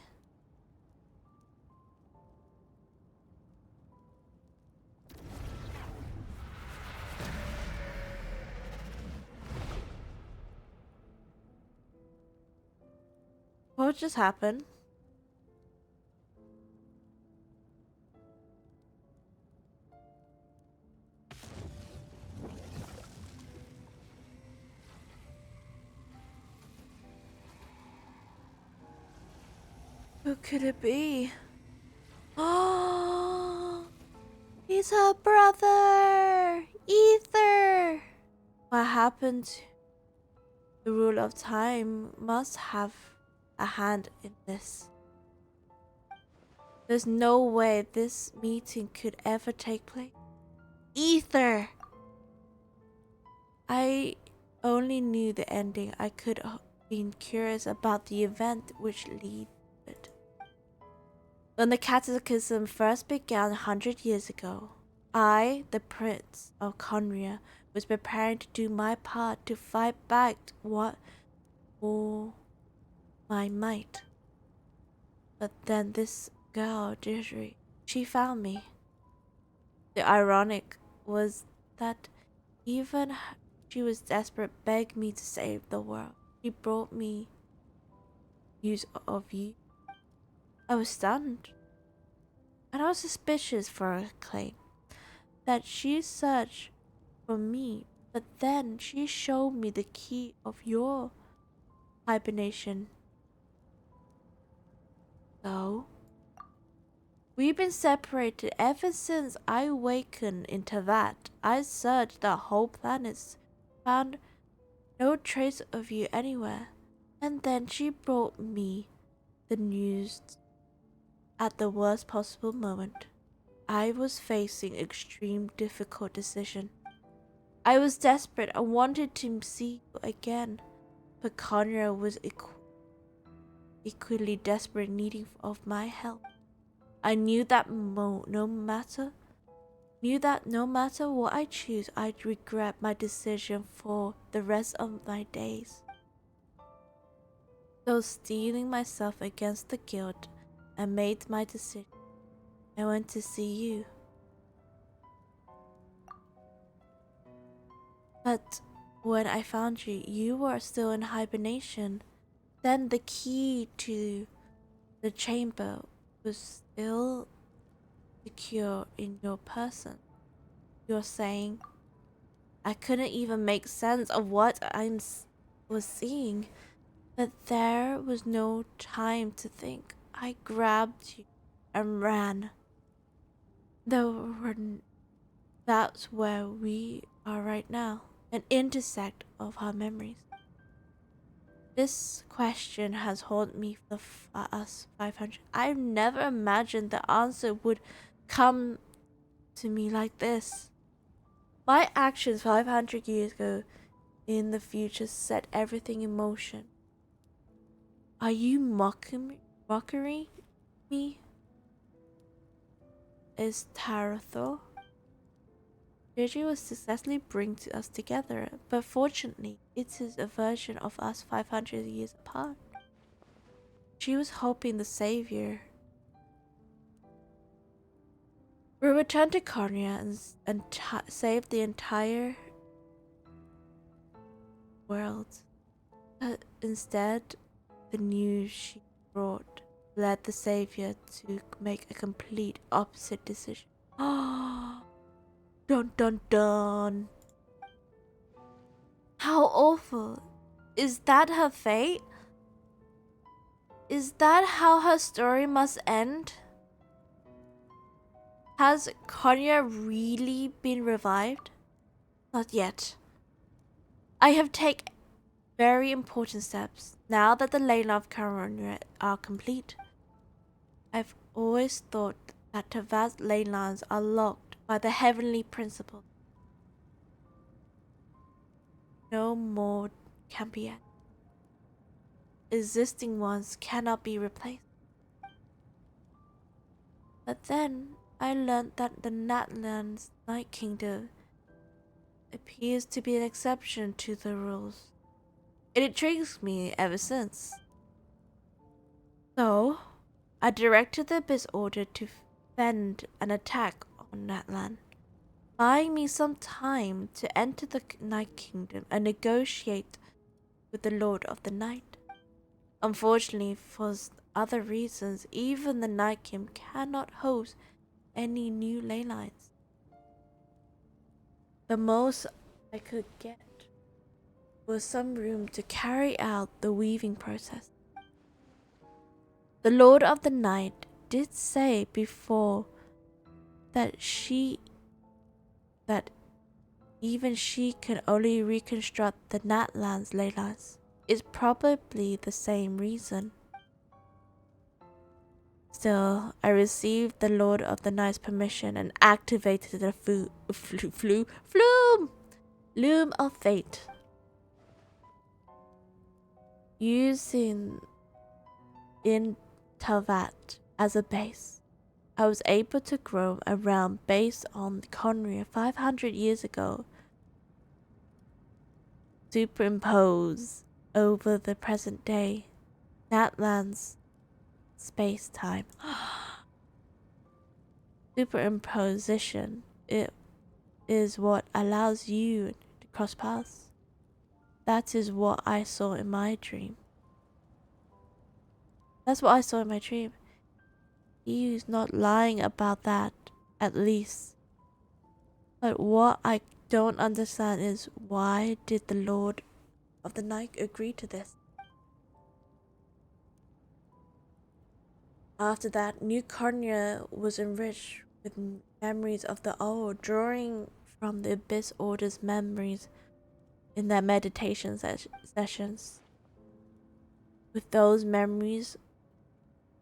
What just happened? Who could it be? Oh, he's her brother, Ether. What happened? The rule of time must have a hand in this. There's no way this meeting could ever take place. Ether! I only knew the ending. I could have been curious about the event which led it. When the cataclysm first began 100 years ago, I, the Prince of Conria, was preparing to do my part to fight back what all my might. But then this girl, Deirdre, she found me. The ironic was that even she was desperate, begged me to save the world. She brought me news of you. I was stunned, and I was suspicious for her claim that she searched for me, but then she showed me the key of your hibernation. So, we've been separated ever since I awakened into that. I searched the whole planet, found no trace of you anywhere, and then she brought me the news at the worst possible moment. I was facing extreme difficult decision. I was desperate. I wanted to see you again, but Conrad was equally desperate needing of my help. I knew that no matter what I choose, I'd regret my decision for the rest of my days. So steeling myself against the guilt, I made my decision. I went to see you. But when I found you, you were still in hibernation. Then the key to the chamber was still secure in your person. You're saying I couldn't even make sense of what I was seeing, but there was no time to think. I grabbed you and ran. That's where we are right now, an intersect of our memories. This question has haunted me for us 500. I've never imagined the answer would come to me like this. My actions 500 years ago in the future set everything in motion. Are you mocking me? Is Tarathor? Gigi will successfully bring us together, but fortunately, it is a version of us 500 years apart. She was hoping the savior will return to Cornea and save the entire world. Instead, the news she brought led the savior to make a complete opposite decision. Dun dun dun. How awful. Is that her fate? Is that how her story must end? Has Konya really been revived? Not yet. I have taken very important steps now that the ley line of Konya are complete. I've always thought that the vast ley lines are locked by the heavenly principle. No more can be added. Existing ones cannot be replaced. But then I learned that the Natlan's Night Kingdom appears to be an exception to the rules. It intrigues me ever since. So, I directed the Abyss Order to fend an attack on Natlan, buying me some time to enter the Night Kingdom and negotiate with the Lord of the Night. Unfortunately, for other reasons, even the Night Kingdom cannot host any new ley lines. The most I could get was some room to carry out the weaving process. The Lord of the Night did say before that even she can only reconstruct the Natlan's ley lines. It's probably the same reason. Still, I received the Lord of the Night's permission and activated the Loom of Fate. Using in Talvat as a base, I was able to grow a realm based on Conria 500 years ago, superimpose over the present day, Natlan's space-time. Superimposition, it is what allows you to cross paths. That is what I saw in my dream. That's what I saw in my dream. He's not lying about that, at least. But what I don't understand is why did the Lord of the Night agree to this? After that, New Cornea was enriched with memories of the old, drawing from the Abyss Order's memories in their meditation sessions. With those memories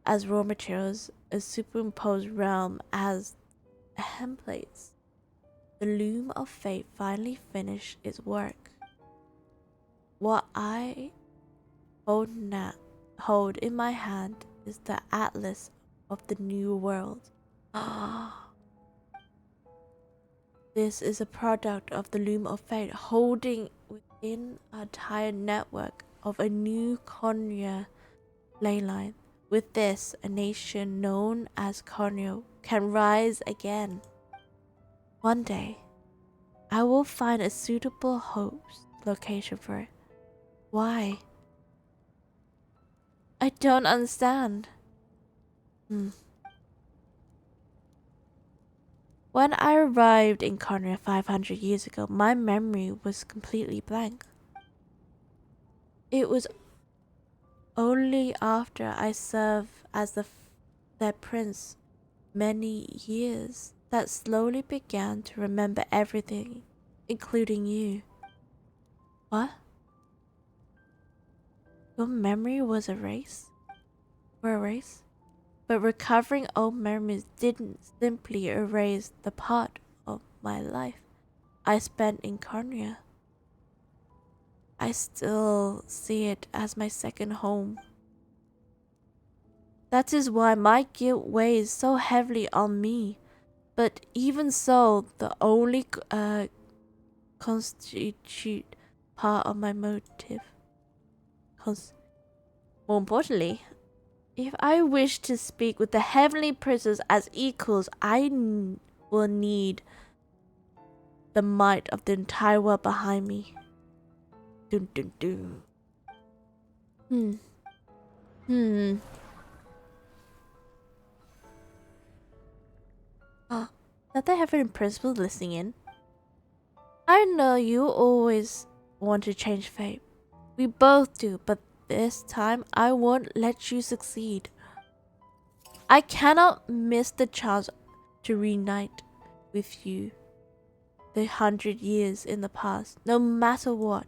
as raw materials, a superimposed realm as templates, the Loom of Fate finally finished its work. What I hold in my hand is the atlas of the new world. This is a product of the loom of fate, holding within our entire network of a new Konya ley line. With this, a nation known as Konya can rise again. One day, I will find a suitable host location for it. Why? I don't understand. When I arrived in Konya 500 years ago, my memory was completely blank. It was only after I served as their prince many years that slowly began to remember everything, including you. What? Your memory was erased? But recovering old memories didn't simply erase the part of my life I spent in Konya. I still see it as my second home. That is why my guilt weighs so heavily on me. But even so, the only constitute part of my motive. More importantly, if I wish to speak with the heavenly princes as equals, I will need the might of the entire world behind me. Dun dun dun. That they have any principals listening in? I know you always want to change fate. We both do, but this time I won't let you succeed. I cannot miss the chance to reunite with you the 100 years in the past, no matter what.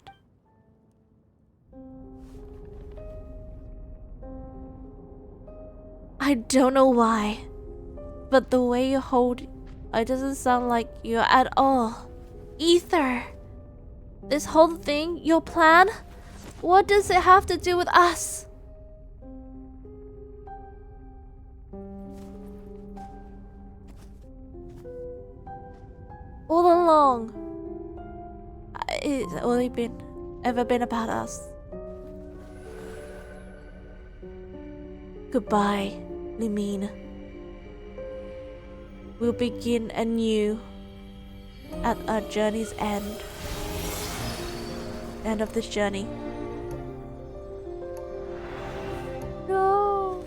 I don't know why, but the way you hold it doesn't sound like you at all. Ether! This whole thing, your plan? What does it have to do with us? All along, it's only ever been about us. Goodbye, Lumine. We'll begin anew at our journey's end. End of this journey. No.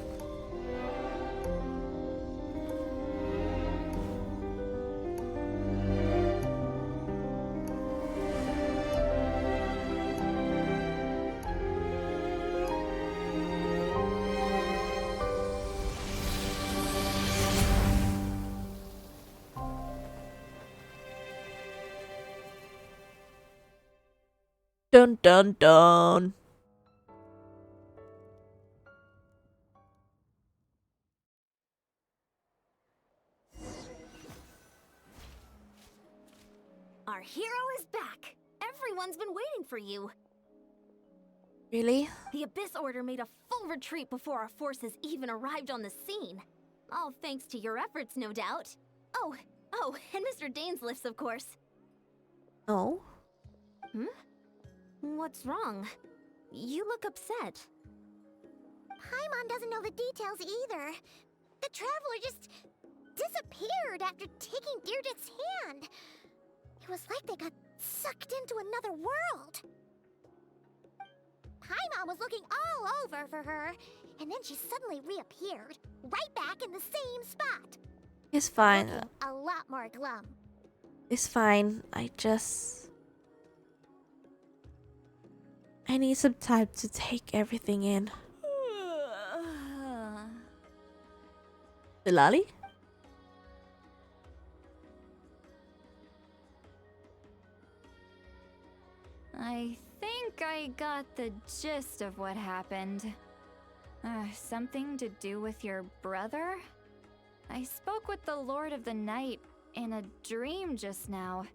Dun dun dun. Our hero is back. Everyone's been waiting for you. Really? The Abyss Order made a full retreat before our forces even arrived on the scene. All thanks to your efforts, no doubt. Oh, and Mr. Dainsliff's, of course. Oh? What's wrong? You look upset. Paimon doesn't know the details either. The traveler just disappeared after taking Deirdre's hand. It was like they got sucked into another world. Paimon was looking all over for her, and then she suddenly reappeared, right back in the same spot. It's fine. Looking a lot more glum. It's fine. I need some time to take everything in. Delali? I think I got the gist of what happened. Something to do with your brother? I spoke with the Lord of the Night in a dream just now,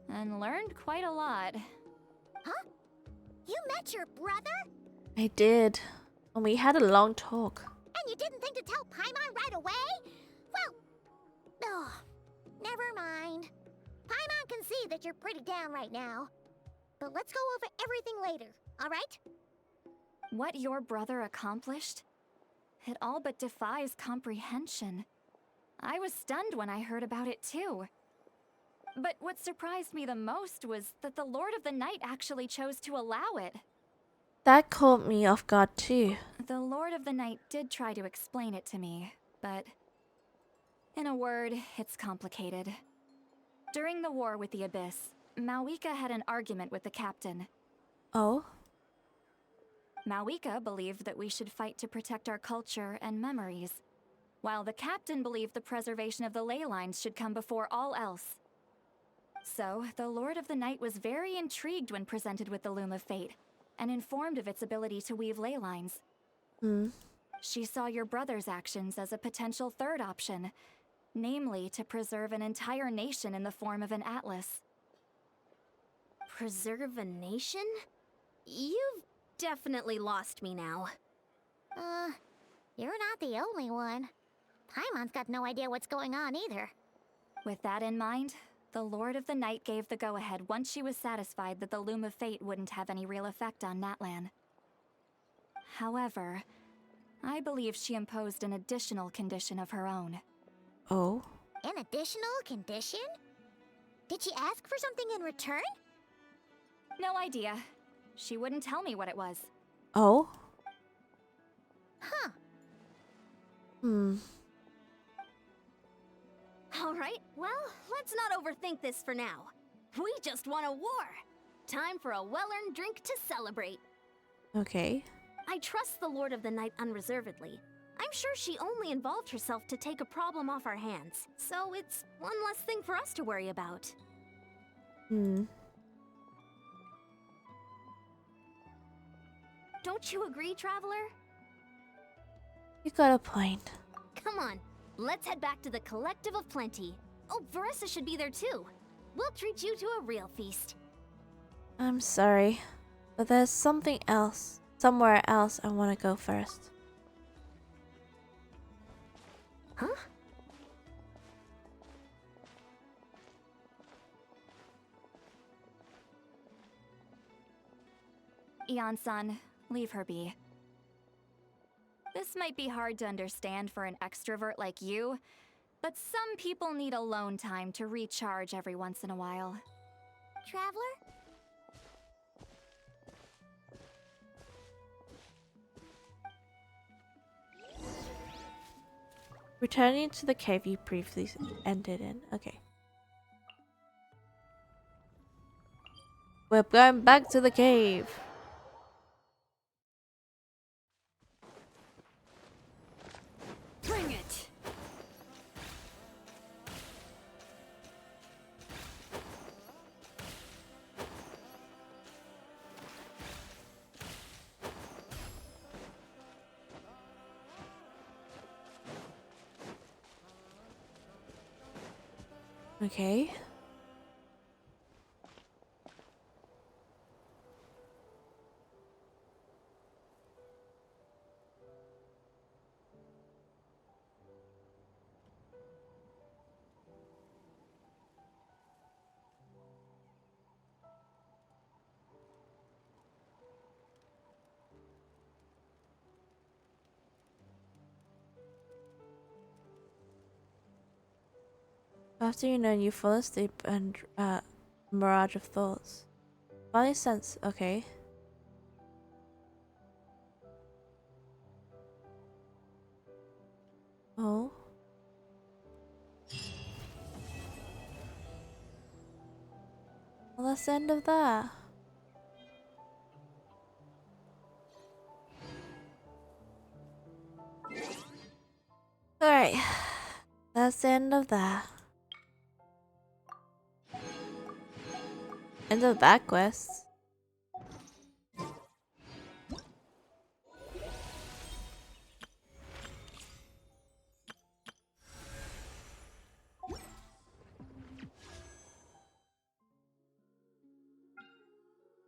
and learned quite a lot. Huh? You met your brother? I did. And we had a long talk. And you didn't think to tell Paimon right away? Well, oh, never mind. Paimon can see that you're pretty down right now. But let's go over everything later, alright? What your brother accomplished? It all but defies comprehension. I was stunned when I heard about it too. But what surprised me the most was that the Lord of the Night actually chose to allow it. That caught me off guard too. The Lord of the Night did try to explain it to me, but in a word, it's complicated. During the war with the Abyss, Mawika had an argument with the captain. Oh? Mawika believed that we should fight to protect our culture and memories, while the captain believed the preservation of the ley lines should come before all else. So, the Lord of the Night was very intrigued when presented with the Loom of Fate, and informed of its ability to weave ley lines. She saw your brother's actions as a potential third option, namely to preserve an entire nation in the form of an atlas. Preserve a nation? You've definitely lost me now. You're not the only one. Paimon's got no idea what's going on either. With that in mind, the Lord of the Night gave the go-ahead once she was satisfied that the Loom of Fate wouldn't have any real effect on Natlan. However, I believe she imposed an additional condition of her own. Oh? An additional condition? Did she ask for something in return? No idea. She wouldn't tell me what it was. Oh? Huh. Alright, well, let's not overthink this for now. We just won a war! Time for a well-earned drink to celebrate. Okay. I trust the Lord of the Night unreservedly. I'm sure she only involved herself to take a problem off our hands, so it's one less thing for us to worry about. Don't you agree, Traveler? You got a point. Come on, let's head back to the Collective of Plenty. Oh, Veressa should be there too. We'll treat you to a real feast. I'm sorry, but there's something else. Somewhere else I want to go first. Huh? Ian-san, leave her be. This might be hard to understand for an extrovert like you, but some people need alone time to recharge every once in a while. Traveler? Returning to the cave you briefly ended in. Okay. We're going back to the cave. Bring it! Okay. After you know, you fall asleep and mirage of thoughts. Finally sense. Okay. Oh. Well, that's the end of that. Alright. That's the end of that. End of that quest.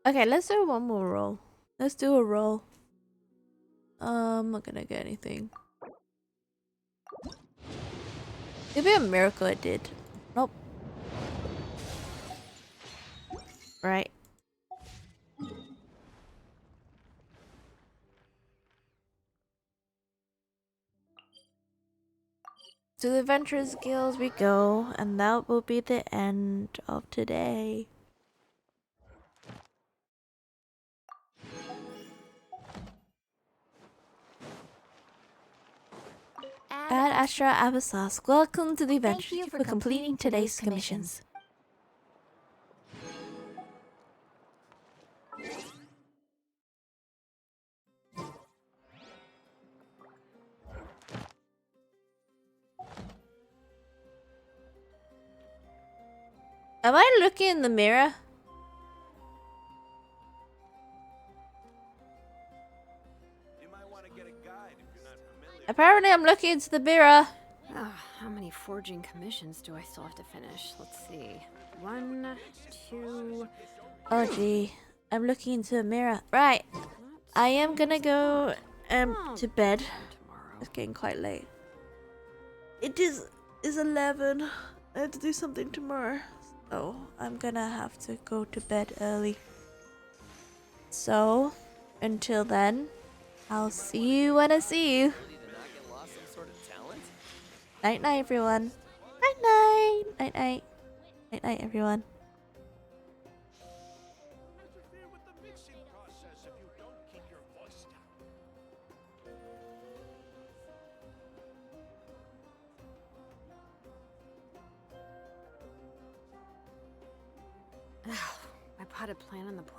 Okay, let's do one more roll. Let's do a roll. I'm not gonna get anything. It'd be a miracle it did. Nope. Right. To the Adventurers Guild we go, and that will be the end of today. Ad Astra Abyssos, welcome to the Adventurers Guild for completing today's commissions. Am I looking in the mirror? Apparently I'm looking into the mirror. How many forging commissions do I still have to finish? Let's see. 1, 2... Oh gee, I'm looking into the mirror. Right, I am gonna go to bed. It's getting quite late. It is 11. I have to do something tomorrow. So I'm gonna have to go to bed early. So until then, I'll see you when I see you. Night night everyone. Night night. Night night. Night night everyone. My potted plant on the porch